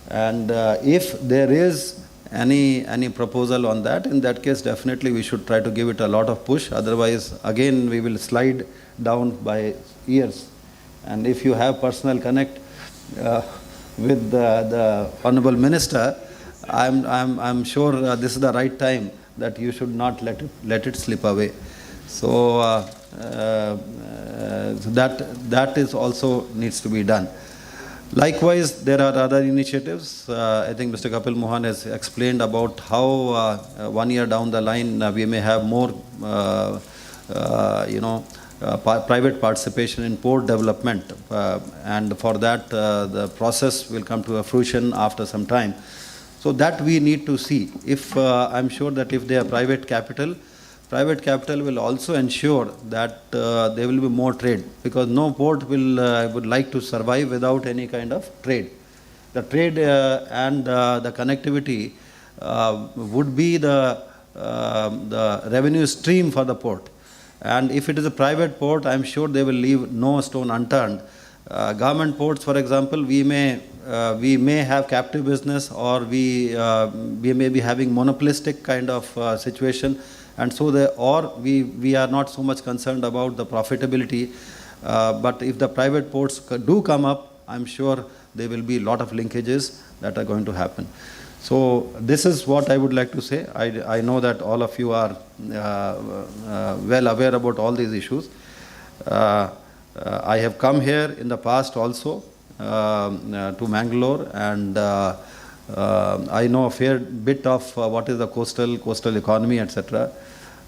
And if there is any proposal on that, in that case definitely we should try to give it a lot of push, otherwise again we will slide down by years. And if you have personal connect with the Honorable Minister, I'm sure this is the right time that you should not let it slip away. So that is also needs to be done. Likewise, there are other initiatives. I think Mr. Kapil Mohan has explained about how 1 year down the line we may have more private participation in port development, and for that the process will come to a fruition after some time. So that we need to see. If I'm sure that if they are private capital will also ensure that there will be more trade, because no port would like to survive without any kind of trade. The trade and the connectivity would be the revenue stream for the port. And if it is a private port, I'm sure they will leave no stone unturned. Government ports, for example, we may have captive business, or we may be having monopolistic kind of situation, and so we are not so much concerned about the profitability. But if the private ports do come up, I'm sure there will be a lot of linkages that are going to happen. So this is what I would like to say. I know that all of you are well aware about all these issues. I have come here in the past also to Mangalore, and I know a fair bit of what is the coastal economy, etc.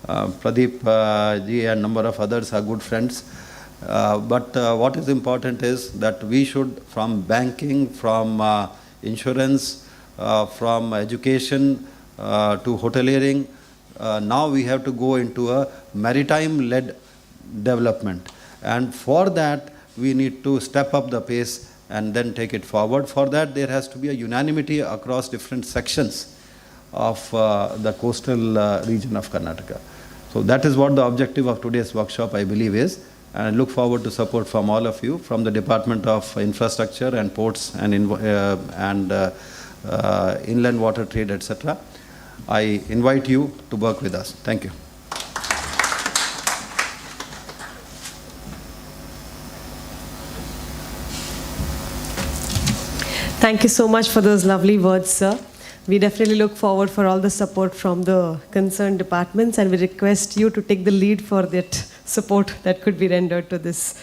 Pradeep ji and number of others are good friends. But what is important is that we should, from banking, from insurance, from education to hoteliering, now we have to go into a maritime-led development. And for that, we need to step up the pace and then take it forward. For that, there has to be a unanimity across different sections of the coastal region of Karnataka. So that is what the objective of today's workshop, I believe, is. And I look forward to support from all of you, from the Department of Infrastructure and Ports and Inland Water Trade, etc. I invite you to work with us. Thank you. Thank you so much for those lovely words, sir. We definitely look forward for all the support from the concerned departments, and we request you to take the lead for that support that could be rendered to this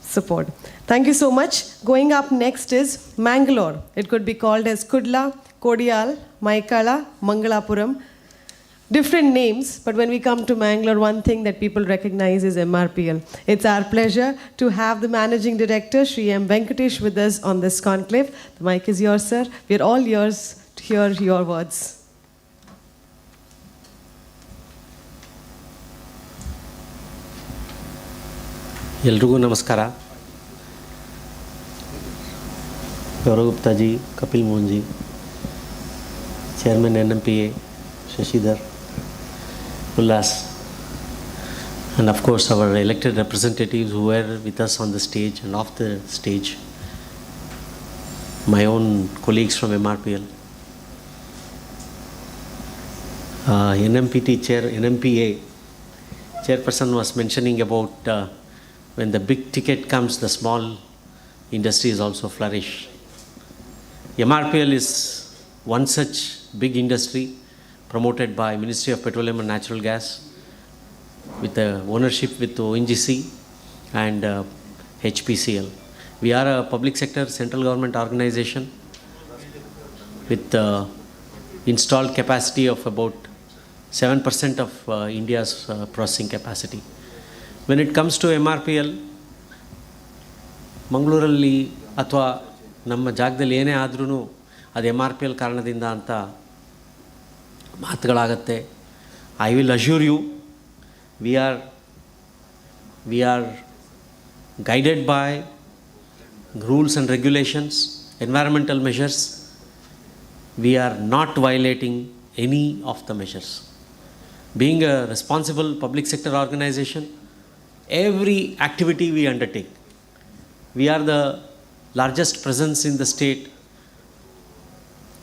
support. Thank you so much. Going up next is Mangalore. It could be called as Kudla, Kodiyal, Maikala, Mangalapuram. Different names, but when we come to Mangalore, one thing that people recognize is MRPL. It's our pleasure to have the Managing Director, Shri M. Venkatesh, with us on this conclave. The mic is yours, sir. We're all yours to hear your words. ಎಲ್ರಿಗೂ ನಮಸ್ಕಾರ. Gaurav Gupta ji, Kapil Mohan ji, Chairman NMPA, Shashidhar, Ullas, and of course our elected representatives who were with us on the stage and off the stage, my own colleagues from MRPL, NMPA chairperson was mentioning about when the big ticket comes, the small industries also flourish. MRPL is one such big industry promoted by Ministry of Petroleum and Natural Gas with the ownership with ONGC and HPCL. We are a public sector central government organization with installed capacity of about 7% of India's processing capacity. When it comes to MRPL, ಮಂಗಳೂರಲ್ಲಿ ಅಥವಾ ನಮ್ಮ ಜಾಗದಲ್ಲಿ ಏನೇ ಆದ್ರೂ ಅದು MRPL ಕಾರಣದಿಂದ ಅಂತ ಮಾತುಗಳಾಗತ್ತೆ. I will assure you, we are guided by rules and regulations, environmental measures. We are not violating any of the measures. Being a responsible public sector organization, every activity we undertake, we are the largest presence in the state,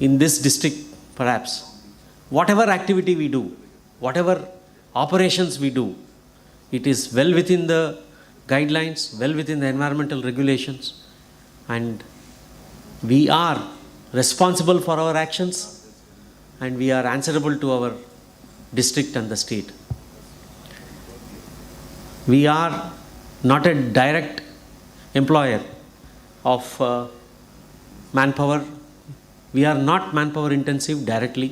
in this district perhaps. Whatever activity we do, whatever operations we do, it is well within the guidelines, well within the environmental regulations, and we are responsible for our actions and we are answerable to our district and the state. We are not a direct employer of manpower. We are not manpower intensive directly.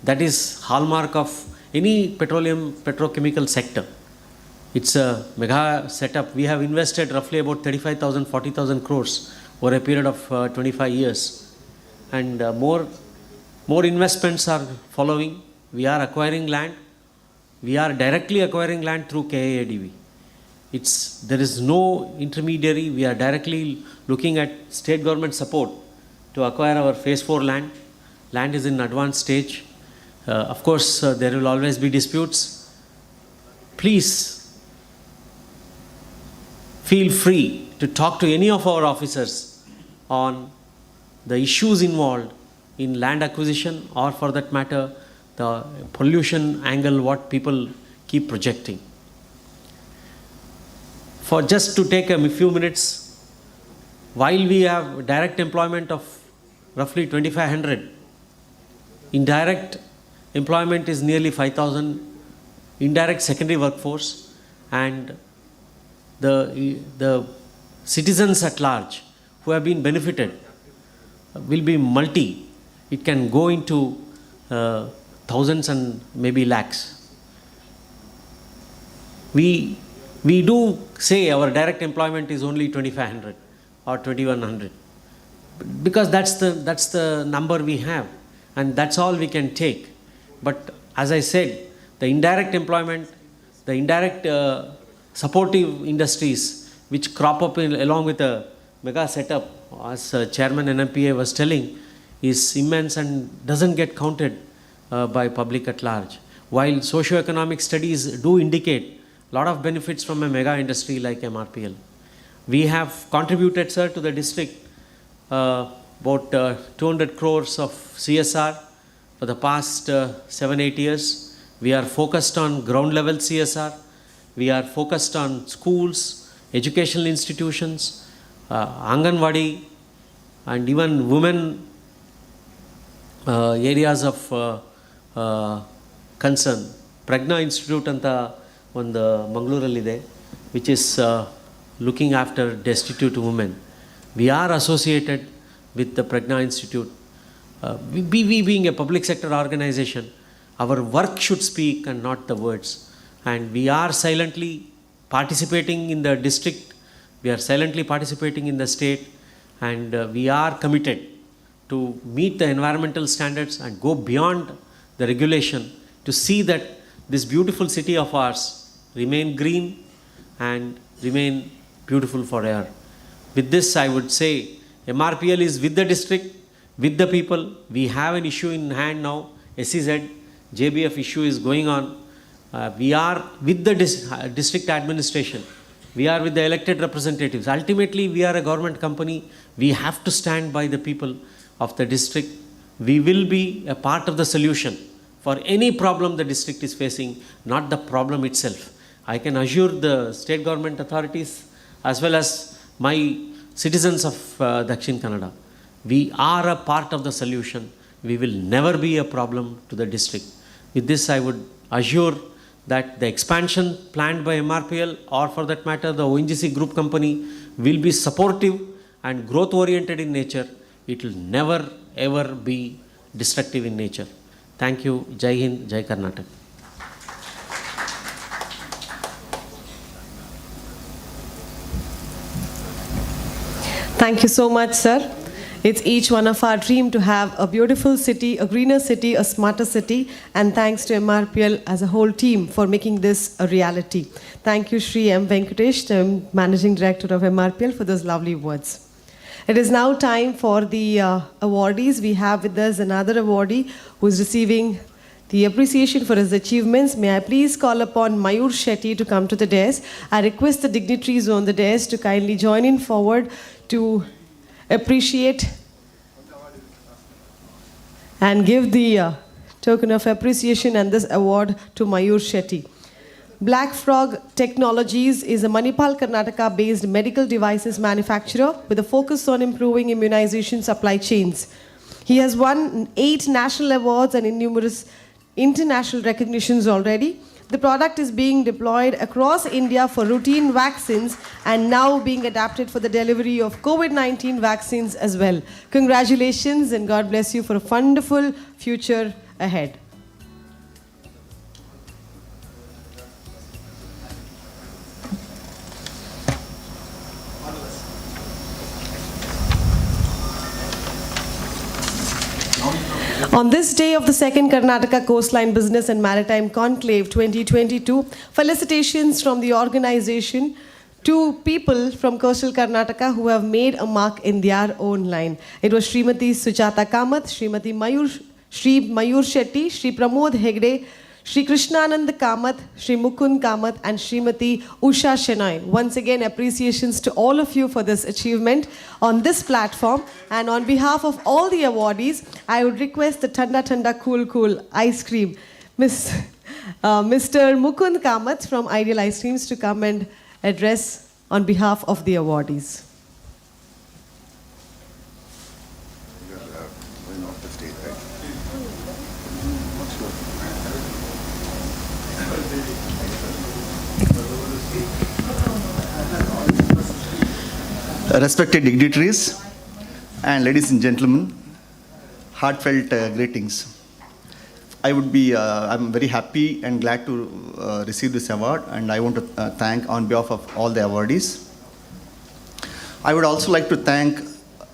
That is hallmark of any petrochemical sector. It's a mega setup. We have invested roughly about 35,000, 40,000 crores over a period of 25 years. And more investments are following. We are acquiring land. We are directly acquiring land through KAADV. There is no intermediary. We are directly looking at state government support to acquire our phase 4 land. Land is in advanced stage. Of course, there will always be disputes. Please feel free to talk to any of our officers on the issues involved in land acquisition, or for that matter, the pollution angle what people keep projecting. For just to take a few minutes, while we have direct employment of roughly 2,500, indirect employment is nearly 5,000, indirect secondary workforce, and the citizens at large who have been benefited will be multi. It can go into thousands and maybe lakhs. We do say our direct employment is only 2,500 or 2,100 because that's the number we have, and that's all we can take. But as I said, the indirect employment, the indirect supportive industries which crop up along with a mega setup, as Chairman NMPA was telling, is immense and doesn't get counted by public at large. While socio-economic studies do indicate a lot of benefits from a mega industry like MRPL. We have contributed, sir, to the district about 200 crores of CSR for the past 7-8 years. We are focused on ground level CSR. We are focused on schools, educational institutions, Anganwadi, and even women areas of concern. Pragna Institute anta ಒಂದು ಮಂಗಳೂರಲ್ಲಿದೆ, which is looking after destitute women. We are associated with the Pragna Institute. We being a public sector organization, our work should speak and not the words. And we are silently participating in the district, we are silently participating in the state, and we are committed to meet the environmental standards and go beyond the regulation to see that this beautiful city of ours remain green and remain beautiful forever. With this, I would say MRPL is with the district, with the people. We have an issue in hand now, SEZ, JBF issue is going on. We are with the district administration. We are with the elected representatives. Ultimately, we are a government company. We have to stand by the people of the district. We will be a part of the solution for any problem the district is facing, not the problem itself. I can assure the state government authorities as well as my citizens of Dakshin Kannada, we are a part of the solution. We will never be a problem to the district. With this, I would assure that the expansion planned by MRPL, or for that matter the ONGC group company, will be supportive and growth oriented in nature. It will never ever be destructive in nature. Thank you. Jai Hind, Jai Karnataka. Thank you so much, sir. It's each one of our dream to have a beautiful city, a greener city, a smarter city, and thanks to MRPL as a whole team for making this a reality. Thank you, Shri M. Venkatesh, the Managing Director of MRPL, for those lovely words. It is now time for the awardees. We have with us another awardee who is receiving the appreciation for his achievements. May I please call upon Mayur Shetty to come to the dais. I request the dignitaries on the dais to kindly join in forward to appreciate and give the token of appreciation and this award to Mayur Shetty. Black Frog Technologies is a Manipal, Karnataka-based medical devices manufacturer with a focus on improving immunization supply chains. He has won 8 national awards and numerous international recognitions already. The product is being deployed across India for routine vaccines and now being adapted for the delivery of COVID-19 vaccines as well. Congratulations and God bless you for a wonderful future ahead. On this day of the second Karnataka Coastline Business and Maritime Conclave 2022, felicitations from the organization to people from coastal Karnataka who have made a mark in their own line. It was Srimati Sujata Kamath, Shri Mayur Shetty, Shri Pramod Hegde, Shri Krishnanand Kamath, Shri Mukund Kamath, and Srimati Usha Shenoy. Once again, appreciations to all of you for this achievement on this platform. And on behalf of all the awardees, I would request the Thanda Thanda Cool Cool ice cream, Mr. Mukund Kamath from Ideal Ice Creams, to come and address on behalf of the awardees. Respected dignitaries and ladies and gentlemen, heartfelt greetings. I'm very happy and glad to receive this award, and I want to thank on behalf of all the awardees. I would also like to thank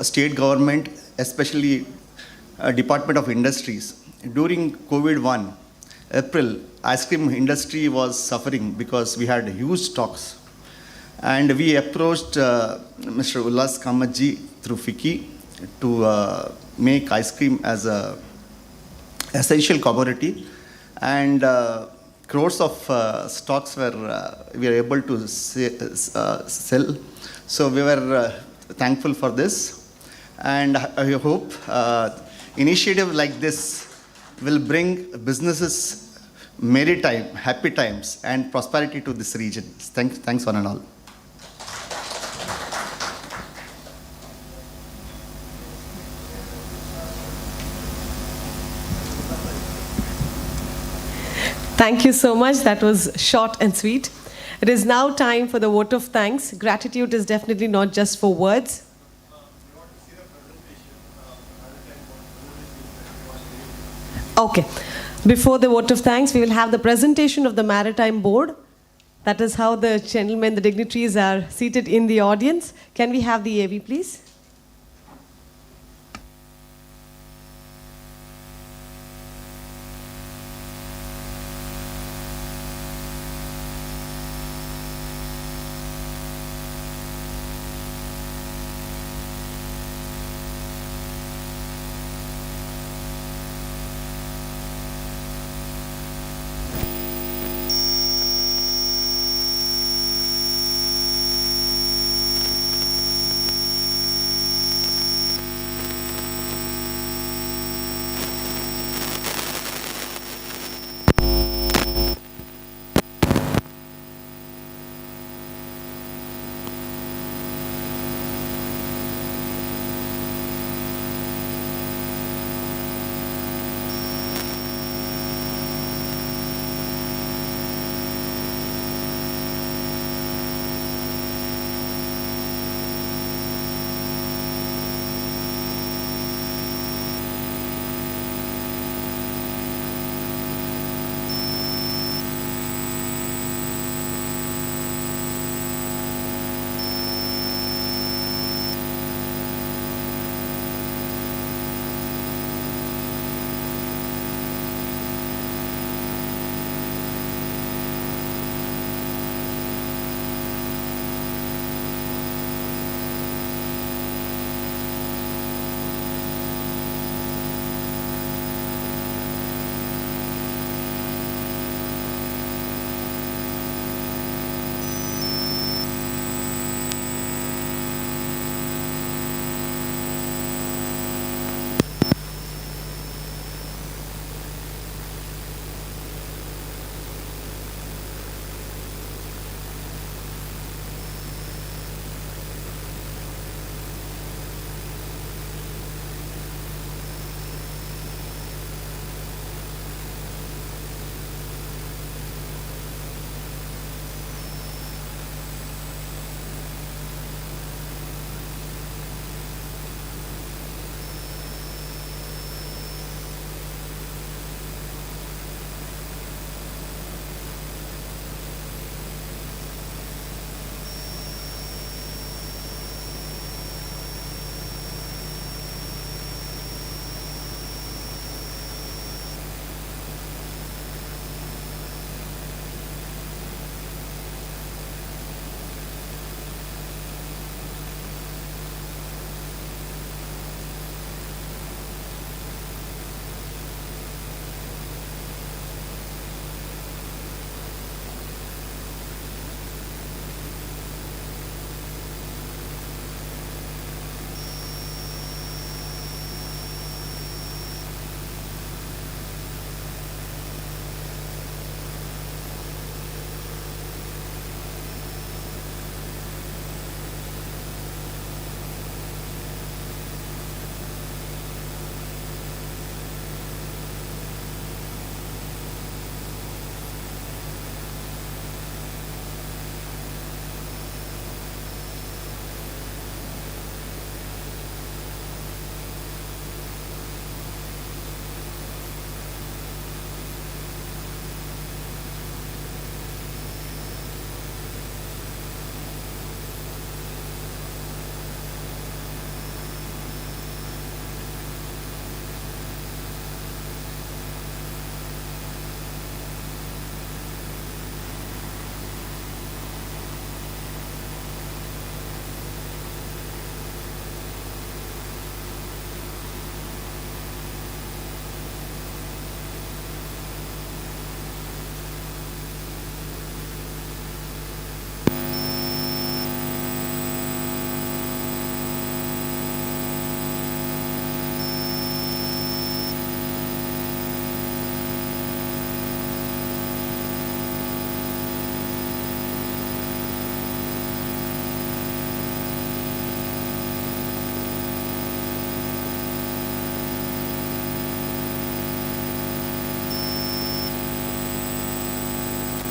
state government, especially Department of Industries. During COVID-1, April, ice cream industry was suffering because we had huge stocks. And we approached Mr. Ullas Kamathji through FICCI to make ice cream as a essential commodity. And crores of stocks we were able to sell. So we were thankful for this. And I hope initiative like this will bring businesses, maritime, happy times, and prosperity to this region. Thanks one and all. Thank you so much. That was short and sweet. It is now time for the vote of thanks. Gratitude is definitely not just for words. Okay. Before the vote of thanks, we will have the presentation of the Maritime Board. That is how the gentlemen, the dignitaries, are seated in the audience. Can we have the AV, please?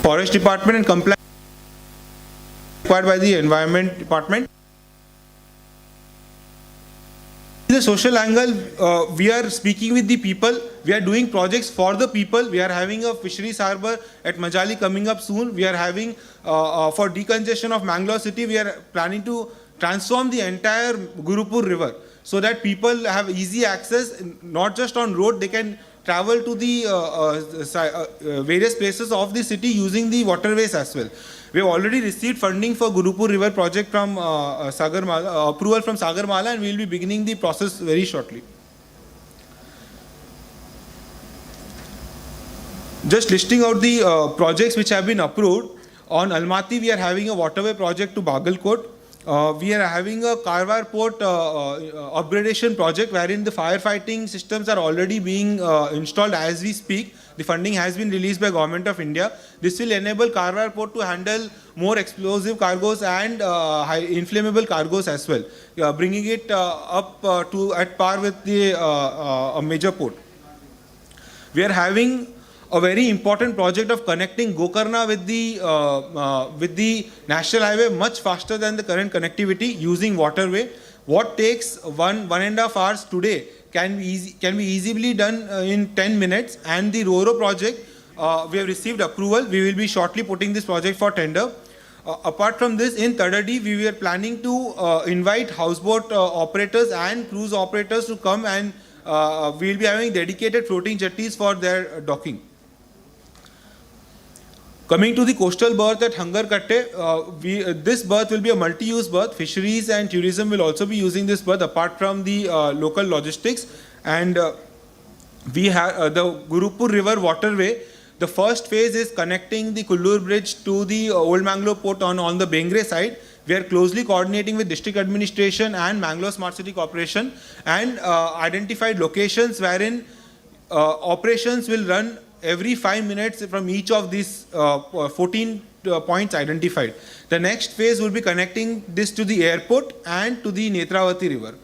Forest Department and compliance required by the Environment Department. The social angle, we are speaking with the people, we are doing projects for the people. We are having a fisheries harbor at Majali coming up soon. We are having, for decongestion of Mangalore city, we are planning to transform the entire Gurupur river so that people have easy access, not just on road, they can travel to the various places of the city using the waterways as well. We have already received funding for Gurupur River project from Sagarmala, approval from Sagarmala, and we will be beginning the process very shortly. Just listing out the projects which have been approved. On Almaty, we are having a waterway project to Bagalkot. We are having a Karwar port upgradation project wherein the firefighting systems are already being installed as we speak. The funding has been released by Government of India. This will enable Karwar port to handle more explosive cargoes and high inflammable cargoes as well, bringing it up to at par with the a major port. We are having a very important project of connecting Gokarna with the national highway much faster than the current connectivity using waterway. What takes 1.5 hours today can be easily done in 10 minutes. And the RoRo project, we have received approval. We will be shortly putting this project for tender. Apart from this, in Tadadi, we were planning to invite houseboat operators and cruise operators to come, and we will be having dedicated floating jetties for their docking. Coming to the coastal berth at Hangarkatte, this berth will be a multi-use berth. Fisheries and tourism will also be using this berth apart from the local logistics. And we have the Gurupur River waterway. The first phase is connecting the Kullur Bridge to the Old Mangalore port on the Bengre side. We are closely coordinating with district administration and Mangalore Smart City Corporation and identified locations wherein operations will run every 5 minutes from each of these 14 points identified. The next phase will be connecting this to the airport and to the Netravati river.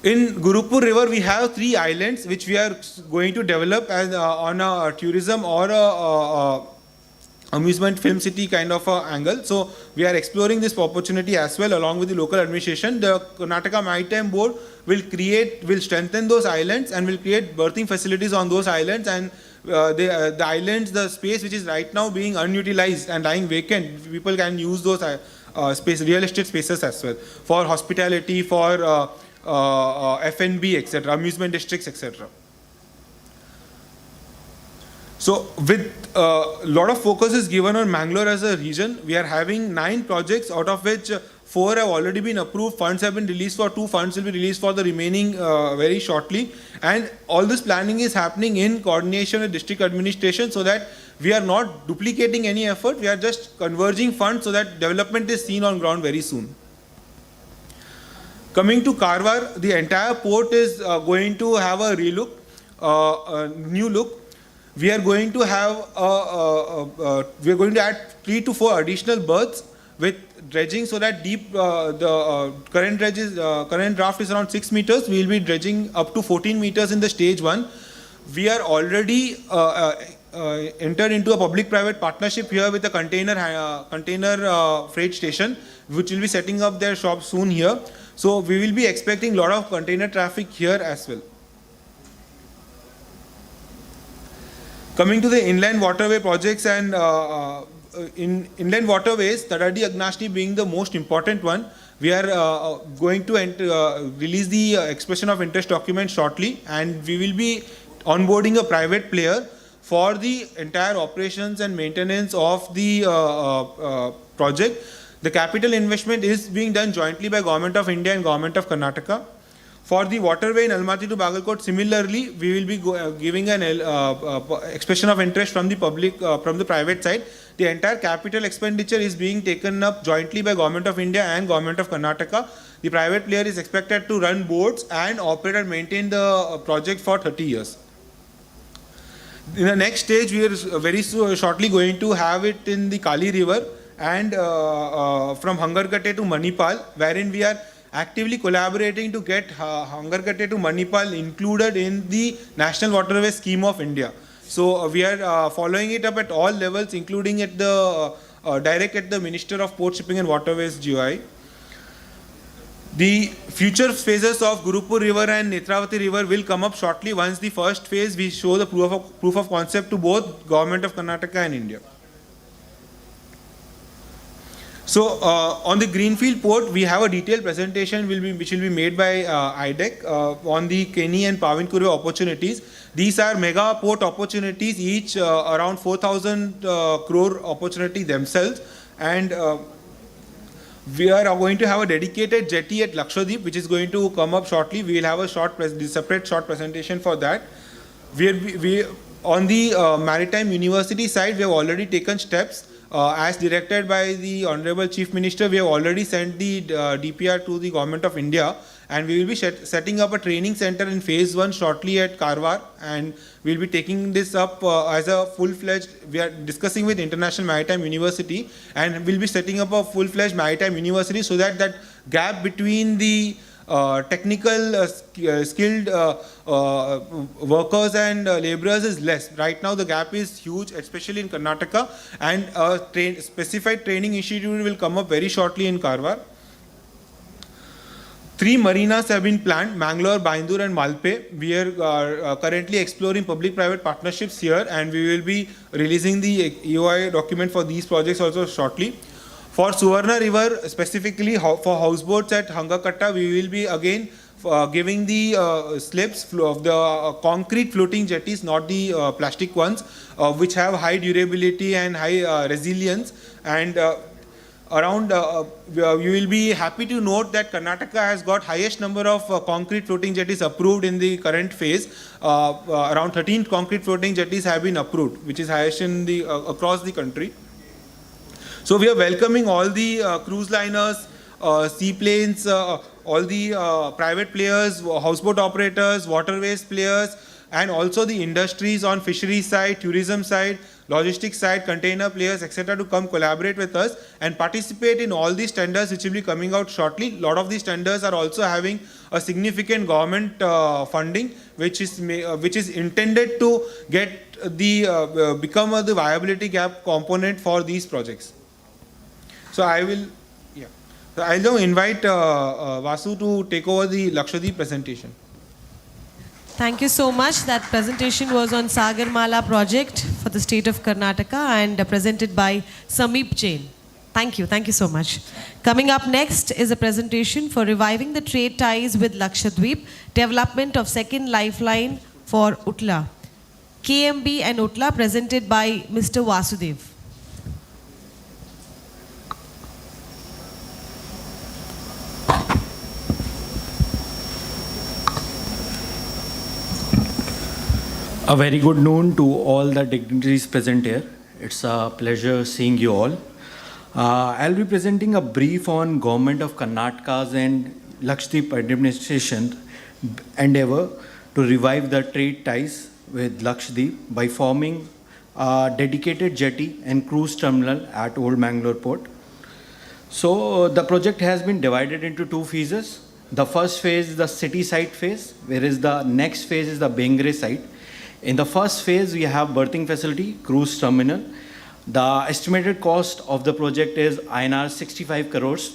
In Gurupur river, we have 3 islands which we are going to develop as on a tourism or a amusement film city kind of angle. So we are exploring this opportunity as well along with the local administration. The Karnataka Maritime Board will strengthen those islands and will create berthing facilities on those islands, and the islands, the space which is right now being unutilized and lying vacant, people can use those real estate spaces as well for hospitality, for F&B, etc., amusement districts, etc. So with a lot of focus is given on Mangalore as a region. We are having 9 projects, out of which 4 have already been approved. Funds have been released for 2. Funds will be released for the remaining very shortly. And all this planning is happening in coordination with district administration so that we are not duplicating any effort. We are just converging funds so that development is seen on ground very soon. Coming to Karwar, the entire port is going to have a relook, a new look. We are going to have add 3 to 4 additional berths with dredging so that the current draft is around 6 meters. We will be dredging up to 14 meters in the stage 1. We are already entered into a public-private partnership here with a container freight station, which will be setting up their shop soon here. So we will be expecting a lot of container traffic here as well. Coming to the inland waterway projects, and in inland waterways, Tadadi Agnashni being the most important one, we are going to release the expression of interest document shortly, and we will be onboarding a private player for the entire operations and maintenance of the project. The capital investment is being done jointly by Government of India and Government of Karnataka. For the waterway in Almaty to Bagalkot, similarly, we will be giving an expression of interest from the public, from the private side. The entire capital expenditure is being taken up jointly by Government of India and Government of Karnataka. The private player is expected to run boats and operate and maintain the project for 30 years. In the next stage, we are very shortly going to have it in the Kali River and from Hangarkatte to Manipal, wherein we are actively collaborating to get Hangarkatte to Manipal included in the National Waterway Scheme of India. So we are following it up at all levels, including at the direct at the Minister of Port Shipping and Waterways GOI. The future phases of Gurupur River and Netravati River will come up shortly. Once the first phase, we show the proof of concept to both Government of Karnataka and India. So on the Greenfield Port, we have a detailed presentation which will be made by IDEC on the Keni and Pavinkuru opportunities. These are mega port opportunities, each around 4,000 crore opportunity themselves, and we are going to have a dedicated jetty at Lakshadweep, which is going to come up shortly. We will have a separate short presentation for that. We on the Maritime University side, we have already taken steps. As directed by the Honorable Chief Minister, we have already sent the DPR to the Government of India, and we will be setting up a training center in phase 1 shortly at Karwar, and we will be taking this up as a full-fledged, we are discussing with International Maritime University, and we will be setting up a full-fledged Maritime University so that that gap between the technical skilled workers and laborers is less. Right now the gap is huge, especially in Karnataka, and a specified training institute will come up very shortly in Karwar. 3 marinas have been planned, Mangalore, Baindur and Malpe. We are currently exploring public-private partnerships here, and we will be releasing the EOI document for these projects also shortly. For Suvarna River, specifically for houseboats at Hangakatta, we will be again giving the slips of the concrete floating jetties, not the plastic ones, which have high durability and high resilience. And you will be happy to note that Karnataka has got highest number of concrete floating jetties approved in the current phase. Around 13 concrete floating jetties have been approved, which is highest in the across the country. So we are welcoming all the cruise liners, seaplanes, all the private players, houseboat operators, waterways players, and also the industries on fisheries side, tourism side, logistics side, container players, etc. to come collaborate with us and participate in all these tenders which will be coming out shortly. A lot of these tenders are also having a significant government funding, which is intended to get the become the viability gap component for these projects. So I will now invite Vasu to take over the Lakshadweep presentation. Thank you so much. That presentation was on Sagarmala project for the state of Karnataka and presented by Sameep Jain. Thank you. Thank you so much. Coming up next is a presentation for reviving the trade ties with Lakshadweep, development of second lifeline for Utla. KMB and Utla, presented by Mr. Vasudev. A very good noon to all the dignitaries present here. It's a pleasure seeing you all. I'll be presenting a brief on Government of Karnataka's and Lakshadweep administration endeavor to revive the trade ties with Lakshadweep by forming a dedicated jetty and cruise terminal at Old Mangalore Port. So the project has been divided into 2 phases. The first phase is the city side phase, whereas the next phase is the Bengre side. In the first phase, we have berthing facility, cruise terminal. The estimated cost of the project is INR 65 crores.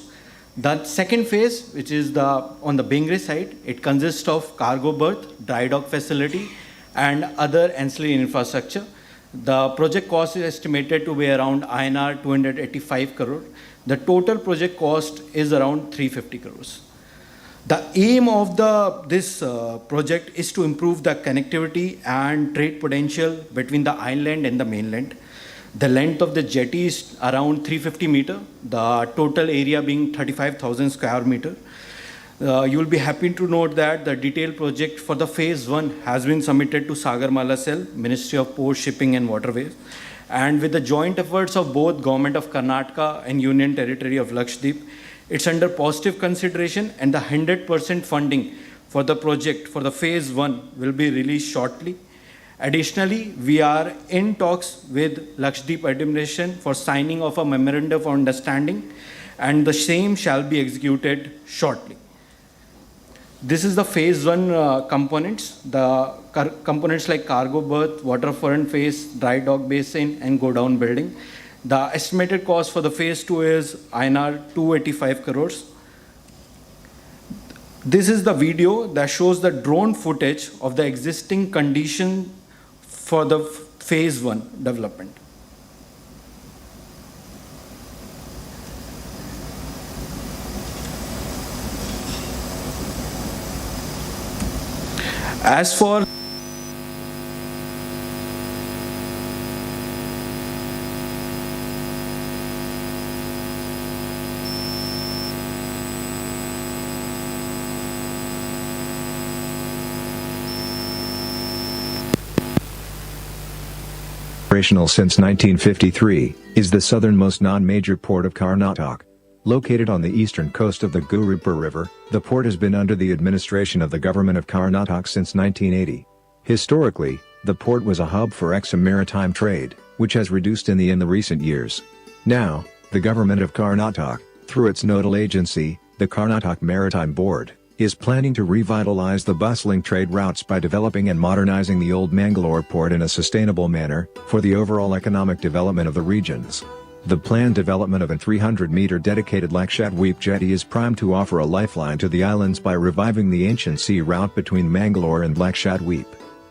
The second phase, which is on the Bengre side, it consists of cargo berth, dry dock facility, and other ancillary infrastructure. The project cost is estimated to be around INR 285 crore. The total project cost is around 350 crores. The aim of this project is to improve the connectivity and trade potential between the island and the mainland. The length of the jetty is around 350 meters, the total area being 35,000 square meters. You will be happy to note that the detailed project for the phase 1 has been submitted to Sagarmala Cell, Ministry of Port, Shipping and Waterways. And with the joint efforts of both Government of Karnataka and Union Territory of Lakshadweep, it's under positive consideration, and the 100% funding for the project for the phase 1 will be released shortly. Additionally, we are in talks with Lakshadweep administration for signing of a memorandum of understanding, and the same shall be executed shortly. This is the phase 1 components. The components like cargo berth, waterfront face, dry dock basin, and go down building. The estimated cost for the phase 2 is INR 285 crores. This is the video that shows the drone footage of the existing condition for the phase 1 development. As for Operational since 1953, is the southernmost non-major port of Karnataka. Located on the eastern coast of the Gurupur River, the port has been under the administration of the government of Karnataka since 1980. Historically, the port was a hub for maritime trade, which has reduced in the recent years. Now, the government of Karnataka, through its nodal agency, the Karnataka Maritime Board, is planning to revitalize the bustling trade routes by developing and modernizing the old Mangalore port in a sustainable manner, for the overall economic development of the regions. The planned development of a 300-meter dedicated Lakshadweep jetty is primed to offer a lifeline to the islands by reviving the ancient sea route between Mangalore and Lakshadweep.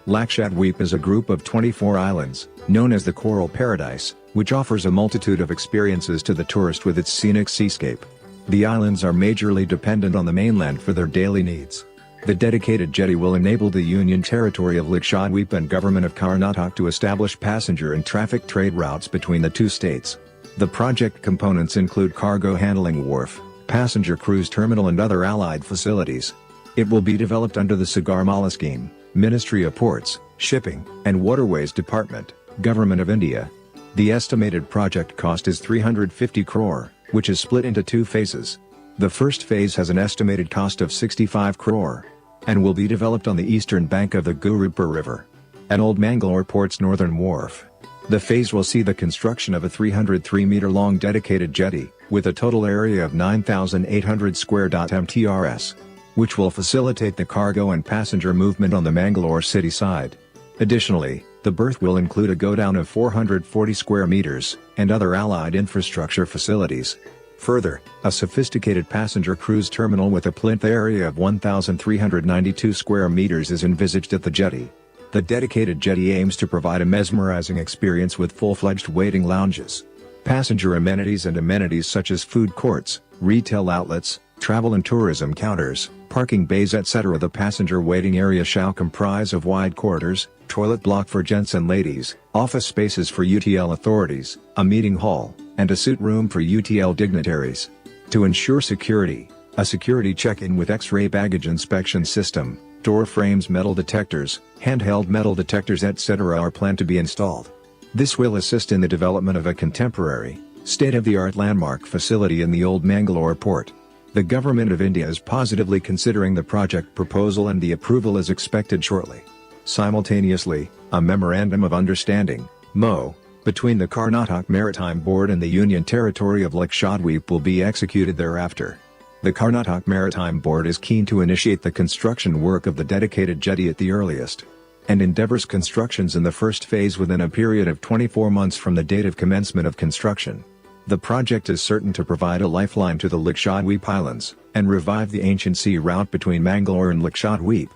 Lakshadweep is a group of 24 islands, known as the Coral Paradise, which offers a multitude of experiences to the tourist with its scenic seascape. The islands are majorly dependent on the mainland for their daily needs. The dedicated jetty will enable the Union Territory of Lakshadweep and Government of Karnataka to establish passenger and traffic trade routes between the two states. The project components include cargo handling wharf, passenger cruise terminal and other allied facilities. It will be developed under the Sagarmala Scheme, Ministry of Ports, Shipping, and Waterways Department, Government of India. The estimated project cost is 350 crore, which is split into two phases. The first phase has an estimated cost of 65 crore, and will be developed on the eastern bank of the Gurupur River, and Old Mangalore Port's northern wharf. The phase will see the construction of a 303-meter-long dedicated jetty, with a total area of 9,800 square mtrs, which will facilitate the cargo and passenger movement on the Mangalore city side. Additionally, the berth will include a go-down of 440 square meters, and other allied infrastructure facilities. Further, a sophisticated passenger cruise terminal with a plinth area of 1,392 square meters is envisaged at the jetty. The dedicated jetty aims to provide a mesmerizing experience with full-fledged waiting lounges, passenger amenities and amenities such as food courts, retail outlets, travel and tourism counters, parking bays etc. The passenger waiting area shall comprise of wide corridors, toilet block for gents and ladies, office spaces for UTL authorities, a meeting hall, and a suite room for UTL dignitaries. To ensure security, a security check-in with X-ray baggage inspection system, door frames, metal detectors, handheld metal detectors etc. are planned to be installed. This will assist in the development of a contemporary, state-of-the-art landmark facility in the Old Mangalore port. The Government of India is positively considering the project proposal and the approval is expected shortly. Simultaneously, a Memorandum of Understanding, MO, between the Karnataka Maritime Board and the Union Territory of Lakshadweep will be executed thereafter. The Karnataka Maritime Board is keen to initiate the construction work of the dedicated jetty at the earliest, and endeavors constructions in the first phase within a period of 24 months from the date of commencement of construction. The project is certain to provide a lifeline to the Lakshadweep Islands, and revive the ancient sea route between Mangalore and Lakshadweep.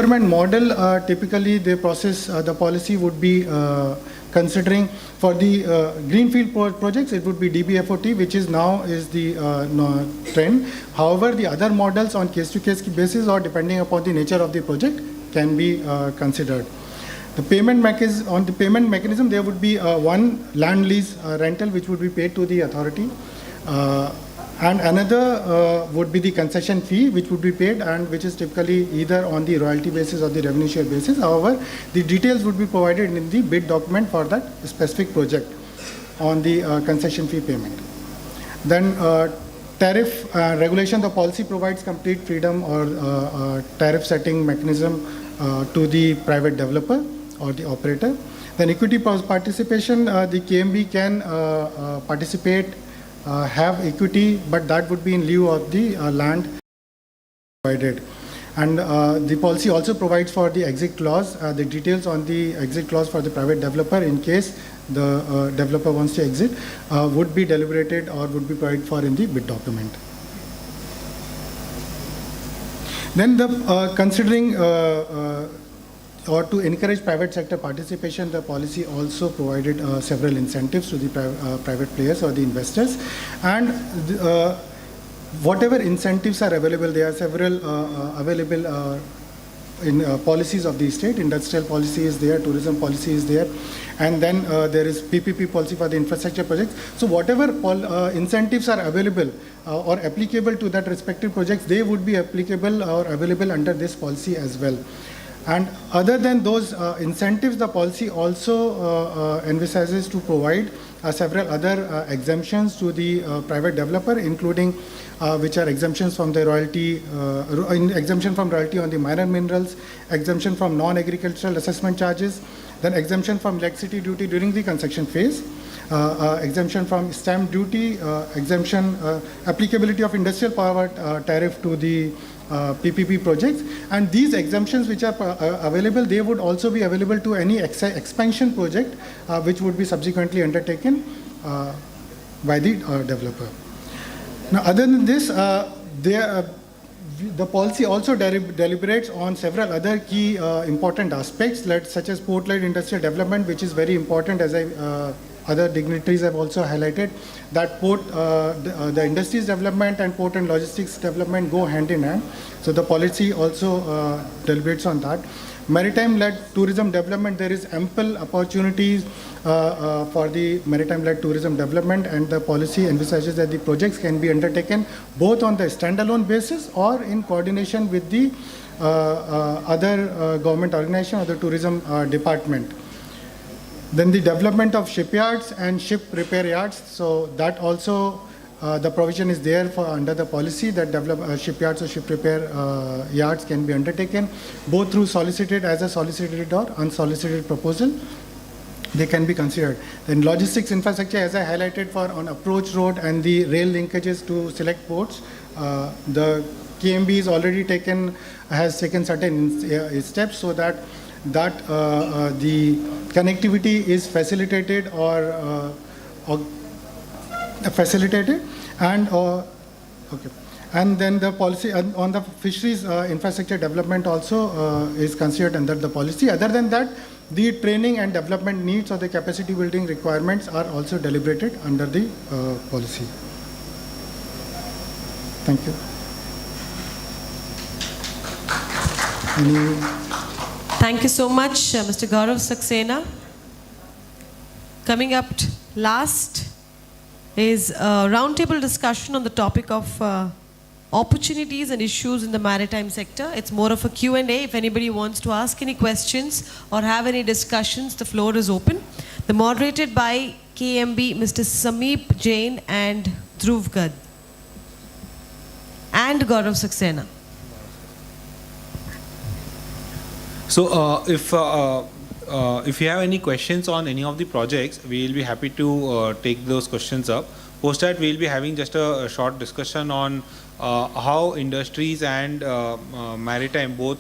procurement model, typically the process, the policy would be considering for the greenfield projects, it would be DBFOT, which is now is the trend. However, the other models on case-to-case basis or depending upon the nature of the project can be considered. The payment mechanism, on the payment mechanism, there would be one land lease rental which would be paid to the authority, and another would be the concession fee which would be paid, and which is typically either on the royalty basis or the revenue share basis. However, the details would be provided in the bid document for that specific project on the concession fee payment. Then tariff regulation, the policy provides complete freedom or tariff setting mechanism to the private developer or the operator. Then equity participation, the KMB can participate, have equity, but that would be in lieu of the land provided. And the policy also provides for the exit clause, the details on the exit clause for the private developer in case the developer wants to exit would be deliberated or would be provided for in the bid document. Then the considering or to encourage private sector participation, the policy also provided several incentives to the private players or the investors. And whatever incentives are available, there are several available in policies of the state. Industrial policy is there, tourism policy is there, and then there is PPP policy for the infrastructure projects. So whatever incentives are available or applicable to that respective projects, they would be applicable or available under this policy as well. And other than those incentives, the policy also emphasizes to provide several other exemptions to the private developer, including which are exemptions from the royalty, exemption from royalty on the minor minerals, exemption from non-agricultural assessment charges, then exemption from electricity duty during the construction phase, exemption from stamp duty, exemption, applicability of industrial power tariff to the PPP projects. And these exemptions which are available, they would also be available to any expansion project which would be subsequently undertaken by the developer. Now, other than this, the policy also deliberates on several other key important aspects, such as port-led industrial development, which is very important, as other dignitaries have also highlighted, that port, the industries development and port and logistics development go hand in hand. So the policy also deliberates on that. Maritime-led tourism development, there is ample opportunities for the maritime-led tourism development, and the policy emphasizes that the projects can be undertaken both on the standalone basis or in coordination with the other government organization or the tourism department. Then the development of shipyards and ship repair yards. So that also the provision is there for under the policy that shipyards or ship repair yards can be undertaken both through solicited as a solicited or unsolicited proposal. They can be considered. Then logistics infrastructure, as I highlighted, for on approach road and the rail linkages to select ports, the KMB is already has taken certain steps so that the connectivity is facilitated or facilitated, and okay. And then the policy on the fisheries infrastructure development also is considered under the policy. Other than that, the training and development needs or the capacity building requirements are also deliberated under the policy. Thank you. Thank you so much, Mr. Gaurav Saxena. Coming up last is a roundtable discussion on the topic of opportunities and issues in the maritime sector. It's more of a Q&A. If anybody wants to ask any questions or have any discussions, the floor is open. The moderated by KMB, Mr. Sameep Jain and Dhruv Gad and Gaurav Saxena. So if you have any questions on any of the projects, we will be happy to take those questions up. Post that, we will be having just a short discussion on how industries and maritime both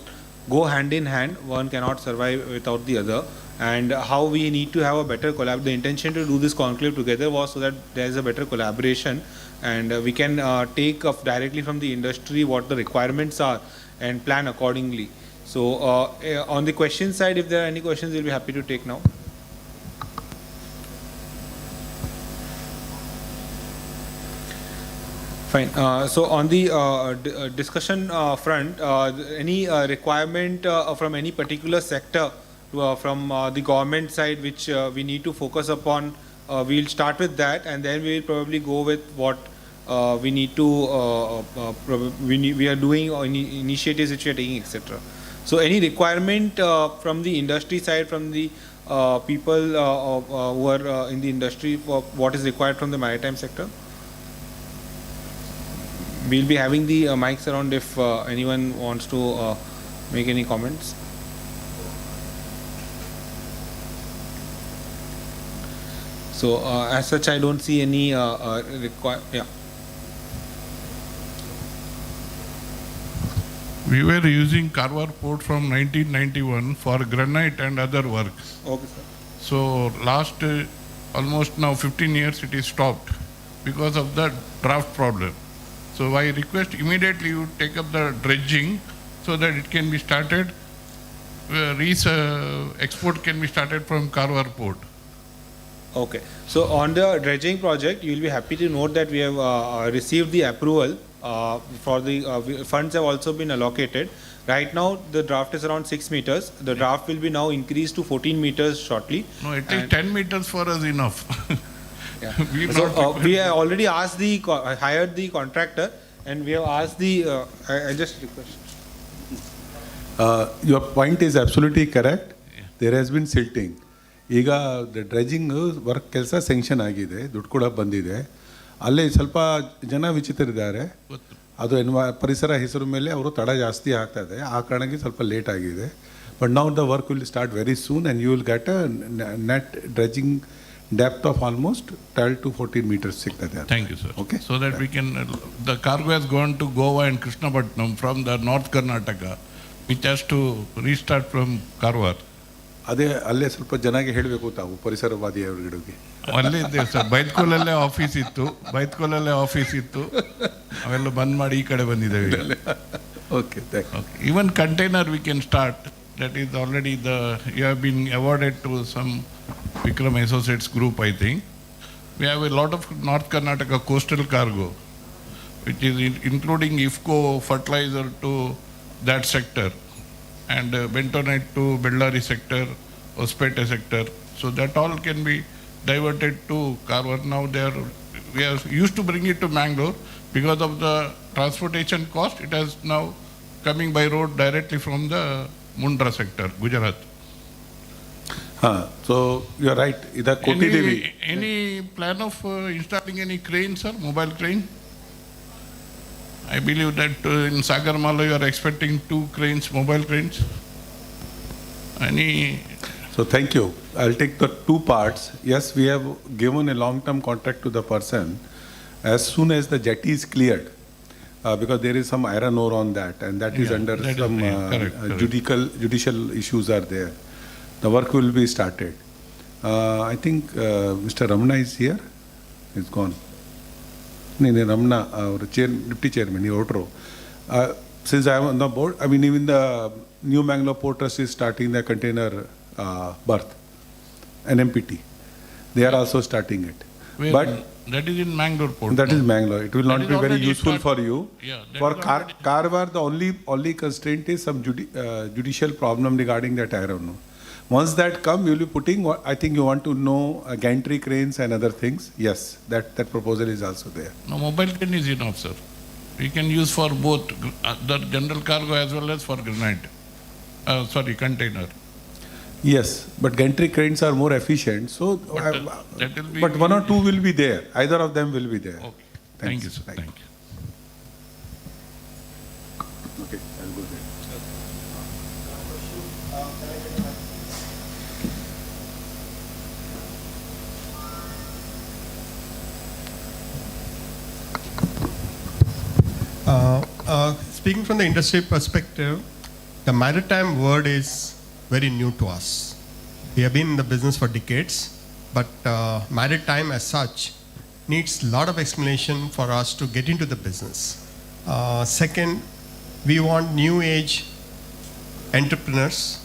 go hand in hand. One cannot survive without the other, and how we need to have a better collab. The intention to do this conclave together was so that there is a better collaboration, and we can take up directly from the industry what the requirements are and plan accordingly. So on the question side, if there are any questions, we'll be happy to take now. Fine. So on the discussion front, any requirement from any particular sector from the government side which we need to focus upon, we'll start with that, and then we'll probably go with what we need to we are doing, or initiatives which we are taking, etc. So any requirement from the industry side, from the people who are in the industry, for what is required from the maritime sector? We'll be having the mics around if anyone wants to make any comments. So as such, I don't see any yeah. We were using Karwar port from 1991 for granite and other works. Okay, sir. So last almost now 15 years it is stopped because of the draft problem. So I request immediately you take up the dredging so that it can be started, export can be started from Karwar port. Okay. So on the dredging project, you will be happy to note that we have received the approval for the funds have also been allocated. Right now, the draft is around 6 meters. The draft will be now increased to 14 meters shortly. No, it is 10 meters for us enough. Yeah. We have already asked the hired the contractor, and we have asked the. I just request. Your point is absolutely correct. There has been silting. ಈಗ ಡ್ರೆಜಿಂಗ್ work ಕೆಲಸ sanction ಆಗಿದೆ, ದುಡ್ಡು ಕೂಡ ಬಂದಿದೆ. ಅಲ್ಲಿ ಸ್ವಲ್ಪ ಜನ ವಿಚಿತರಿದ್ದಾರೆ. ಅದು ಪರಿಸರ ಹೆಸರು ಮೇಲೆ ಅವರು ತಡ ಜಾಸ್ತಿ ಆಗ್ತಾ ಇದೆ, ಆ ಕಾರಣಕ್ಕೆ ಸ್ವಲ್ಪ ಲೇಟ್ ಆಗಿದೆ. But now the work will start very soon and you will get a net dredging depth of almost 12 to 14 meters ಸಿಗ್ತದೆ. Thank you, sir. Okay. So that we can, the cargo has gone to Goa and Krishnapatnam from the North Karnataka, which has to restart from Karwar. ಅದೇ ಅಲ್ಲೇ ಸ್ವಲ್ಪ ಜನಗೆ ಹೇಳಬೇಕು ತಾವು ಪರಿಸರವಾದಿ ಅವರಿಗೆ. ಅಲ್ಲೇ ಇದೆ sir, ಬೈತ್ಕೋಲಲ್ಲೇ office ಇತ್ತು, ಅವೆಲ್ಲ ಬಂದ್ ಮಾಡಿ ಈ ಕಡೆ ಬಂದಿದ್ದೇವೆ. Okay, thank you. Even container we can start. That is already you have been awarded to some Vikram Associates group, I think. We have a lot of North Karnataka coastal cargo, which is including IFCO fertilizer to that sector, and bentonite to Bellary sector, Hospete sector. So that all can be diverted to Karwar. Now we are used to bring it to Mangalore. Because of the transportation cost, it has now coming by road directly from the Mundra sector, Gujarat. So you are right. Ida ಕೊಟ್ಟಿದ್ದೀವಿ. Any plan of installing any crane, sir? Mobile crane? I believe that in Sagarmala you are expecting 2 cranes, mobile cranes. So thank you. I'll take the 2 parts. Yes, we have given a long-term contract to the person. As soon as the jetty is cleared, because there is some iron ore on that, and that is under some correct. judicial issues are there. The work will be started. I think Mr. Ramana is here. He's gone. No, Ramana, our deputy chairman, he outro. Since I am on the board, I mean, even the New Mangalore Port Trust is starting the container berth, NMPT. They are also starting it. But that is in Mangalore Port. That is Mangalore. It will not be very useful for you. Yeah, for Karwar, the only constraint is some judicial problem regarding that iron ore. Once that come, you will be putting, I think you want to know gantry cranes and other things. Yes, that proposal is also there. No, mobile crane is enough, sir. We can use for both the general cargo as well as for granite. Container. Yes, but gantry cranes are more efficient. So, that will be. But 1 or 2 will be there. Either of them will be there. Okay. Thank you, sir. Thank you. Okay, I'll go there. Speaking from the industry perspective, the maritime word is very new to us. We have been in the business for decades, but maritime as such needs a lot of explanation for us to get into the business. Second, we want new age entrepreneurs,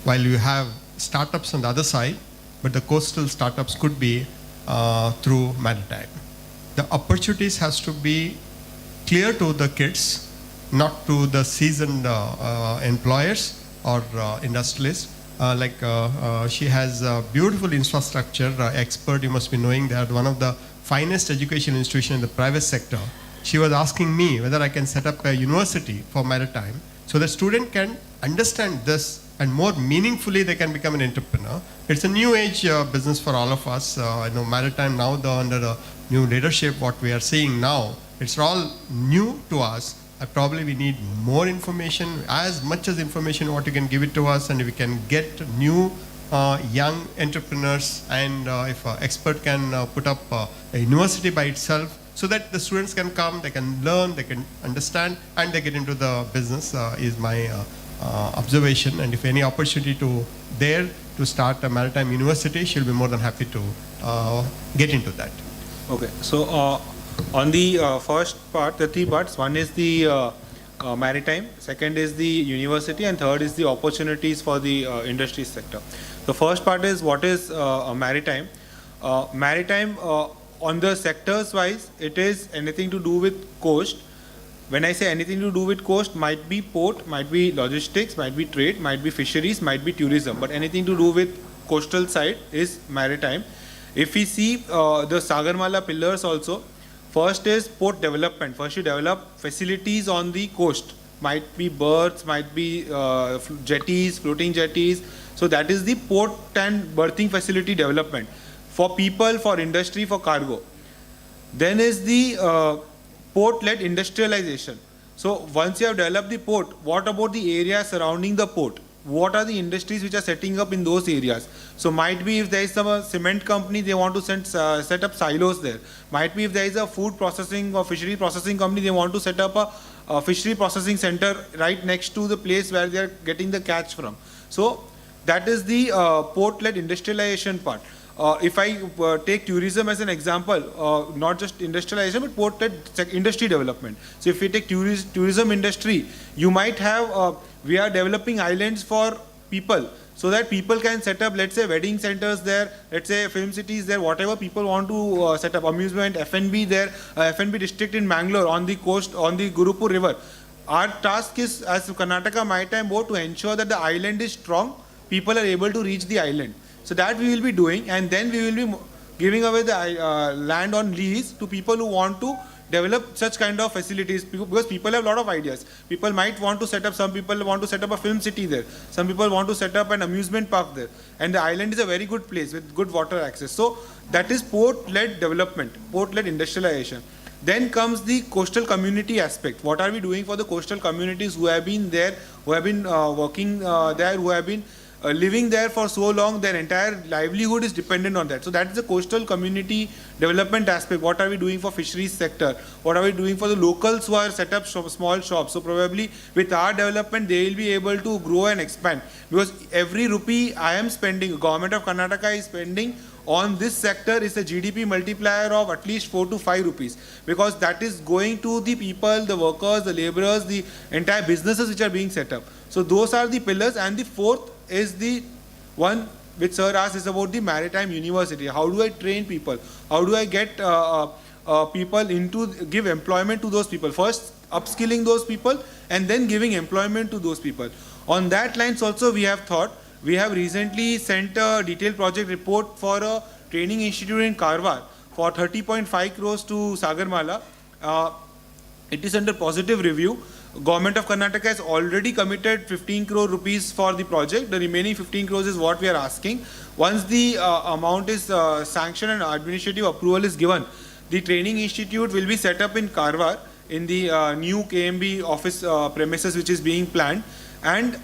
while you have startups on the other side, but the coastal startups could be through Maritime. The opportunities has to be clear to the kids, not to the seasoned employers or industrialists. She has a beautiful infrastructure expert. You must be knowing that one of the finest education institution in the private sector. She was asking me whether I can set up a university for Maritime so the student can understand this and more meaningfully they can become an entrepreneur. It's a new age business for all of us. I know Maritime now under the new leadership, what we are seeing now, it's all new to us. Probably we need more information, as much as information what you can give it to us, and we can get new young entrepreneurs, and if an expert can put up a university by itself so that the students can come, they can learn, they can understand, and they get into the business is my observation. And if any opportunity to start a Maritime University, she'll be more than happy to get into that. Okay, so on the first part, the three parts, one is the maritime, second is the university, and third is the opportunities for the industry sector. The first part is what is maritime. Maritime, on the sectors wise, it is anything to do with coast. When I say anything to do with coast, might be port, might be logistics, might be trade, might be fisheries, might be tourism, but anything to do with coastal side is maritime. If we see the Sagarmala pillars also, first is port development. First you develop facilities on the coast. Might be berths, might be jetties, floating jetties. So that is the port and berthing facility development for people, for industry, for cargo. Then is the port-led industrialization. So once you have developed the port, what about the area surrounding the port? What are the industries which are setting up in those areas? So might be if there is some cement company, they want to set up silos there. Might be if there is a food processing or fishery processing company, they want to set up a fishery processing center right next to the place where they are getting the catch from. So that is the port-led industrialization part. If I take tourism as an example, not just industrialization, but port-led industry development. So if you take tourism industry, you might have, we are developing islands for people so that people can set up, let's say, wedding centers there, let's say film cities there, whatever people want to set up, amusement, F&B there, F&B district in Mangalore on the coast, on the Gurupur river. Our task is, as Karnataka Maritime Board, to ensure that the island is strong, people are able to reach the island. So that we will be doing, and then we will be giving away the land on lease to people who want to develop such kind of facilities, because people have a lot of ideas. People might want to set up, some people want to set up a film city there, some people want to set up an amusement park there, and the island is a very good place with good water access. So that is port-led development, port-led industrialization. Then comes the coastal community aspect. What are we doing for the coastal communities who have been there, who have been working there, who have been living there for so long, their entire livelihood is dependent on that. So that is the coastal community development aspect. What are we doing for fisheries sector? What are we doing for the locals who are set up small shops? So probably with our development, they will be able to grow and expand. Because every rupee I am spending, government of Karnataka is spending on this sector is a GDP multiplier of at least 4 to 5 rupees. Because that is going to the people, the workers, the laborers, the entire businesses which are being set up. So those are the pillars. And the fourth is the one which sir asked, is about the Maritime University. How do I train people? How do I get people into, give employment to those people? First, upskilling those people and then giving employment to those people. On that lines also we have thought, we have recently sent a detailed project report for a training institute in Karwar for 30.5 crores to Sagarmala. It is under positive review. Government of Karnataka has already committed 15 crore rupees for the project. The remaining 15 crores is what we are asking. Once the amount is sanctioned and administrative approval is given, the training institute will be set up in Karwar in the new KMB office premises which is being planned. And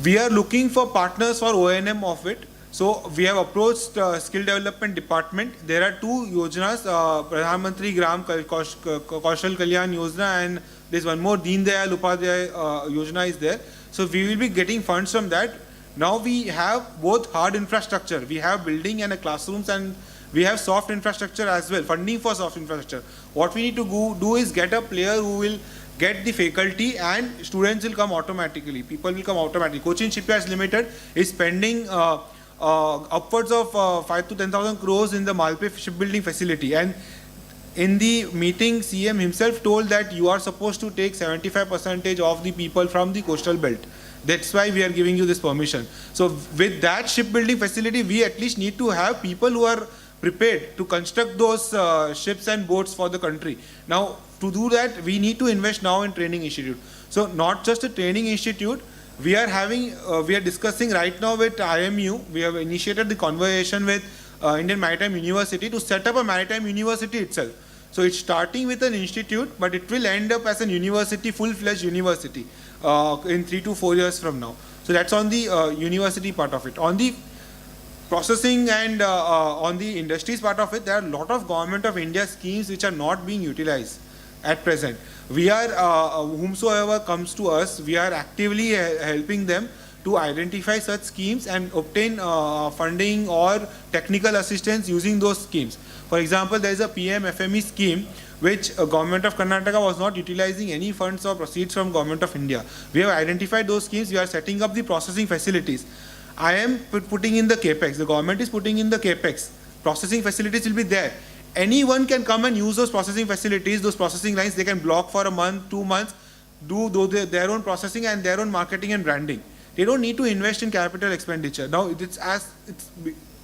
we are looking for partners for O&M of it. So we have approached skill development department. There are two yojanas, Pradhan Mantri Gram Kaushal Kalyan Yojana, and there's one more, Deen Dayal Upadhyay Yojana is there. So we will be getting funds from that. Now we have both hard infrastructure. We have building and classrooms, and we have soft infrastructure as well, funding for soft infrastructure. What we need to do is get a player who will get the faculty and students will come automatically. People will come automatically. Cochin Shipyards Limited is spending upwards of 5 to 10,000 crores in the Malpe shipbuilding facility, and in the meeting CM himself told that you are supposed to take 75% of the people from the coastal belt. That's why we are giving you this permission. So with that shipbuilding facility, we at least need to have people who are prepared to construct those ships and boats for the country. Now, to do that, we need to invest now in training institute. So not just a training institute, we are discussing right now with IMU. We have initiated the conversation with Indian Maritime University to set up a maritime university itself. So it's starting with an institute, but it will end up as a university, full-fledged university in 3 to 4 years from now. So that's on the university part of it. On the processing and on the industries part of it, there are a lot of Government of India schemes which are not being utilized at present. We are, whomsoever comes to us, we are actively helping them to identify such schemes and obtain funding or technical assistance using those schemes. For example, there is a PM-FME scheme which Government of Karnataka was not utilizing any funds or proceeds from Government of India. We have identified those schemes. We are setting up the processing facilities. I am putting in the capex. The government is putting in the capex. Processing facilities will be there. Anyone can come and use those processing facilities, those processing lines. They can block for a month, 2 months, do their own processing and their own marketing and branding. They don't need to invest in capital expenditure. Now it's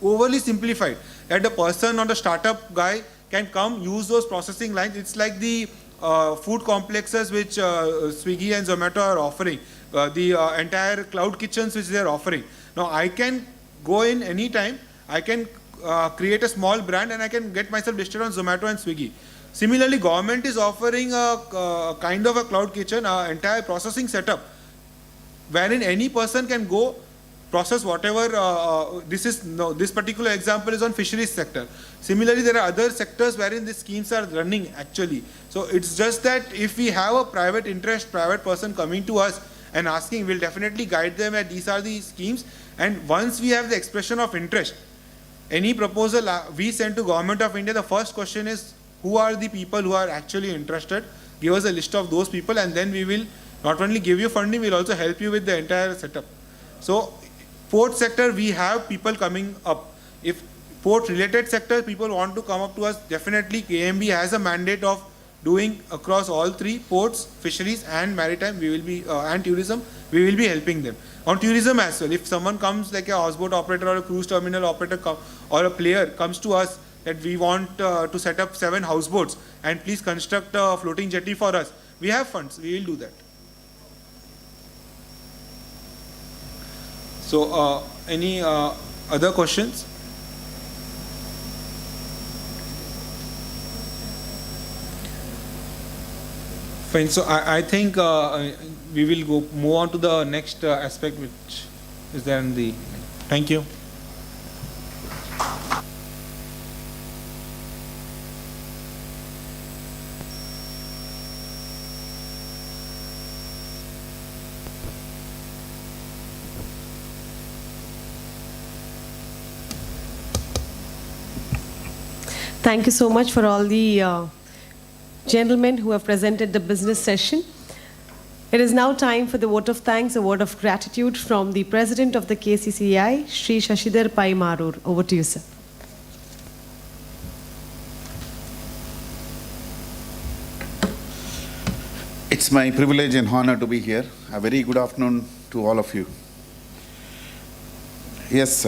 overly simplified that the person or the startup guy can come use those processing lines. It's like the food complexes which Swiggy and Zomato are offering, the entire cloud kitchens which they are offering. Now I can go in anytime, I can create a small brand and I can get myself listed on Zomato and Swiggy. Similarly, government is offering a kind of a cloud kitchen, entire processing setup, wherein any person can go process whatever. This particular example is on fisheries sector. Similarly, there are other sectors wherein these schemes are running actually. So it's just that if we have a private person coming to us and asking, we'll definitely guide them at these are the schemes. And once we have the expression of interest, any proposal we send to Government of India, the first question is, who are the people who are actually interested? Give us a list of those people and then we will not only give you funding, we'll also help you with the entire setup. So port sector, we have people coming up. If port related sector, people want to come up to us, definitely KMB has a mandate of doing across all 3 ports, fisheries and maritime, we will be, and tourism, we will be helping them. On tourism as well, if someone comes like a houseboat operator or a cruise terminal operator or a player comes to us that we want to set up 7 houseboats and please construct a floating jetty for us, we have funds, we will do that. So any other questions? Fine. So I think we will move on to the next aspect which is there in the. Thank you. Thank you so much for all the gentlemen who have presented the business session. It is now time for the vote of thanks, a word of gratitude from the President of the KCCI, Shri Shashidhar Pai Marur. Over to you, sir. It's my privilege and honor to be here. A very good afternoon to all of you. Yes,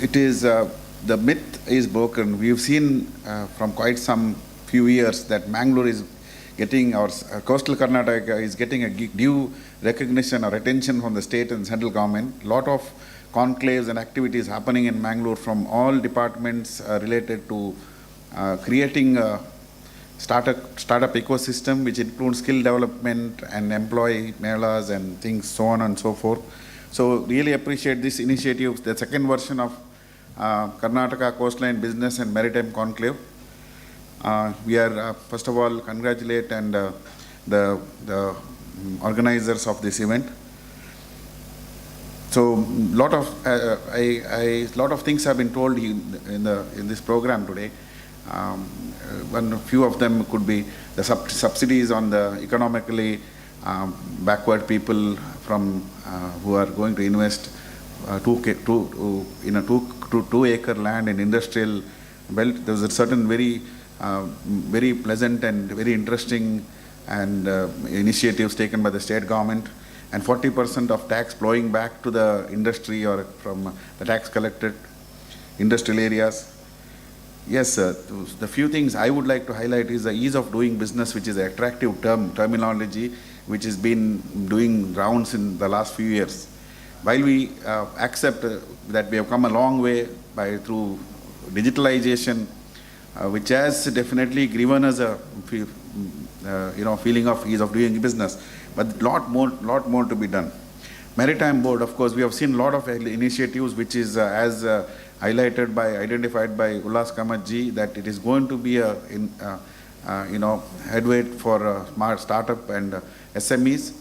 it is, the myth is broken. We've seen from quite some few years that Mangalore is getting, our coastal Karnataka is getting a due recognition or attention from the state and central government. A lot of conclaves and activities happening in Mangalore from all departments related to creating a startup ecosystem which includes skill development and employee melas and things, so on and so forth. So really appreciate this initiative, the second version of Karnataka Coastline Business and Maritime Conclave. We are, first of all, congratulate and the organizers of this event. So, lot of things have been told in this program today. One few of them could be the subsidies on the economically backward people from who are going to invest 2 acre land in industrial belt. There was a certain very pleasant and very interesting and initiatives taken by the state government, and 40% of tax flowing back to the industry or from the tax collected industrial areas. Yes, the few things I would like to highlight is the ease of doing business, which is an attractive terminology which has been doing rounds in the last few years. While we accept that we have come a long way through digitalization, which has definitely given us a feeling of ease of doing business, but lot more to be done. Maritime Board, of course, we have seen a lot of initiatives, which is identified by Ullas Kamatji, that it is going to be a headway for smart startup and SMEs.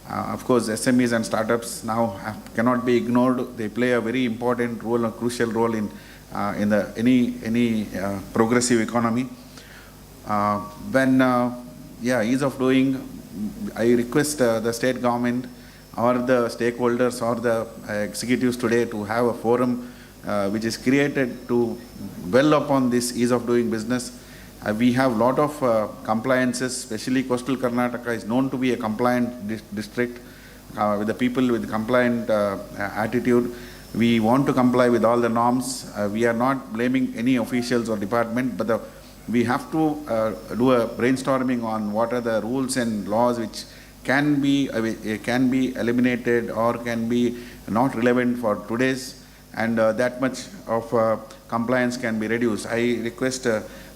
Of course, SMEs and startups now cannot be ignored. They play a very important role, a crucial role in any progressive economy. Ease of doing, I request the state government or the stakeholders or the executives today to have a forum which is created to dwell upon this ease of doing business. We have a lot of compliances, especially coastal Karnataka is known to be a compliant district with the people with compliant attitude. We want to comply with all the norms. We are not blaming any officials or department, but we have to do a brainstorming on what are the rules and laws which can be eliminated or can be not relevant for today's, and that much of compliance can be reduced. I request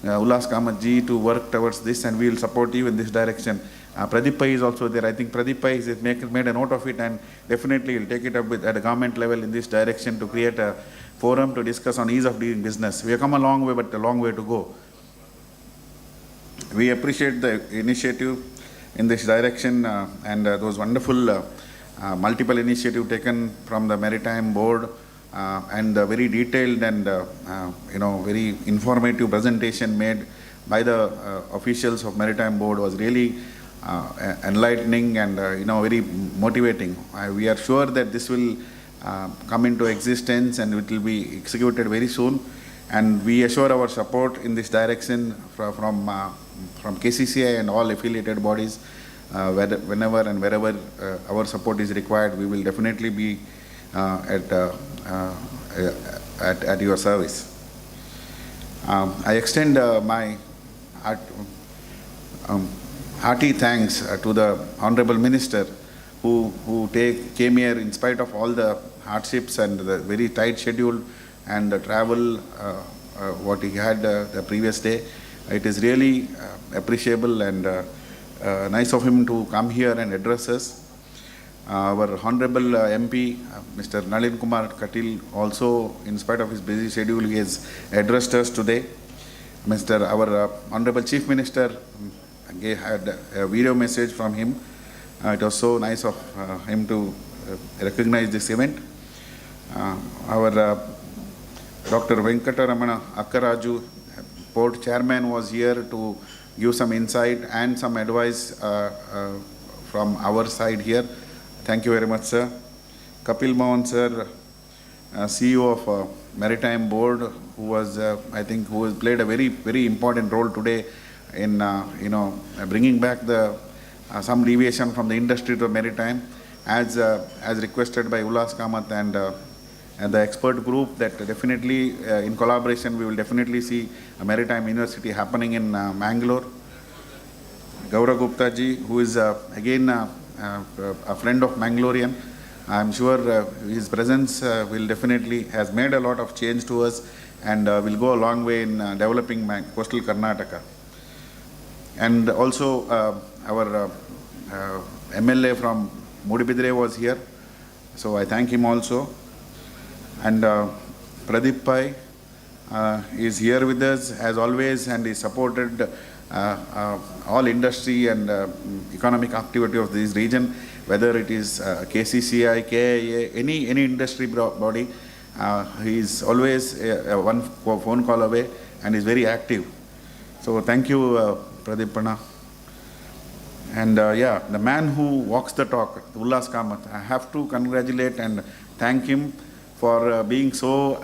Ullas Kamatji to work towards this, and we will support you in this direction. Pradeep Pai is also there. I think Pradeep Pai has made a note of it, and definitely will take it up at the government level in this direction to create a forum to discuss on ease of doing business. We have come a long way, but a long way to go. We appreciate the initiative in this direction and those wonderful multiple initiatives taken from the Maritime Board and the very detailed and very informative presentation made by the officials of Maritime Board was really enlightening and very motivating. We are sure that this will come into existence and it will be executed very soon, and we assure our support in this direction from KCCI and all affiliated bodies. Whenever and wherever our support is required, we will definitely be at your service. I extend my hearty thanks to the Honorable Minister who came here in spite of all the hardships and the very tight schedule and the travel what he had the previous day. It is really appreciable and nice of him to come here and address us. Our Honorable MP, Mr. Nalin Kumar Katil, also, in spite of his busy schedule, he has addressed us today. Our Honorable Chief Minister had a video message from him. It was so nice of him to recognize this event. Our Dr. Venkataramana Akkaraju, Port Chairman, was here to give some insight and some advice from our side here. Thank you very much, sir. Kapil Mohan, sir, CEO of Maritime Board, who has played a very, very important role today in bringing back some deviation from the industry to maritime, as requested by Ullas Kamath and the expert group. That definitely, in collaboration, we will definitely see a maritime university happening in Mangalore. Gaurav Gupta ji, who is again a friend of Mangalorean, I am sure his presence has made a lot of change to us and will go a long way in developing coastal Karnataka. And also our MLA from Mudibidre was here, so I thank him also. And Pradeep Pai is here with us as always, and he supported all industry and economic activity of this region, whether it is KCCI, KIA, any industry body. He is always one phone call away and is very active. So thank you, Pradipana. And the man who walks the talk, Ullas Kamath, I have to congratulate and thank him for being so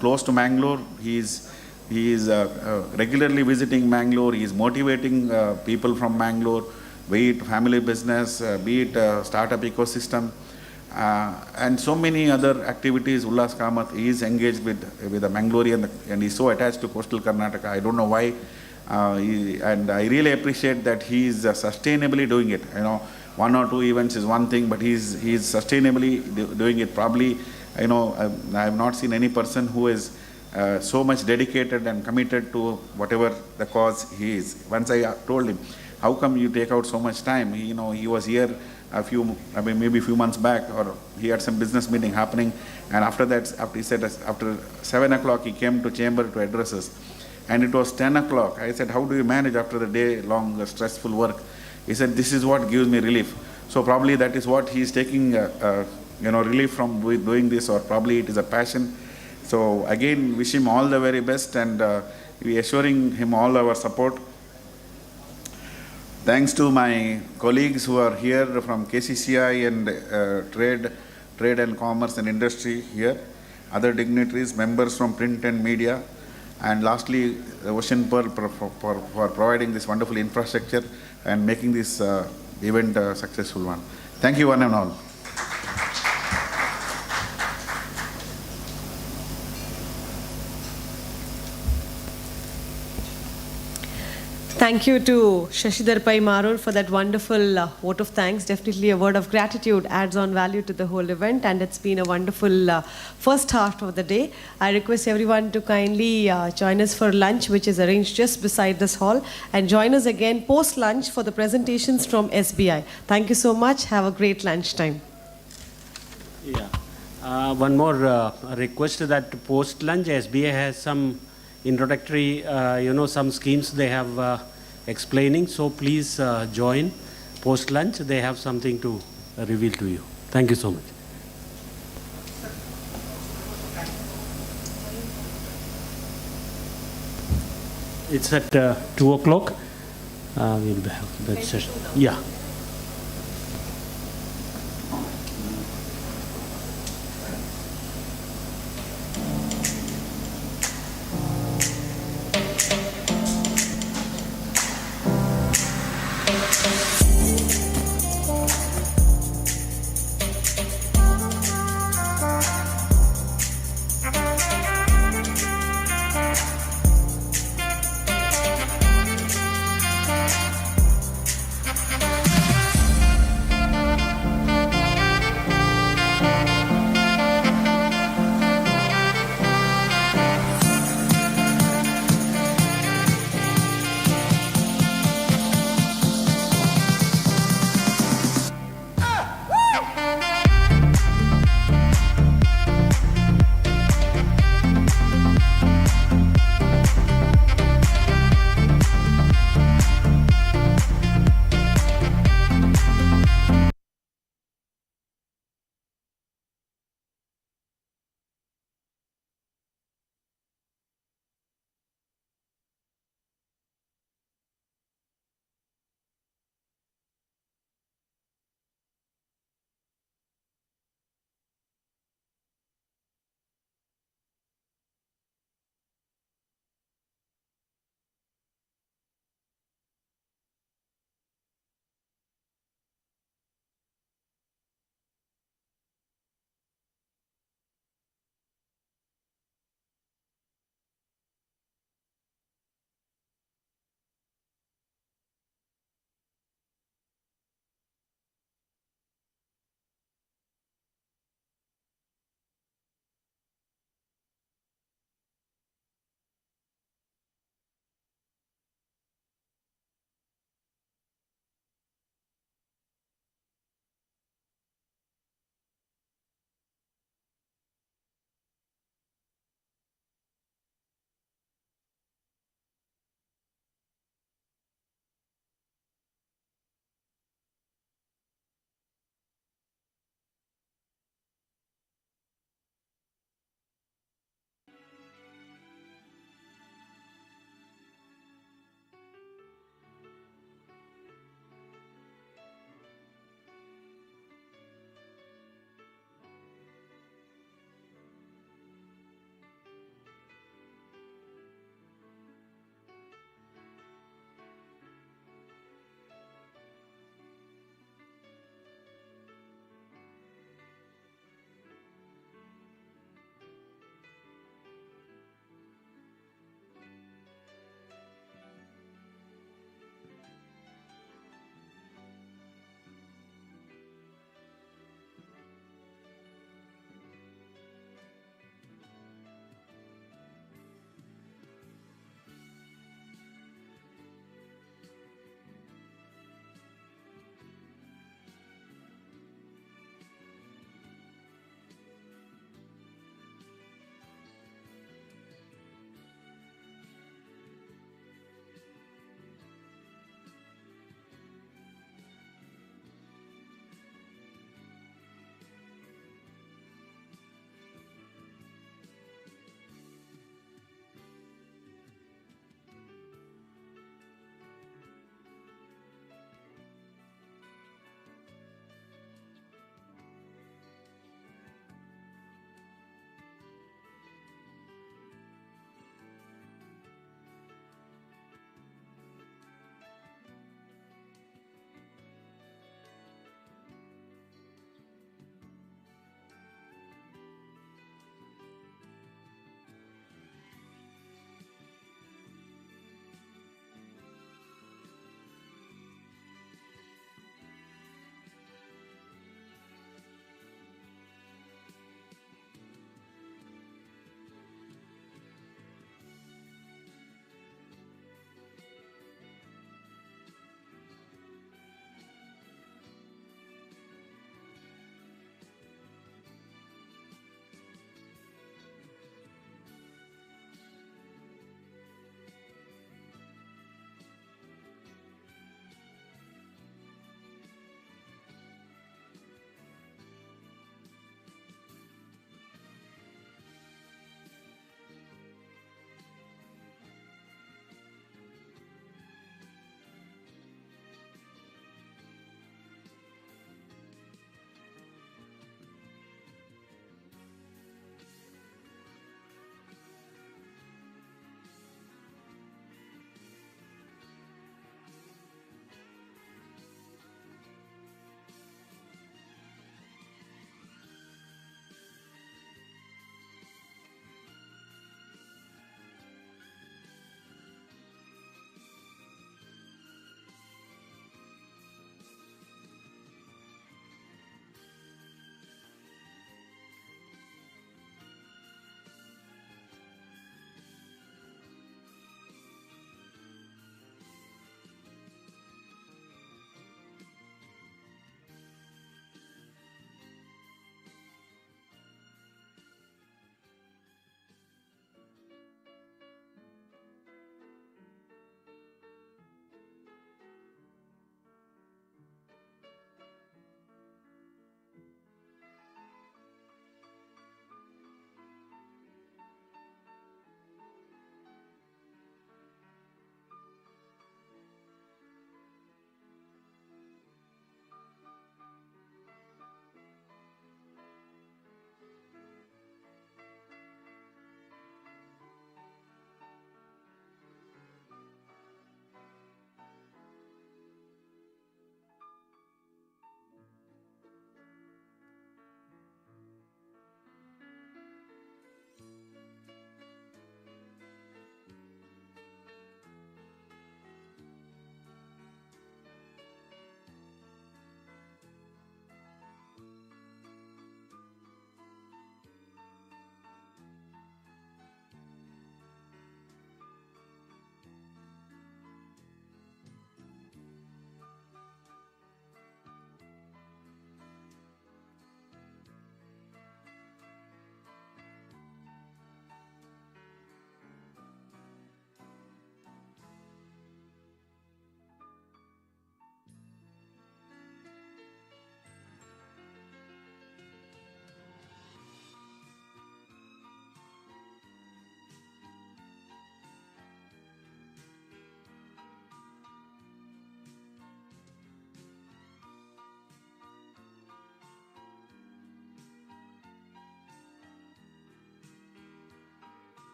close to Mangalore. He is regularly visiting Mangalore. He is motivating people from Mangalore, be it family business, be it startup ecosystem, and so many other activities. Ullas Kamath is engaged with the Mangalorean, and he's so attached to coastal Karnataka. I don't know why. And I really appreciate that he is sustainably doing it. You know, 1 or 2 events is one thing, but he's sustainably doing it. Probably, I have not seen any person who is so much dedicated and committed to whatever the cause he is. Once I told him, how come you take out so much time? He was here maybe a few months back, or he had some business meeting happening, and after that, he said after 7 o'clock he came to chamber to address us. And it was 10 o'clock. I said, how do you manage after the day-long stressful work? He said, this is what gives me relief. So probably that is what he is taking relief from doing this, or probably it is a passion. So again, wish him all the very best, and we assuring him all our support. Thanks to my colleagues who are here from KCCI and Trade and Commerce and Industry here, other dignitaries, members from print and media, and lastly, Ocean Pearl for providing this wonderful infrastructure and making this event a successful one. Thank you one and all. Thank you to Shashidhar Pai Marur for that wonderful vote of thanks. Definitely a word of gratitude adds on value to the whole event, and it's been a wonderful first half of the day. I request everyone to kindly join us for lunch, which is arranged just beside this hall, and join us again post-lunch for the presentations from SBI. Thank you so much. Have a great lunchtime. Yeah. One more request that post-lunch, SBI has some introductory, some schemes they have explaining. So please join post-lunch. They have something to reveal to you. Thank you so much. It's at 2 o'clock. We'll have that session. Yeah.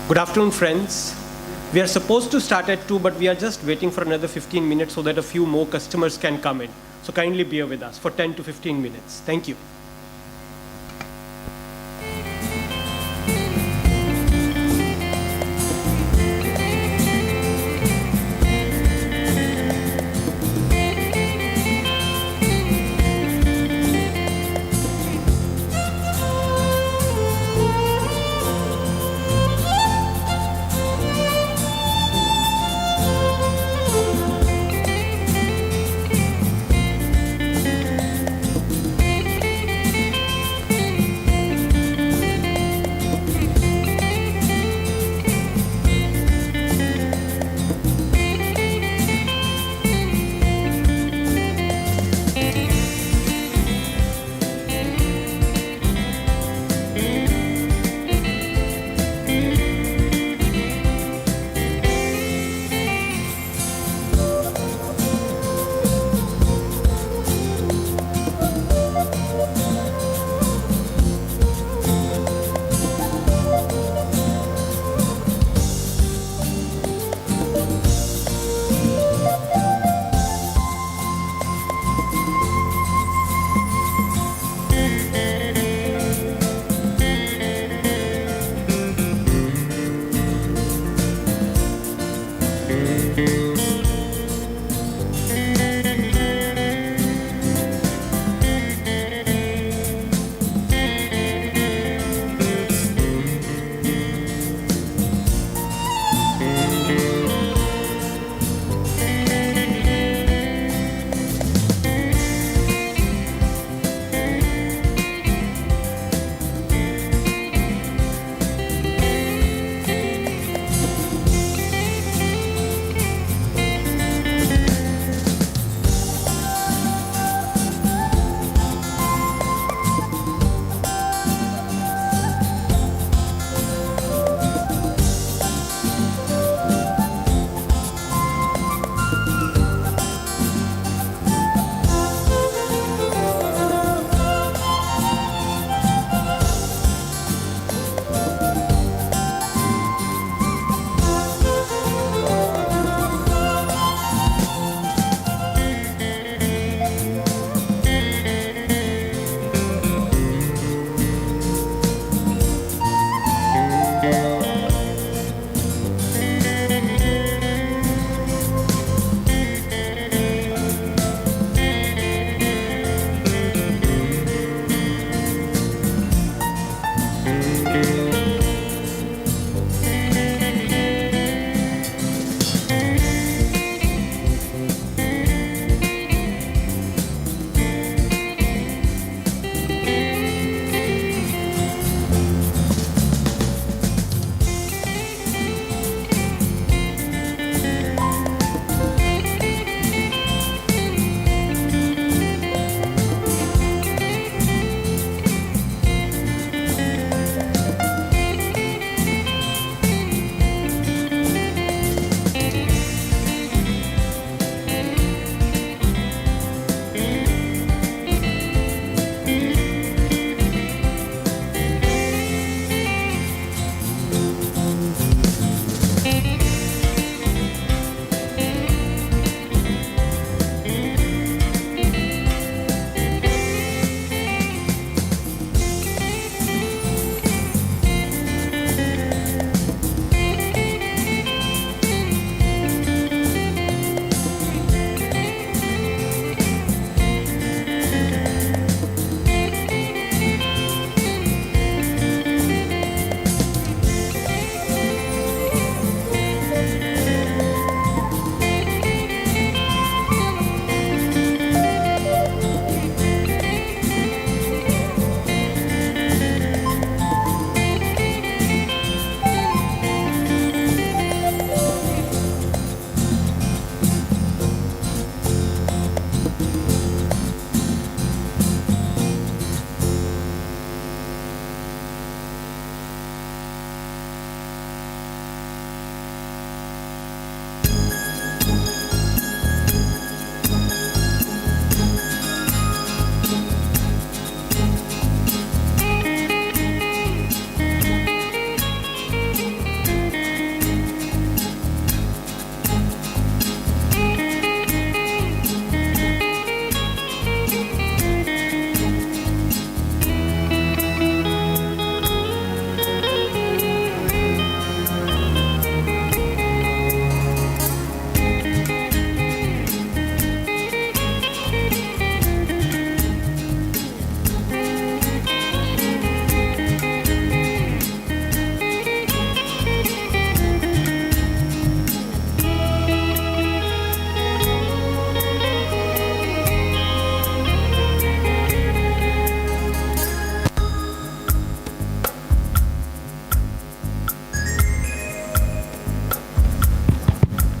Good afternoon, friends. We are supposed to start at 2, but we are just waiting for another 15 minutes so that a few more customers can come in. So kindly bear with us for 10 to 15 minutes. Thank you.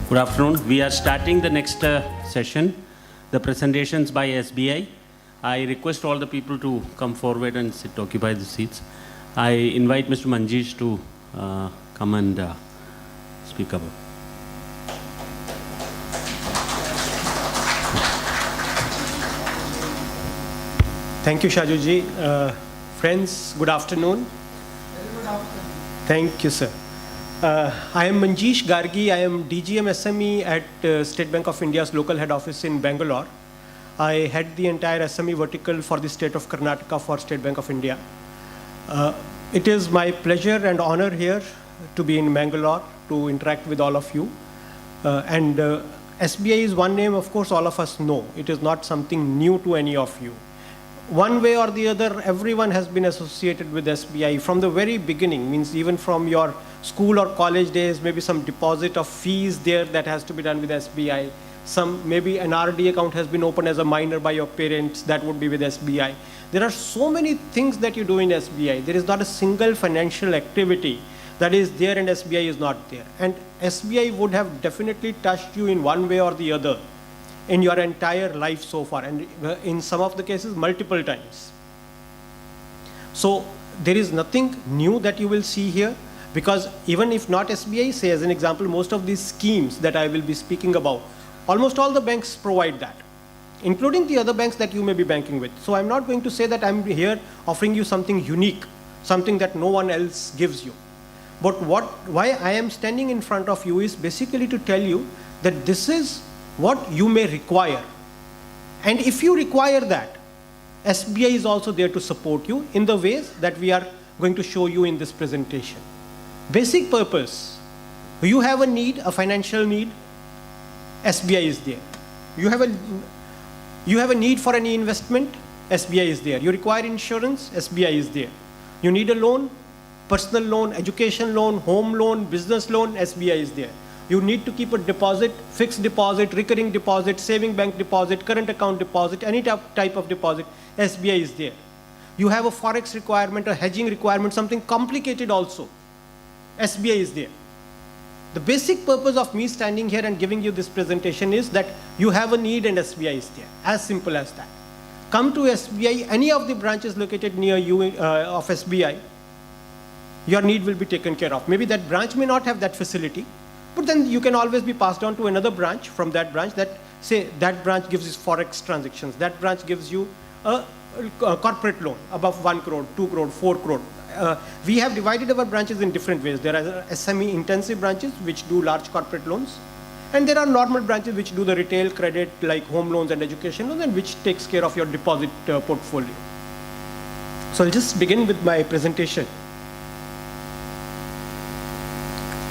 Good afternoon. We are starting the next session, the presentations by SBI. I request all the people to come forward and occupy the seats. I invite Mr. Manjeesh to come and speak about. Thank you, Shajuji. Friends, good afternoon. Thank you, sir. I am Manjeesh Gargi. I am DGM SME at State Bank of India's local head office in Bangalore. I head the entire SME vertical for the state of Karnataka for State Bank of India. It is my pleasure and honor here to be in Bangalore to interact with all of you. SBI is one name, of course, all of us know. It is not something new to any of you. One way or the other, everyone has been associated with SBI from the very beginning, means even from your school or college days, maybe some deposit of fees there that has to be done with SBI. Maybe an RD account has been opened as a minor by your parents, that would be with SBI. There are so many things that you do in SBI. There is not a single financial activity that is there and SBI is not there. And SBI would have definitely touched you in one way or the other in your entire life so far, and in some of the cases, multiple times. So there is nothing new that you will see here, because even if not SBI, say as an example, most of these schemes that I will be speaking about, almost all the banks provide that, including the other banks that you may be banking with. So I'm not going to say that I'm here offering you something unique, something that no one else gives you. But why I am standing in front of you is basically to tell you that this is what you may require. And if you require that, SBI is also there to support you in the ways that we are going to show you in this presentation. Basic purpose, you have a need, a financial need, SBI is there. You have a need for any investment, SBI is there. You require insurance, SBI is there. You need a loan, personal loan, education loan, home loan, business loan, SBI is there. You need to keep a deposit, fixed deposit, recurring deposit, saving bank deposit, current account deposit, any type of deposit, SBI is there. You have a forex requirement, a hedging requirement, something complicated also, SBI is there. The basic purpose of me standing here and giving you this presentation is that you have a need and SBI is there, as simple as that. Come to SBI, any of the branches located near you of SBI, your need will be taken care of. Maybe that branch may not have that facility, but then you can always be passed on to another branch from that branch that, say, that branch gives you forex transactions, that branch gives you a corporate loan above 1 crore, 2 crore, 4 crore. We have divided our branches in different ways. There are SME intensive branches which do large corporate loans, and there are normal branches which do the retail credit like home loans and education loans, and which takes care of your deposit portfolio. So I'll just begin with my presentation.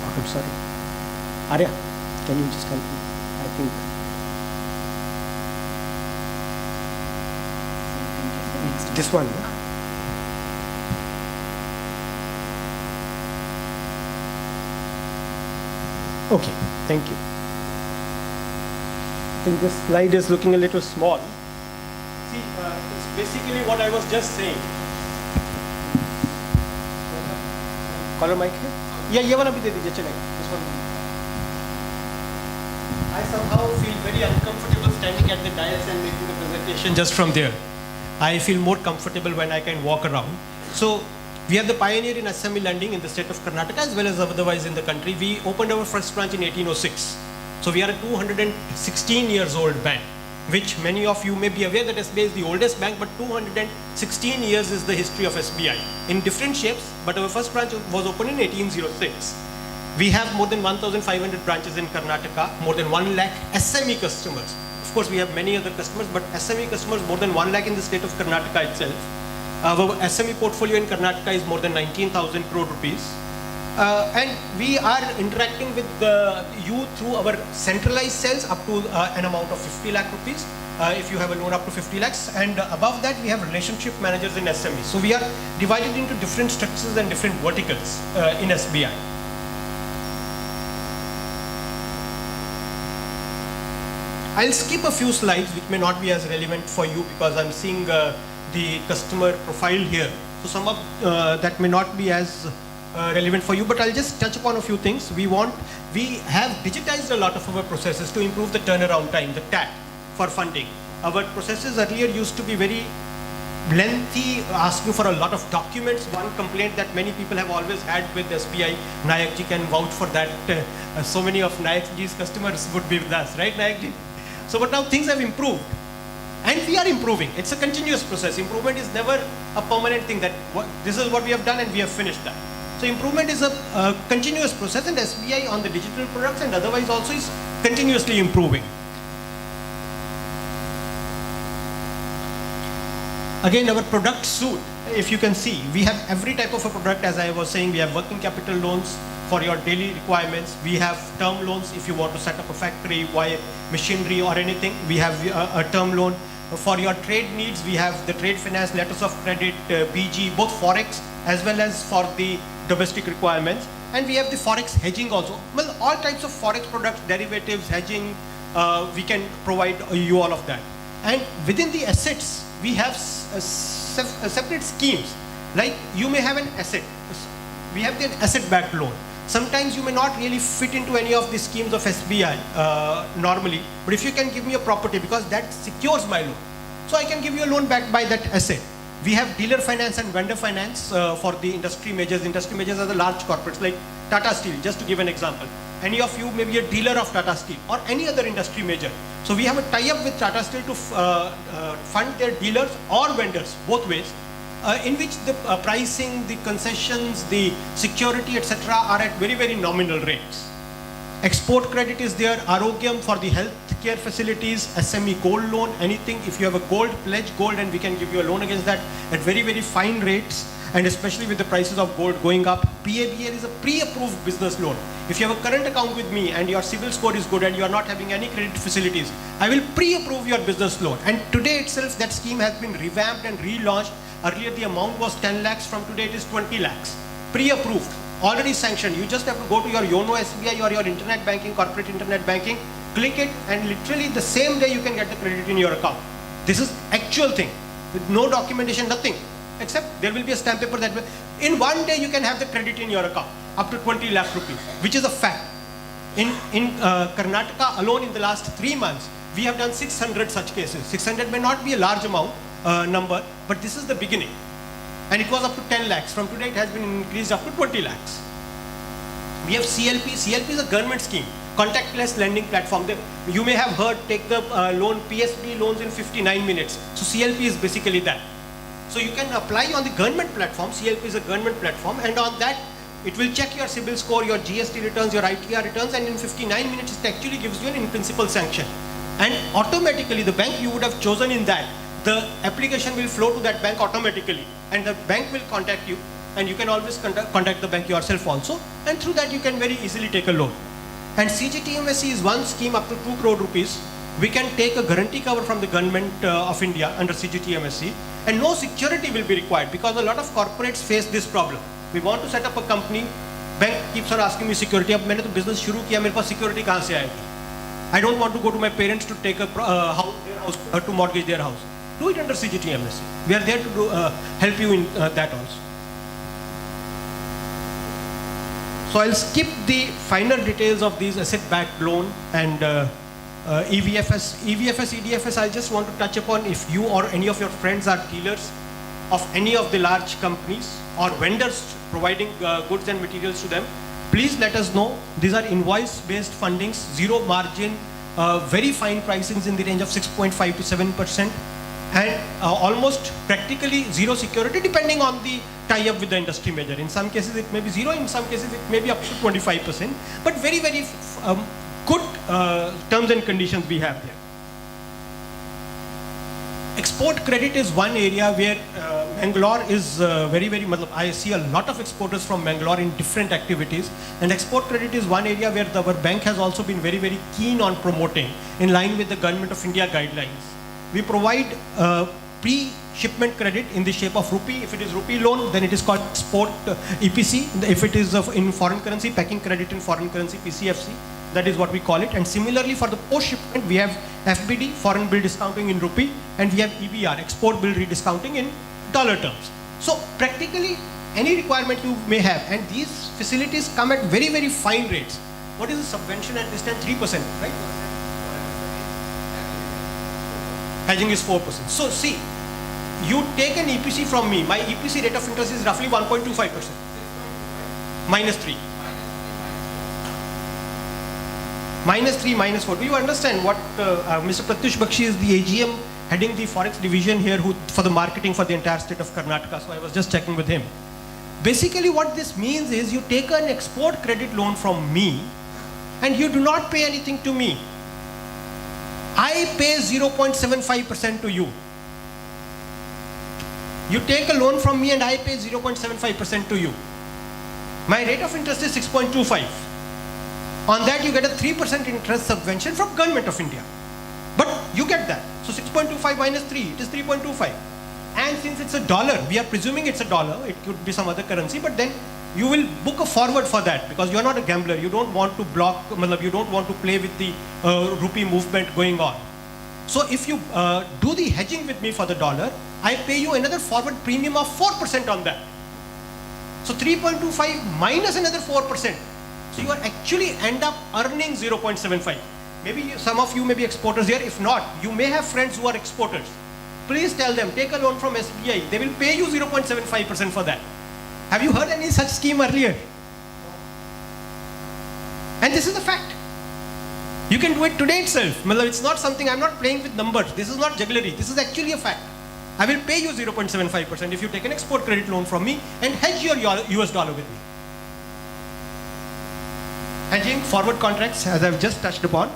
Oh, I'm sorry. Arya, can you just help me? I think. This one. No? Okay, thank you. I think this slide is looking a little small. See, it's basically what I was just saying. Color mic here? Yeah, ये वाला भी दे दीजिए चलेगा. This one. I somehow feel very uncomfortable standing at the dais and making the presentation just from there. I feel more comfortable when I can walk around. So we are the pioneer in SME lending in the state of Karnataka as well as otherwise in the country. We opened our first branch in 1806. So we are a 216 years old bank, which many of you may be aware that SBI is the oldest bank, but 216 years is the history of SBI in different shapes. But our first branch was opened in 1806. We have more than 1,500 branches in Karnataka, more than 1 lakh SME customers. Of course, we have many other customers, but SME customers more than 1 lakh in the state of Karnataka itself. Our SME portfolio in Karnataka is more than 19,000 crore rupees. And we are interacting with you through our centralized cells up to an amount of 50 lakh rupees. If you have a loan up to 50 lakhs, and above that we have relationship managers in SME. So we are divided into different structures and different verticals in SBI. I'll skip a few slides which may not be as relevant for you because I'm seeing the customer profile here. So some of that may not be as relevant for you, but I'll just touch upon a few things. We have digitized a lot of our processes to improve the turnaround time, the TAT, for funding. Our processes earlier used to be very lengthy, asking for a lot of documents. One complaint that many people have always had with SBI, Nayak ji can vouch for that. So many of Nayak ji's customers would be with us, right, Nayak ji? So, but now things have improved. And we are improving. It's a continuous process. Improvement is never a permanent thing that this is what we have done and we have finished that. So improvement is a continuous process, and SBI on the digital products and otherwise also is continuously improving. Again, our product suite, if you can see, we have every type of a product. As I was saying, we have working capital loans for your daily requirements. We have term loans if you want to set up a factory, machinery or anything. We have a term loan. For your trade needs, we have the trade finance, letters of credit, BG, both forex as well as for the domestic requirements. And we have the forex hedging also. Well, all types of forex products, derivatives, hedging, we can provide you all of that. And within the assets, we have separate schemes. Like you may have an asset. We have the asset-backed loan. Sometimes you may not really fit into any of the schemes of SBI normally, but if you can give me a property, because that secures my loan, so I can give you a loan backed by that asset. We have dealer finance and vendor finance for the industry majors. Industry majors are the large corporates like Tata Steel, just to give an example. Any of you may be a dealer of Tata Steel or any other industry major. So we have a tie-up with Tata Steel to fund their dealers or vendors, both ways, in which the pricing, the concessions, the security, etc. are at very, very nominal rates. Export credit is there, Arogyam for the healthcare facilities, SME gold loan, anything. If you have a gold, pledge gold and we can give you a loan against that at very, very fine rates. And especially with the prices of gold going up, PABL is a pre-approved business loan. If you have a current account with me and your CIBIL score is good and you are not having any credit facilities, I will pre-approve your business loan. And today itself, that scheme has been revamped and relaunched. Earlier the amount was 10 lakhs, from today it is 20 lakhs. Pre-approved, already sanctioned. You just have to go to your YONO SBI or your internet banking, corporate internet banking, click it, and literally the same day you can get the credit in your account. This is actual thing, with no documentation, nothing. Except there will be a stamp paper that will, in one day you can have the credit in your account, up to 20 lakh rupees, which is a fact. In Karnataka alone in the last 3 months, we have done 600 such cases. 600 may not be a large amount, number, but this is the beginning. And it was up to 10 lakhs. From today it has been increased up to 20 lakhs. We have CLP. CLP is a government scheme, contactless lending platform. You may have heard, take the loan, PSB loans in 59 minutes. So CLP is basically that. So you can apply on the government platform. CLP is a government platform, and on that it will check your CIBIL score, your GST returns, your ITR returns, and in 59 minutes it actually gives you an in-principle sanction. And automatically the bank you would have chosen in that, the application will flow to that bank automatically, and the bank will contact you, and you can always contact the bank yourself also, and through that you can very easily take a loan. And CGTMSE is one scheme up to 2 crore rupees. We can take a guarantee cover from the government of India under CGTMSE, and no security will be required, because a lot of corporates face this problem. We want to set up a company, bank keeps on asking me security. अब मैंने तो business शुरू किया, मेरे पास security कहाँ से आएगी? I don't want to go to my parents to take a house, to mortgage their house. Do it under CGTMSE. We are there to help you in that also. So I'll skip the finer details of these asset-backed loan and EVFS, EDFS. I just want to touch upon, if you or any of your friends are dealers of any of the large companies or vendors providing goods and materials to them, please let us know. These are invoice-based fundings, zero margin, very fine pricings in the range of 6.5 to 7%, and almost practically zero security depending on the tie-up with the industry major. In some cases it may be zero, in some cases it may be up to 25%, but very, very good terms and conditions we have there. Export credit is one area where Bangalore is very, very, I see a lot of exporters from Bangalore in different activities, and export credit is one area where our bank has also been very, very keen on promoting in line with the Government of India guidelines. We provide pre-shipment credit in the shape of rupee. If it is rupee loan, then it is called export EPC. If it is in foreign currency, packing credit in foreign currency, PCFC. That is what we call it. And similarly for the post-shipment, we have FBD, foreign bill discounting in rupee, and we have EBR, export bill rediscounting in dollar terms. So practically any requirement you may have, and these facilities come at very, very fine rates. What is the subvention at this time? 3%, right? Hedging is 4%. So see, you take an EPC from me, my EPC rate of interest is roughly 1.25%. -3. -3, -4. Do you understand what Mr. Pratyush Bakshi is the AGM heading the Forex division here for the marketing for the entire state of Karnataka, so I was just checking with him. Basically what this means is you take an export credit loan from me and you do not pay anything to me. I pay 0.75% to you. You take a loan from me and I pay 0.75% to you. My rate of interest is 6.25. On that you get a 3% interest subvention from Government of India. But you get that. So 6.25 minus 3, it is 3.25. And since it's a dollar, we are presuming it's a dollar, it could be some other currency, but then you will book a forward for that because you are not a gambler. You don't want to block, you don't want to play with the rupee movement going on. So if you do the hedging with me for the dollar, I pay you another forward premium of 4% on that. So 3.25 minus another 4%. So you are actually end up earning 0.75. Maybe some of you may be exporters here. If not, you may have friends who are exporters. Please tell them, take a loan from SBI. They will pay you 0.75% for that. Have you heard any such scheme earlier? And this is the fact. You can do it today itself. It's not something, I'm not playing with numbers. This is not jugglery. This is actually a fact. I will pay you 0.75% if you take an export credit loan from me and hedge your US dollar with me. Hedging forward contracts, as I've just touched upon.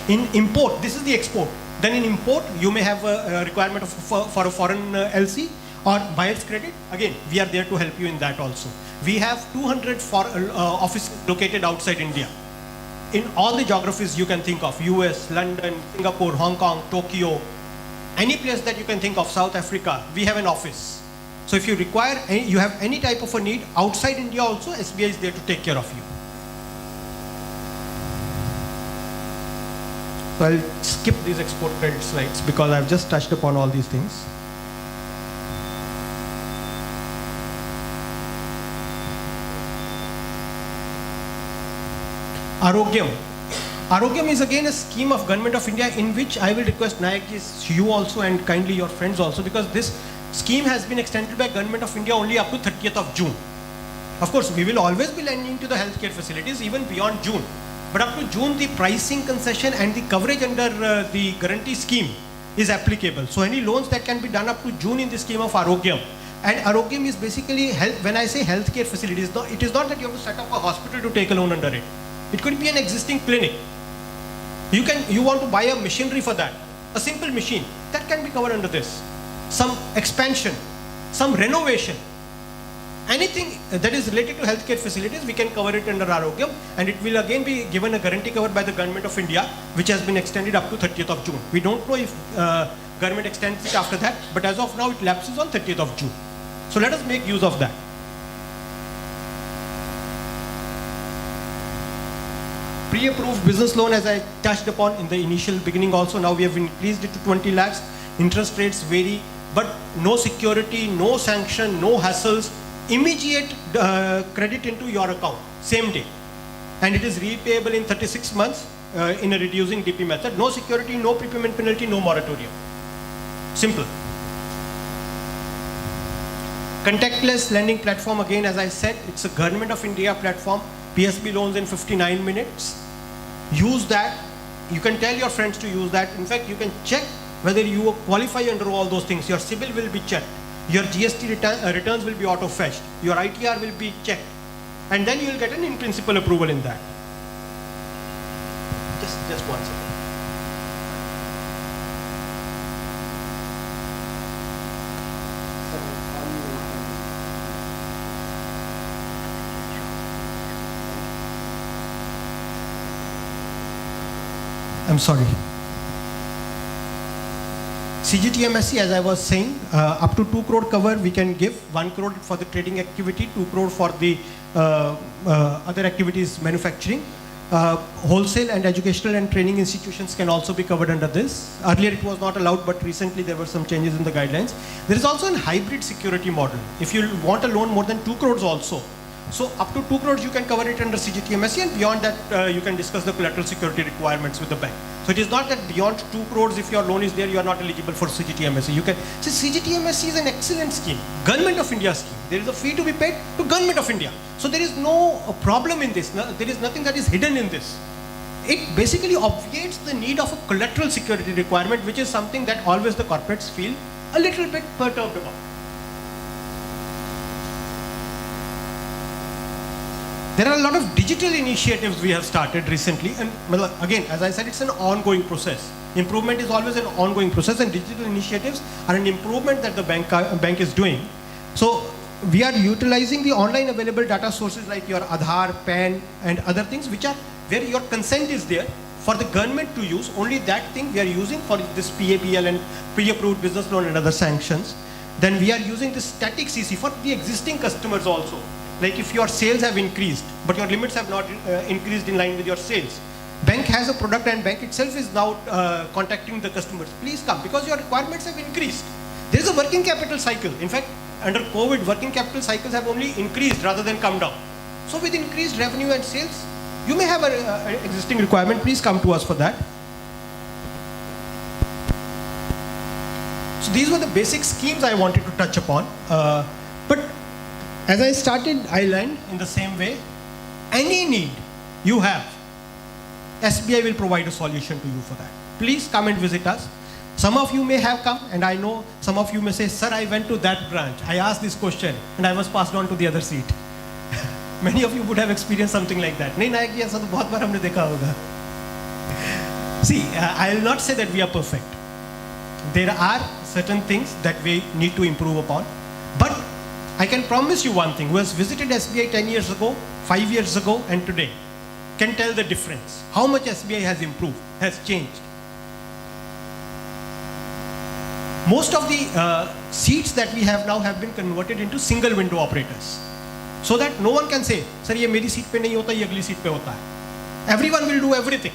In import, this is the export. Then in import, you may have a requirement for a foreign LC or buyer's credit. Again, we are there to help you in that also. We have 200 offices located outside India. In all the geographies you can think of, US, London, Singapore, Hong Kong, Tokyo, any place that you can think of, South Africa, we have an office. So if you require, you have any type of a need outside India also, SBI is there to take care of you. So I'll skip these export credit slides because I've just touched upon all these things. Arogyam. Arogyam is again a scheme of Government of India in which I will request Nayakji, you also and kindly your friends also, because this scheme has been extended by Government of India only up to 30th of June. Of course, we will always be lending to the healthcare facilities even beyond June. But up to June, the pricing concession and the coverage under the guarantee scheme is applicable. So any loans that can be done up to June in the scheme of Arogyam. And Arogyam is basically, when I say healthcare facilities, it is not that you have to set up a hospital to take a loan under it. It could be an existing clinic. You want to buy a machinery for that, a simple machine, that can be covered under this. Some expansion, some renovation, anything that is related to healthcare facilities, we can cover it under Arogyam, and it will again be given a guarantee covered by the Government of India, which has been extended up to 30th of June. We don't know if government extends it after that, but as of now it lapses on 30th of June. So let us make use of that. Pre-approved business loan, as I touched upon in the initial beginning also, now we have increased it to 20 lakhs. Interest rates vary, but no security, no sanction, no hassles, immediate credit into your account, same day. And it is repayable in 36 months in a reducing DP method. No security, no prepayment penalty, no moratorium. Simple. Contactless lending platform, again, as I said, it's a Government of India platform. PSB loans in 59 minutes. Use that. You can tell your friends to use that. In fact, you can check whether you qualify under all those things. Your CIBIL will be checked. Your GST returns will be auto-fetched. Your ITR will be checked. And then you will get an in-principle approval in that. Just one second. I'm sorry. CGTMSC, as I was saying, up to 2 crore cover we can give. 1 crore for the trading activity, 2 crore for the other activities, manufacturing. Wholesale and educational and training institutions can also be covered under this. Earlier it was not allowed, but recently there were some changes in the guidelines. There is also a hybrid security model. If you want a loan more than 2 crores also, so up to 2 crores you can cover it under CGTMSE, and beyond that you can discuss the collateral security requirements with the bank. So it is not that beyond 2 crores if your loan is there you are not eligible for CGTMSE. You can see CGTMSE is an excellent scheme, Government of India scheme. There is a fee to be paid to Government of India. So there is no problem in this. There is nothing that is hidden in this. It basically obviates the need of a collateral security requirement, which is something that always the corporates feel a little bit perturbed about. There are a lot of digital initiatives we have started recently, and again, as I said, it's an ongoing process. Improvement is always an ongoing process, and digital initiatives are an improvement that the bank is doing. So we are utilizing the online available data sources like your Aadhaar, PAN, and other things, which are where your consent is there for the government to use. Only that thing we are using for this PAPL and pre-approved business loan and other sanctions. Then we are using the static CC for the existing customers also. Like if your sales have increased, but your limits have not increased in line with your sales. Bank has a product, and bank itself is now contacting the customers. Please come, because your requirements have increased. There is a working capital cycle. In fact, under COVID, working capital cycles have only increased rather than come down. So with increased revenue and sales, you may have an existing requirement. Please come to us for that. So these were the basic schemes I wanted to touch upon. But as I started, I learned in the same way, any need you have, SBI will provide a solution to you for that. Please come and visit us. Some of you may have come, and I know some of you may say, sir, I went to that branch, I asked this question, and I was passed on to the other seat. Many of you would have experienced something like that. नहीं नायक जी, ऐसा तो बहुत बार हमने देखा होगा. See, I will not say that we are perfect. There are certain things that we need to improve upon, but I can promise you one thing, who has visited SBI 10 years ago, 5 years ago, and today, can tell the difference. How much SBI has improved, has changed. Most of the seats that we have now have been converted into single window operators. So that no one can say, sir, ye meri seat pe nahi hota, ye agli seat pe hota hai. Everyone will do everything.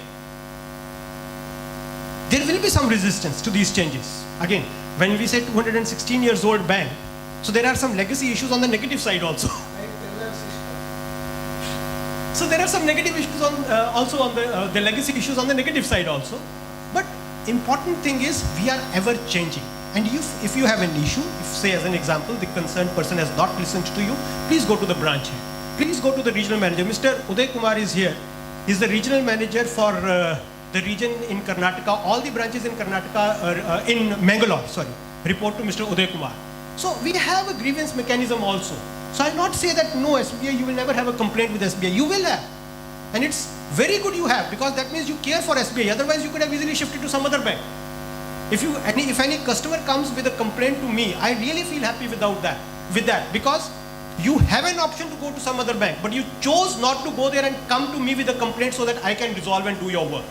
There will be some resistance to these changes. Again, when we say 216 years old bank, so there are some legacy issues on the negative side also. So there are some negative issues on also on the legacy issues on the negative side also. But important thing is we are ever changing. And if you have an issue, if say as an example, the concerned person has not listened to you, please go to the branch here. Please go to the regional manager. Mr. Uday Kumar is here. He's the regional manager for the region in Karnataka. All the branches in Karnataka, in Mangalore, sorry, report to Mr. Uday Kumar. So we have a grievance mechanism also. So I will not say that no, SBI, you will never have a complaint with SBI. You will have. And it's very good you have, because that means you care for SBI. Otherwise you could have easily shifted to some other bank. If any customer comes with a complaint to me, I really feel happy with that, because you have an option to go to some other bank, but you chose not to go there and come to me with a complaint so that I can resolve and do your work.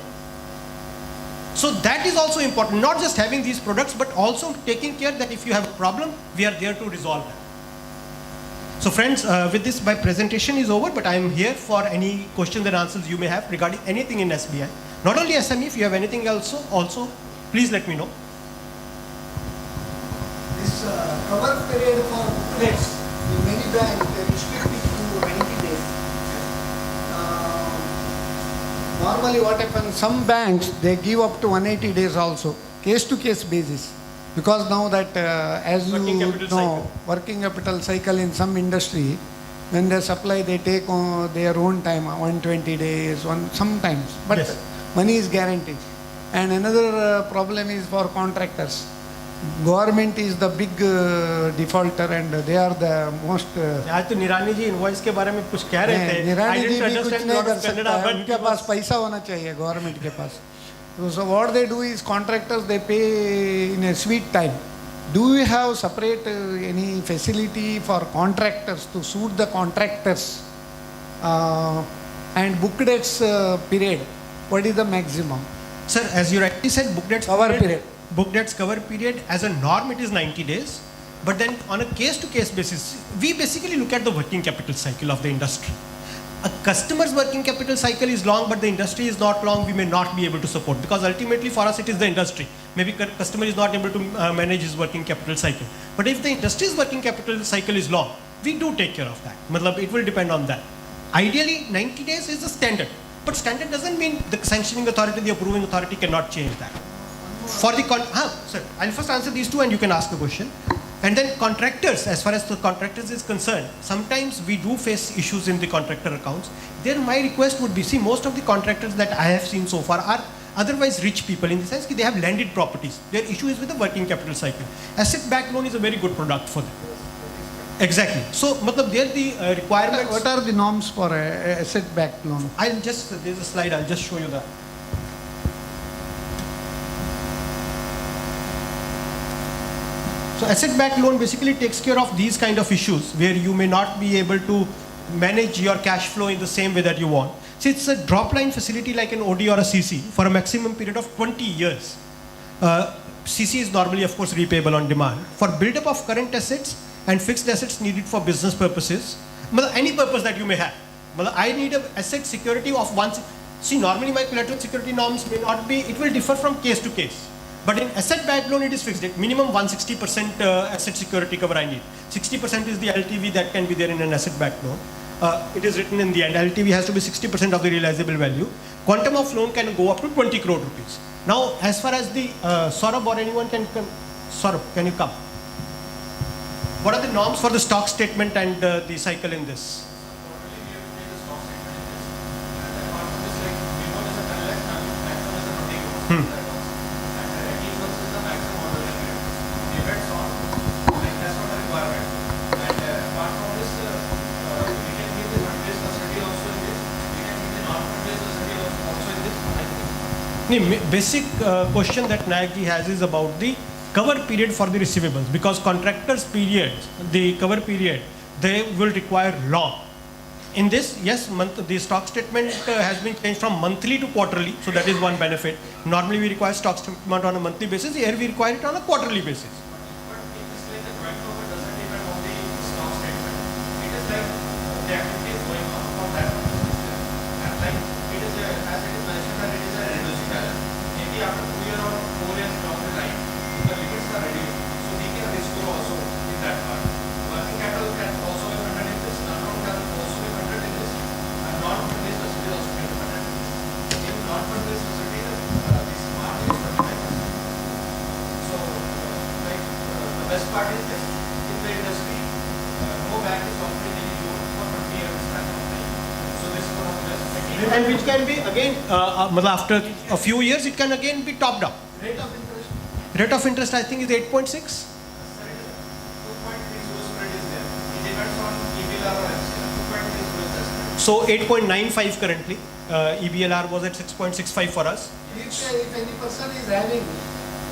So that is also important, not just having these products, but also taking care that if you have a problem, we are there to resolve that. So friends, with this, my presentation is over, but I am here for any questions and answers you may have regarding anything in SBI. Not only SME, if you have anything else also, please let me know. This cover period for credits, in many banks, they restrict it to 90 days. Normally what happens, some banks, they give up to 180 days also, case-to-case basis. Because now that, as you know, working capital cycle in some industry, when they supply, they take on their own time, 120 days, sometimes. But yes, money is guaranteed. And another problem is for contractors. Government is the big defaulter, and they are the most. आज तो निरानी जी invoice के बारे में कुछ कह रहे थे. निरानी जी भी कुछ नहीं कर सकता. उनके पास पैसा होना चाहिए गवर्नमेंट के पास. So what they do is contractors, they pay in a sweet time. Do you have separate any facility for contractors to suit the contractors? And book debts period, what is the maximum? Sir, as you rightly said, book debts cover period. Book debts cover period, as a norm it is 90 days. But then on a case-to-case basis, we basically look at the working capital cycle of the industry. a customer's working capital cycle is long, but the industry is not long, we may not be able to support, because ultimately for us it is the industry. Maybe customer is not able to manage his working capital cycle. But if the industry's working capital cycle is long, we do take care of that. Matlab, it will depend on that. Ideally, 90 days is the standard. But standard doesn't mean the sanctioning authority, the approving authority cannot change that. For the sir, I'll first answer these two and you can ask a question. And then contractors, as far as the contractors is concerned, sometimes we do face issues in the contractor accounts. There my request would be, see, most of the contractors that I have seen so far are otherwise rich people, in the sense that they have landed properties. Their issue is with the working capital cycle. Asset-backed loan is a very good product for them. Exactly. So, there the requirements. What are the norms for a asset-backed loan? There's a slide, I'll just show you that. So asset-backed loan basically takes care of these kind of issues where you may not be able to manage your cash flow in the same way that you want. So it's a drop-line facility like an OD or a CC for a maximum period of 20 years. CC is normally, of course, repayable on demand. For build-up of current assets and fixed assets needed for business purposes, any purpose that you may have. I need an asset security of one. See, normally my collateral security norms may not be, it will differ from case to case. But in asset-backed loan, it is fixed. Minimum 160% asset security cover I need. 60% is the LTV that can be there in an asset-backed loan. It is written in the end. LTV has to be 60% of the realizable value. Quantum of loan can go up to 20 crore rupees. Now, as far as the Saurabh or anyone can come. Saurabh, can you come? What are the norms for the stock statement and the cycle in this? Basic question that Nayak ji has is about the cover period for the receivables, because contractors periods, the cover period, they will require long. In this, yes, the stock statement has been changed from monthly to quarterly, so that is one benefit. Normally we require stock statement on a monthly basis, here we require it on a quarterly basis. And which can be again, after a few years, it can again be topped up. Rate of interest, I think, is 8.6. So 8.95 currently. EBLR was at 6.65 for us. If any person is having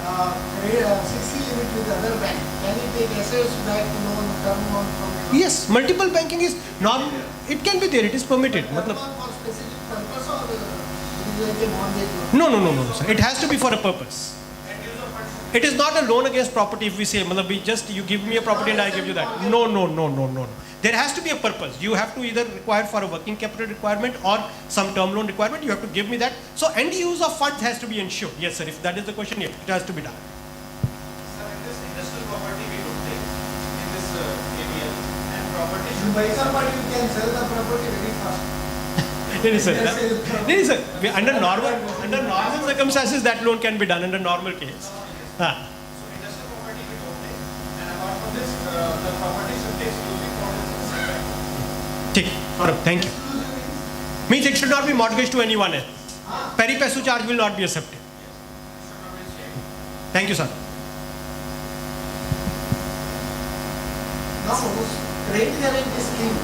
CC limit with other bank, can he take assets back loan, term loan from? Yes, multiple banking is not. It can be there. It is permitted. For specific purpose or it is like a mortgage loan? No, sir. It has to be for a purpose. It is not a loan against property. If we say, you give me a property and I give you that. No. There has to be a purpose. You have to either require for a working capital requirement or some term loan requirement. You have to give me that. So end use of funds has to be ensured. Yes, sir. If that is the question, yes, it has to be done. Sir, in this industrial property we don't take in this ABL, and property should By somebody you can sell the property very fast. No, sir. Under normal circumstances, that loan can be done under normal case. So industrial property we don't take, and apart from this, the property should take closing for Thank you. Means it should not be mortgaged to anyone else. Pari passu charge will not be accepted. Thank you, sir. Now, credit guarantee scheme.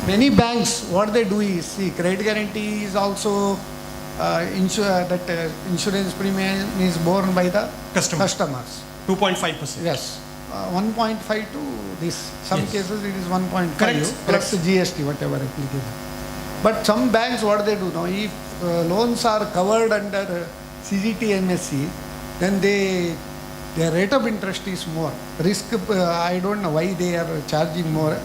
Many banks, what they do is, see, credit guarantee is also insurance premium is borne by the customers. 2.5%. Yes. 1.5 to this. Some cases it is 1.5 Correct. plus GST, whatever application. But some banks, what they do now, if loans are covered under CGT MSC, then their rate of interest is more. Risk, I don't know why they are charging more.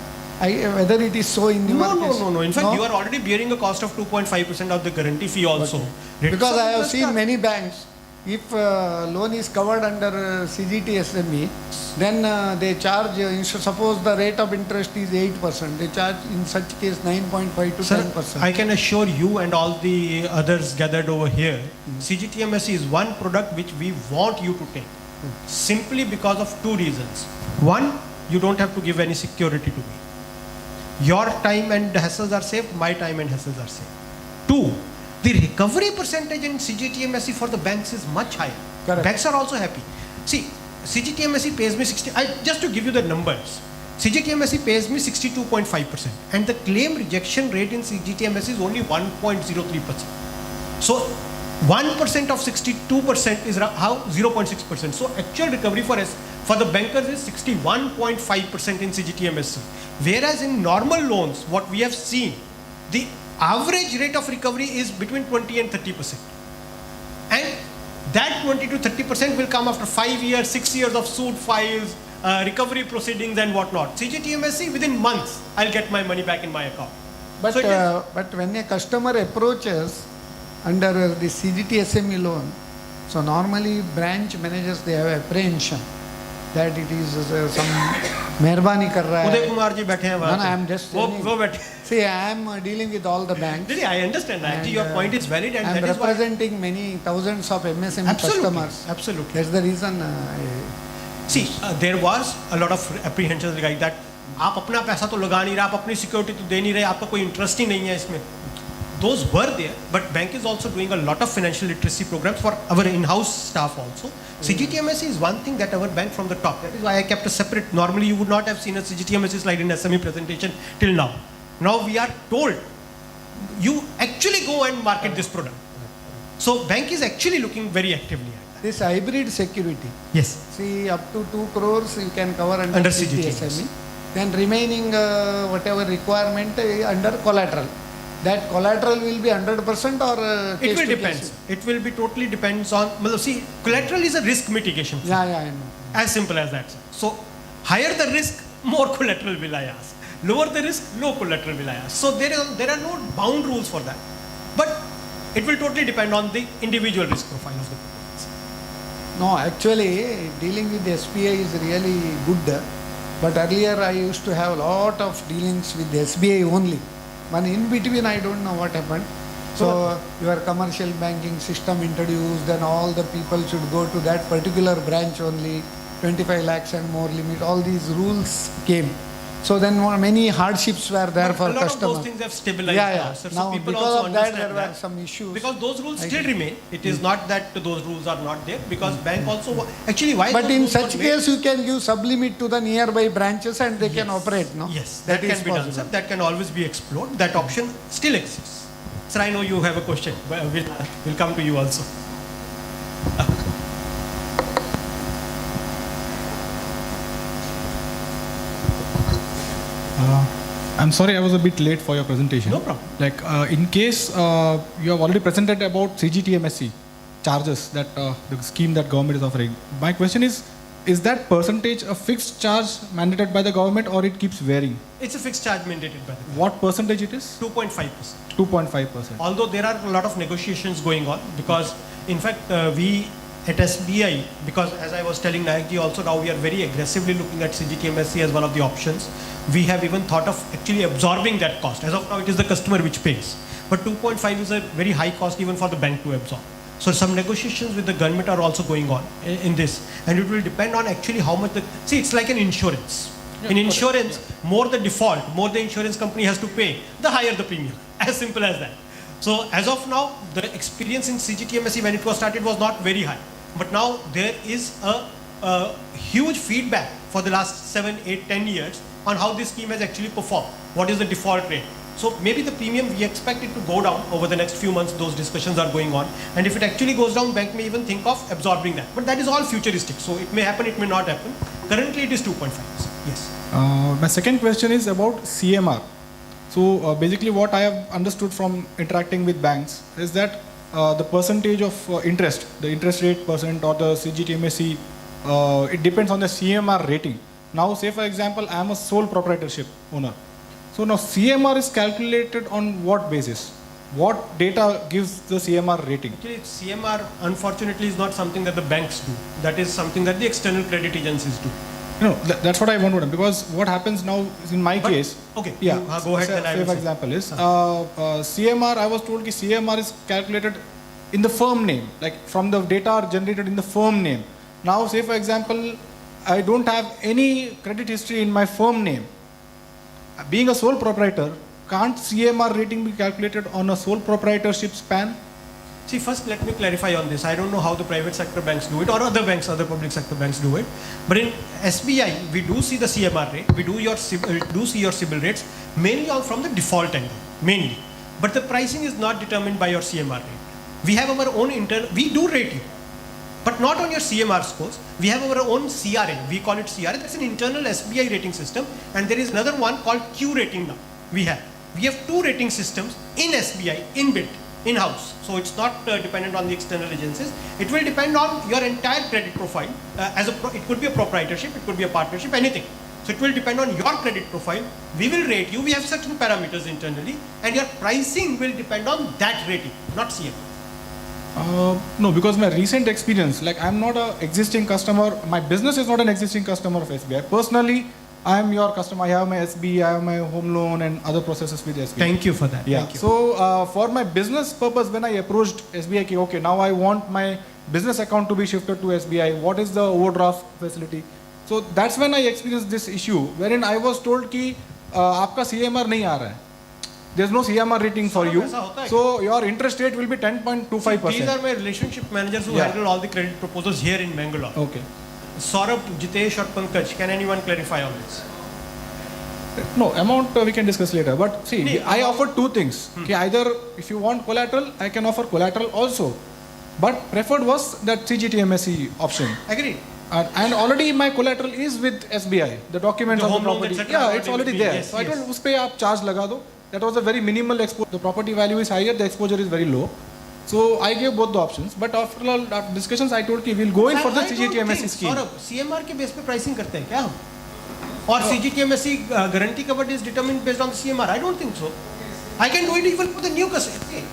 Whether it is so in your case? No. In fact, you are already bearing a cost of 2.5% of the guarantee fee also. Because I have seen many banks, if loan is covered under CGT SME, then they charge, suppose the rate of interest is 8%, they charge in such case 9.5 to 10%. I can assure you and all the others gathered over here, CGTMSE is one product which we want you to take. Simply because of two reasons. One, you don't have to give any security to me. Your time and hassles are saved, my time and hassles are saved. Two, the recovery percentage in CGTMSE for the banks is much higher. Correct. Banks are also happy. See, CGTMSE pays me just to give you the numbers, CGTMSE pays me 62.5% and the claim rejection rate in CGTMSE is only 1.03%. So 1% of 62% is how 0.6%. So actual recovery for the bankers is 61.5% in CGTMSE. Whereas in normal loans, what we have seen, the average rate of recovery is between 20 and 30%. And that 20 to 30% will come after 5 years, 6 years of suit files, recovery proceedings and whatnot. CGTMSE, within months, I'll get my money back in my account. But, but when a customer approaches under the CGT SME loan, so normally branch managers, they have apprehension that it is some mehrbani kar raha hai. Uday Kumar ji baithe hain wahan. No, I am just saying. See, I am dealing with all the banks. I understand that. Your point is valid and I am that is representing many thousands of MSME customers. Absolutely. That's the reason. See, there was a lot of apprehensions like that. आप अपना पैसा तो लगा नहीं रहे, आप अपनी security तो दे नहीं रहे, आपका कोई इंटरेस्ट ही नहीं है इसमें. Those were there, but bank is also doing a lot of financial literacy programs for our in-house staff also. CGTMSE is one thing that our bank from the top. That is why I kept a separate. Normally, you would not have seen a CGTMSE slide in SME presentation till now. Now we are told, you actually go and market this product. So bank is actually looking very actively at that. This hybrid security. Yes. See, up to 2 crores you can cover under CGT SME. Then remaining whatever requirement under collateral. That collateral will be 100% or it will depend. It will be totally depends on. See, collateral is a risk mitigation. Yeah, I know. As simple as that. So, higher the risk, more collateral will I ask. Lower the risk, low collateral will I ask. So there are no bound rules for that. But it will totally depend on the individual risk profile of the proposals. No, actually dealing with the SBI is really good. But earlier I used to have a lot of dealings with the SBI only. But in between I don't know what happened. So your commercial banking system introduced, then all the people should go to that particular branch only, 25 lakhs and more limit, all these rules came. So then many hardships were there for customers. A lot of those things have stabilized now. So now people because also of that understand there were some issues. Because those rules still remain. It is not that those rules are not there, because bank also, actually why. But in such case you can give sublimit to the nearby branches and they can operate, no? Yes, that can be done, sir. That can always be explored. That option still exists. Sir, I know you have a question. We'll come to you also. I'm sorry I was a bit late for your presentation. No problem. Like in case you have already presented about CGTMSE charges, that the scheme that government is offering. My question is that percentage a fixed charge mandated by the government or it keeps varying? It's a fixed charge mandated by the government. What percentage it is? 2.5%. 2.5%. Although there are a lot of negotiations going on, because in fact we at SBI, because as I was telling Nayakji also, now we are very aggressively looking at CGTMSE as one of the options. We have even thought of actually absorbing that cost. As of now, it is the customer which pays. But 2.5 is a very high cost even for the bank to absorb. So some negotiations with the government are also going on in this. And it will depend on actually how much see, it's like an insurance. In insurance, more the default, more the insurance company has to pay, the higher the premium. As simple as that. So as of now, the experience in CGTMSE when it was started was not very high. But now there is a huge feedback for the last 7, 8, 10 years on how this scheme has actually performed. What is the default rate? So maybe the premium, we expect it to go down over the next few months. Those discussions are going on. And if it actually goes down, bank may even think of absorbing that. But that is all futuristic. So it may happen, it may not happen. Currently it is 2.5%. Yes. My second question is about CMR. So basically what I have understood from interacting with banks is that the percentage of interest, the interest rate percent or the CGTMSE, it depends on the CMR rating. Now say for example, I am a sole proprietorship owner So now CMR is calculated on what basis? What data gives the CMR rating? Actually, CMR unfortunately is not something that the banks do. That is something that the external credit agencies do. No, that's what I want to know, because what happens now is in my case. Okay, Yeah. go ahead. Then I Say will for say. example is CMR. I was told that CMR is calculated in the firm name, like from the data are generated in the firm name. Now, say for example, I don't have any credit history in my firm name. Being a sole proprietor, can't CMR rating be calculated on a sole proprietorship span? See, first let me clarify on this. I don't know how the private sector banks do it or other banks, other public sector banks do it. But in SBI, we do see the CMR rate. We do see your CIBIL rates mainly from the default angle, mainly. But the pricing is not determined by your CMR rate. We have our own internal. We do rate you, but not on your CMR scores. We have our own CRA. We call it CRA. That's an internal SBI rating system, and there is another one called Q rating now. We have two rating systems in SBI inbuilt. In-house, so it's not dependent on the external agencies. It will depend on your entire credit profile. It could be a proprietorship, it could be a partnership, anything. So it will depend on your credit profile. We will rate you. We have certain parameters internally, and your pricing will depend on that rating, not CM. No, because my recent experience, like I'm not an existing customer. My business is not an existing customer of SBI. Personally, I am your customer. I have my SB, I have my home loan and other processes with SBI. Thank you for that. Yeah. Thank you. So for my business purpose, when I approached SBI, okay, now I want my business account to be shifted to SBI. What is the overdraft facility? So that's when I experienced this issue, wherein I was told कि आपका CMR नहीं आ रहा है. There's no CMR rating for you. So your interest rate will be 10.25%. These are my relationship managers who handle all the credit proposals here in Bangalore. Okay. Saurabh, Jitesh or Pankaj, can anyone clarify on this? No, amount we can discuss later. But see, I offer two things. Okay, either if you want collateral, I can offer collateral also. But preferred was that CGTMSE option. Agreed. And already my collateral is with SBI. The documents of the property. Yeah, it's already there. Yes, so I told, उसपे आप charge लगा दो. That was a very minimal exposure. The property value is higher, the exposure is very low. So I gave both the options. But after all after discussions, I told कि we'll go in for the CGTMSE scheme. Saurabh, CMR के base पे pricing करते हैं क्या हम? Or CGTMSE guarantee covered is determined based on the CMR? I don't think so. I can do it even for the new customer.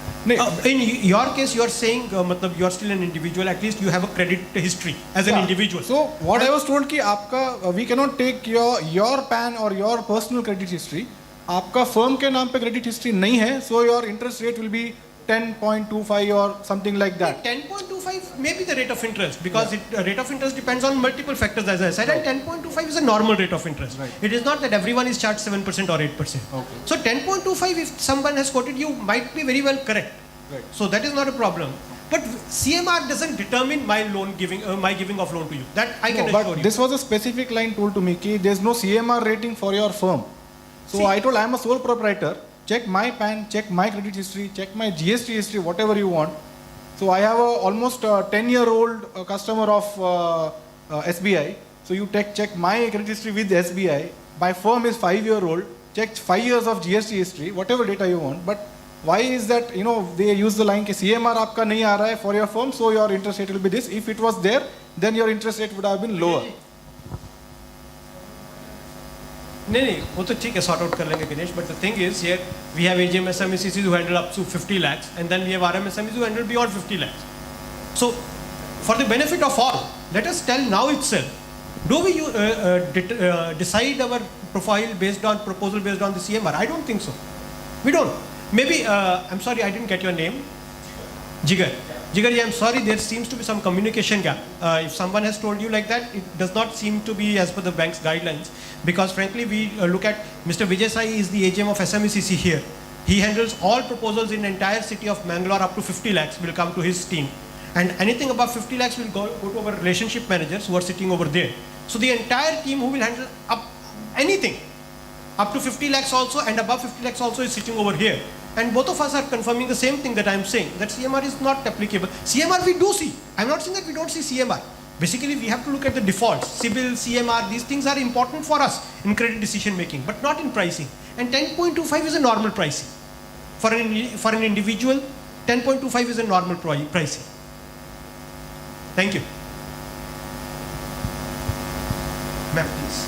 In your case, you are saying you are still an individual. At least you have a credit history as an individual. So what I was told कि आपका we cannot take your PAN or your personal credit history. आपका firm के नाम पे credit history नहीं है. So your interest rate will be 10.25 or something like that. 10.25 may be the rate of interest because rate of interest depends on multiple factors, as I said, and 10.25 is a normal rate of interest. Right. It is not that everyone is charged 7% or 8%. Okay. So 10.25, if someone has quoted you, might be very well correct. Right. So that is not a problem. But CMR doesn't determine my loan giving, my giving of loan to you. That I can assure you. But this was a specific line told to me कि there is no CMR rating for your firm. So I told I am a sole proprietor. Check my PAN, check my credit history, check my GST history, whatever you want. So I have almost a 10-year-old customer of SBI. So you check my credit history with SBI. My firm is 5-year-old. Check 5 years of GST history, whatever data you want. But why is that, they use the line कि CMR आपका नहीं आ रहा है for your firm, so your interest rate will be this. If it was there, then your interest rate would have been lower. नहीं वो तो ठीक है sort out कर लेंगे Ganesh, but the thing is here we have AGM SMECs who handle up to 50 lakhs and then we have RMSMEs who handle beyond 50 lakhs. So for the benefit of all, let us tell now itself, do we decide our profile based on proposal based on the CMR? I don't think so. We don't. Maybe, I'm sorry, I didn't get your name. Jigar. Jigar, I'm sorry, there seems to be some communication gap. If someone has told you like that, it does not seem to be as per the bank's guidelines. Because frankly, we look at Mr. Vijay Sai is the AGM of SMECC here. He handles all proposals in the entire city of Mangalore up to 50 lakhs will come to his team. And anything above 50 lakhs will go to our relationship managers who are sitting over there. So the entire team who will handle up anything up to 50 lakhs also and above 50 lakhs also is sitting over here. And both of us are confirming the same thing that I am saying, that CMR is not applicable. CMR we do see. I am not saying that we don't see CMR. Basically, we have to look at the defaults. CIBIL, CMR, these things are important for us in credit decision making, but not in pricing. And 10.25 is a normal pricing. For an individual, 10.25 is a normal pricing. Thank you. Ma'am, please.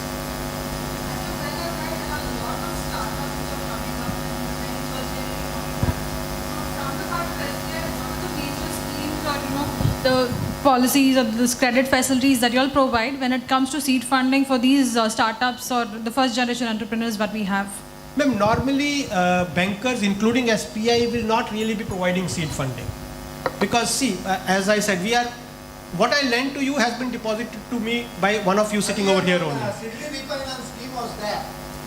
the policies or the credit facilities that you all provide when it comes to seed funding for these startups or the first generation entrepreneurs that we have? Ma'am, normally bankers, including SBI, will not really be providing seed funding. Because see, as I said, what I lend to you has been deposited to me by one of you sitting over here only. City refinance scheme was there.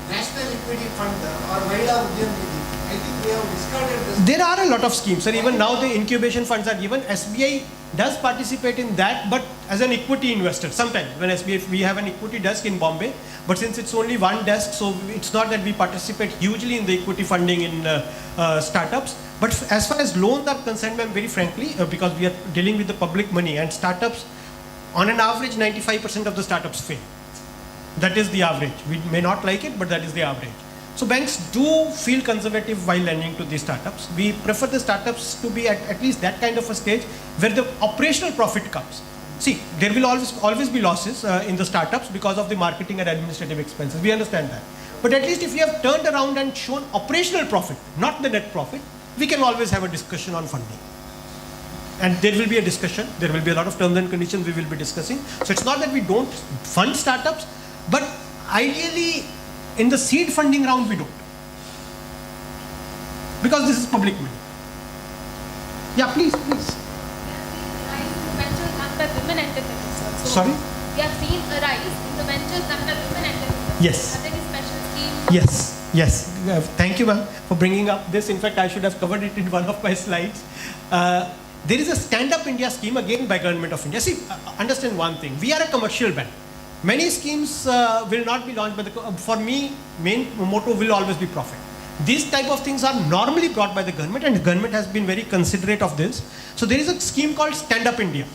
National Equity Fund or Mahila Udyam Nidhi. I think we have discarded this. There are a lot of schemes, sir. Even now the incubation funds are given. SBI does participate in that, but as an equity investor. Sometimes when SBI, we have an equity desk in Bombay, but since it's only one desk, so it's not that we participate hugely in the equity funding in startups. But as far as loans are concerned, ma'am, very frankly, because we are dealing with the public money and startups, on an average, 95% of the startups fail. That is the average. We may not like it, but that is the average. So banks do feel conservative while lending to these startups. We prefer the startups to be at least that kind of a stage where the operational profit comes. See, there will always be losses in the startups because of the marketing and administrative expenses. We understand that. But at least if you have turned around and shown operational profit, not the net profit, we can always have a discussion on funding. And there will be a discussion. There will be a lot of terms and conditions we will be discussing. So it's not that we don't fund startups, but ideally in the seed funding round we don't. Because this is public money. Yeah, please. Women entrepreneurs. So Sorry? we have seen a rise in the ventures done by women entrepreneurs. Yes. Are there any special schemes? Yes. Thank you, ma'am, for bringing up this. In fact, I should have covered it in one of my slides. There is a Stand Up India scheme again by Government of India. See, understand one thing. We are a commercial bank. Many schemes will not be launched by for me, main motto will always be profit. These type of things are normally brought by the government, and the government has been very considerate of this. So there is a scheme called Stand Up India,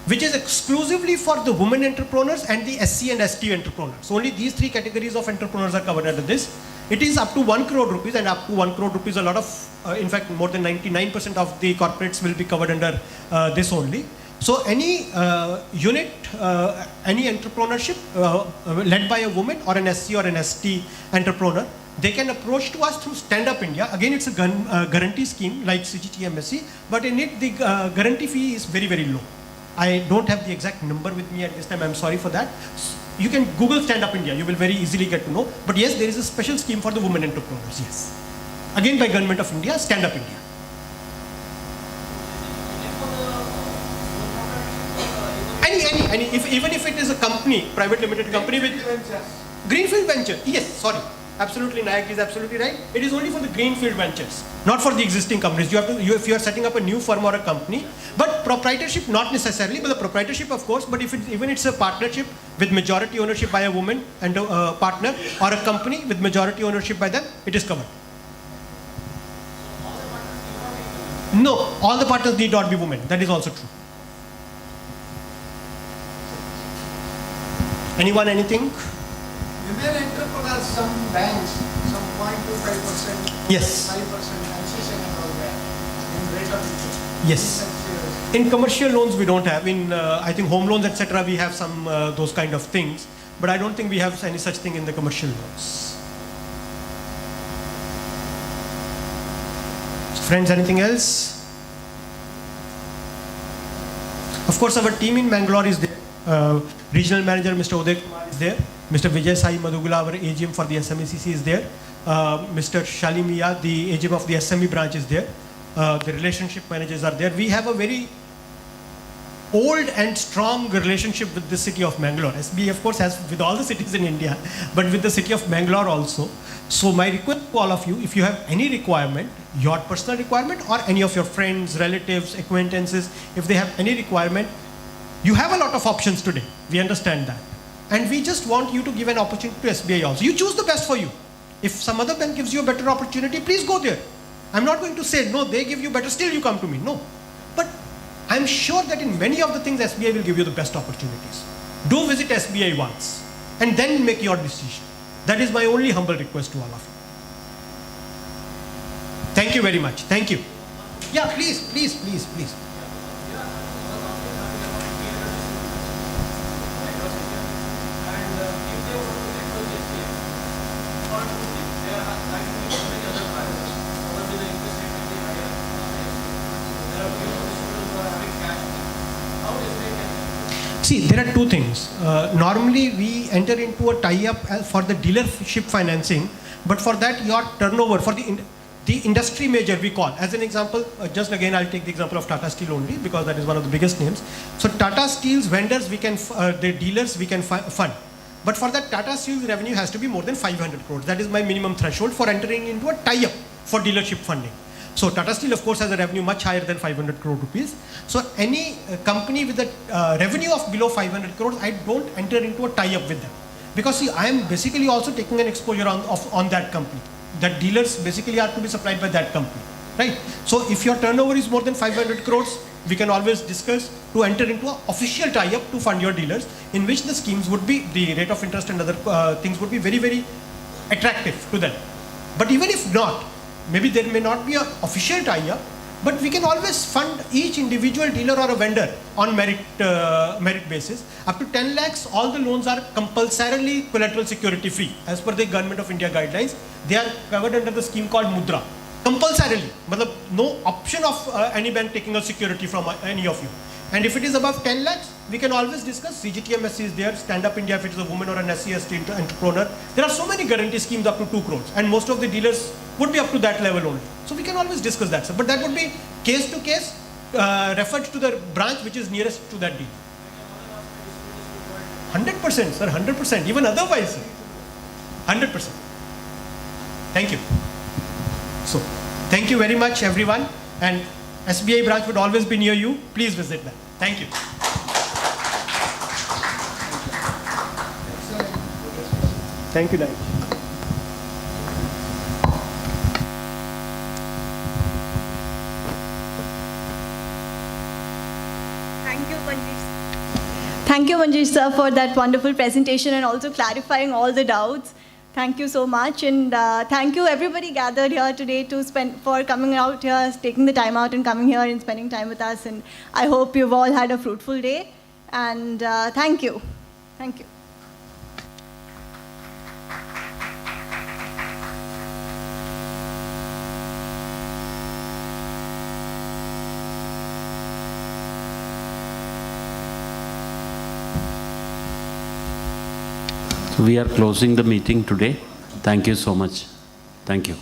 which is exclusively for the women entrepreneurs and the SC and ST entrepreneurs. So only these three categories of entrepreneurs are covered under this. It is up to 1 crore rupees, and up to 1 crore rupees, a lot of, in fact, more than 99% of the corporates will be covered under this only. So any unit, any entrepreneurship led by a woman or an SC or an ST entrepreneur, they can approach to us through Stand Up India. Again, it's a guarantee scheme like CGT MSc, but in it the guarantee fee is very, very low. I don't have the exact number with me at this time, I'm sorry for that. You can Google Stand Up India, you will very easily get to know. But yes, there is a special scheme for the women entrepreneurs, yes. Again by Government of India, Stand Up India. Any, even if it is a company, private limited company with Greenfield Venture, yes, sorry. Absolutely, Nayak is absolutely right. It is only for the greenfield ventures, not for the existing companies. If you are setting up a new firm or a company, but proprietorship not necessarily, but the proprietorship of course. But if even it's a partnership with majority ownership by a woman and a partner, or a company with majority ownership by them, it is covered. No, all the partners need not be women. That is also true. Anyone, anything? Women entrepreneurs, some banks, some 0.25%, Yes. 5% concession and all that in rate of interest. Yes. In commercial loans we don't have. In I think home loans, etc., we have some those kind of things. But I don't think we have any such thing in the commercial loans. So friends, anything else? Of course, our team in Bangalore is there. Regional Manager Mr. Uday Kumar is there. Mr. Vijay Sai Madhugula, our AGM for the SMECC is there. Mr. Shalimiya, the AGM of the SME branch is there. The relationship managers are there. We have a very old and strong relationship with the city of Bangalore. SBI, of course, has with all the cities in India, but with the city of Bangalore also. So my request to all of you, if you have any requirement, your personal requirement or any of your friends, relatives, acquaintances, if they have any requirement, you have a lot of options today. We understand that. And we just want you to give an opportunity to SBI also. You choose the best for you. If some other bank gives you a better opportunity, please go there. I'm not going to say, no, they give you better, still you come to me. No. But I'm sure that in many of the things, SBI will give you the best opportunities. Do visit SBI once and then make your decision. That is my only humble request to all of you. Thank you very much. Thank you. Yeah, please. See, there are two things. Normally, we enter into a tie-up for the dealership financing, but for that, your turnover, for the industry major we call. As an example, just again, I'll take the example of Tata Steel only, because that is one of the biggest names. So Tata Steel's vendors, the dealers, we can fund. But for that, Tata Steel's revenue has to be more than 500 crores. That is my minimum threshold for entering into a tie-up for dealership funding. So Tata Steel, of course, has a revenue much higher than 500 crore rupees. So any company with a revenue of below 500 crores, I don't enter into a tie-up with them. Because see, I am basically also taking an exposure on that company. That dealers basically are to be supplied by that company, right? So if your turnover is more than 500 crores, we can always discuss to enter into an official tie-up to fund your dealers, in which the schemes would be, the rate of interest and other things would be very, very attractive to them. But even if not, maybe there may not be an official tie-up, but we can always fund each individual dealer or a vendor on merit basis. Up to 10 lakhs, all the loans are compulsorily collateral security free. As per the Government of India guidelines, they are covered under the scheme called Mudra. Compulsorily, but no option of any bank taking a security from any of you. And if it is above 10 lakhs, we can always discuss. CGTMSC is there, Stand Up India if it is a woman or an SC/ST entrepreneur. There are so many guarantee schemes up to 2 crores, and most of the dealers would be up to that level only. So we can always discuss that, sir. But that would be case to case, referred to the branch which is nearest to that deal. 100%, sir, 100%. Even otherwise, sir. 100%. Thank you. So, thank you very much, everyone. And SBI branch would always be near you. Please visit them. Thank you. Thank you, Nai. Thank you, Manjesh sir, for that wonderful presentation and also clarifying all the doubts. Thank you so much, and thank you everybody gathered here today for coming out here, taking the time out and coming here and spending time with us. And I hope you've all had a fruitful day. And thank you. Thank you. We are closing the meeting today. Thank you so much. Thank you.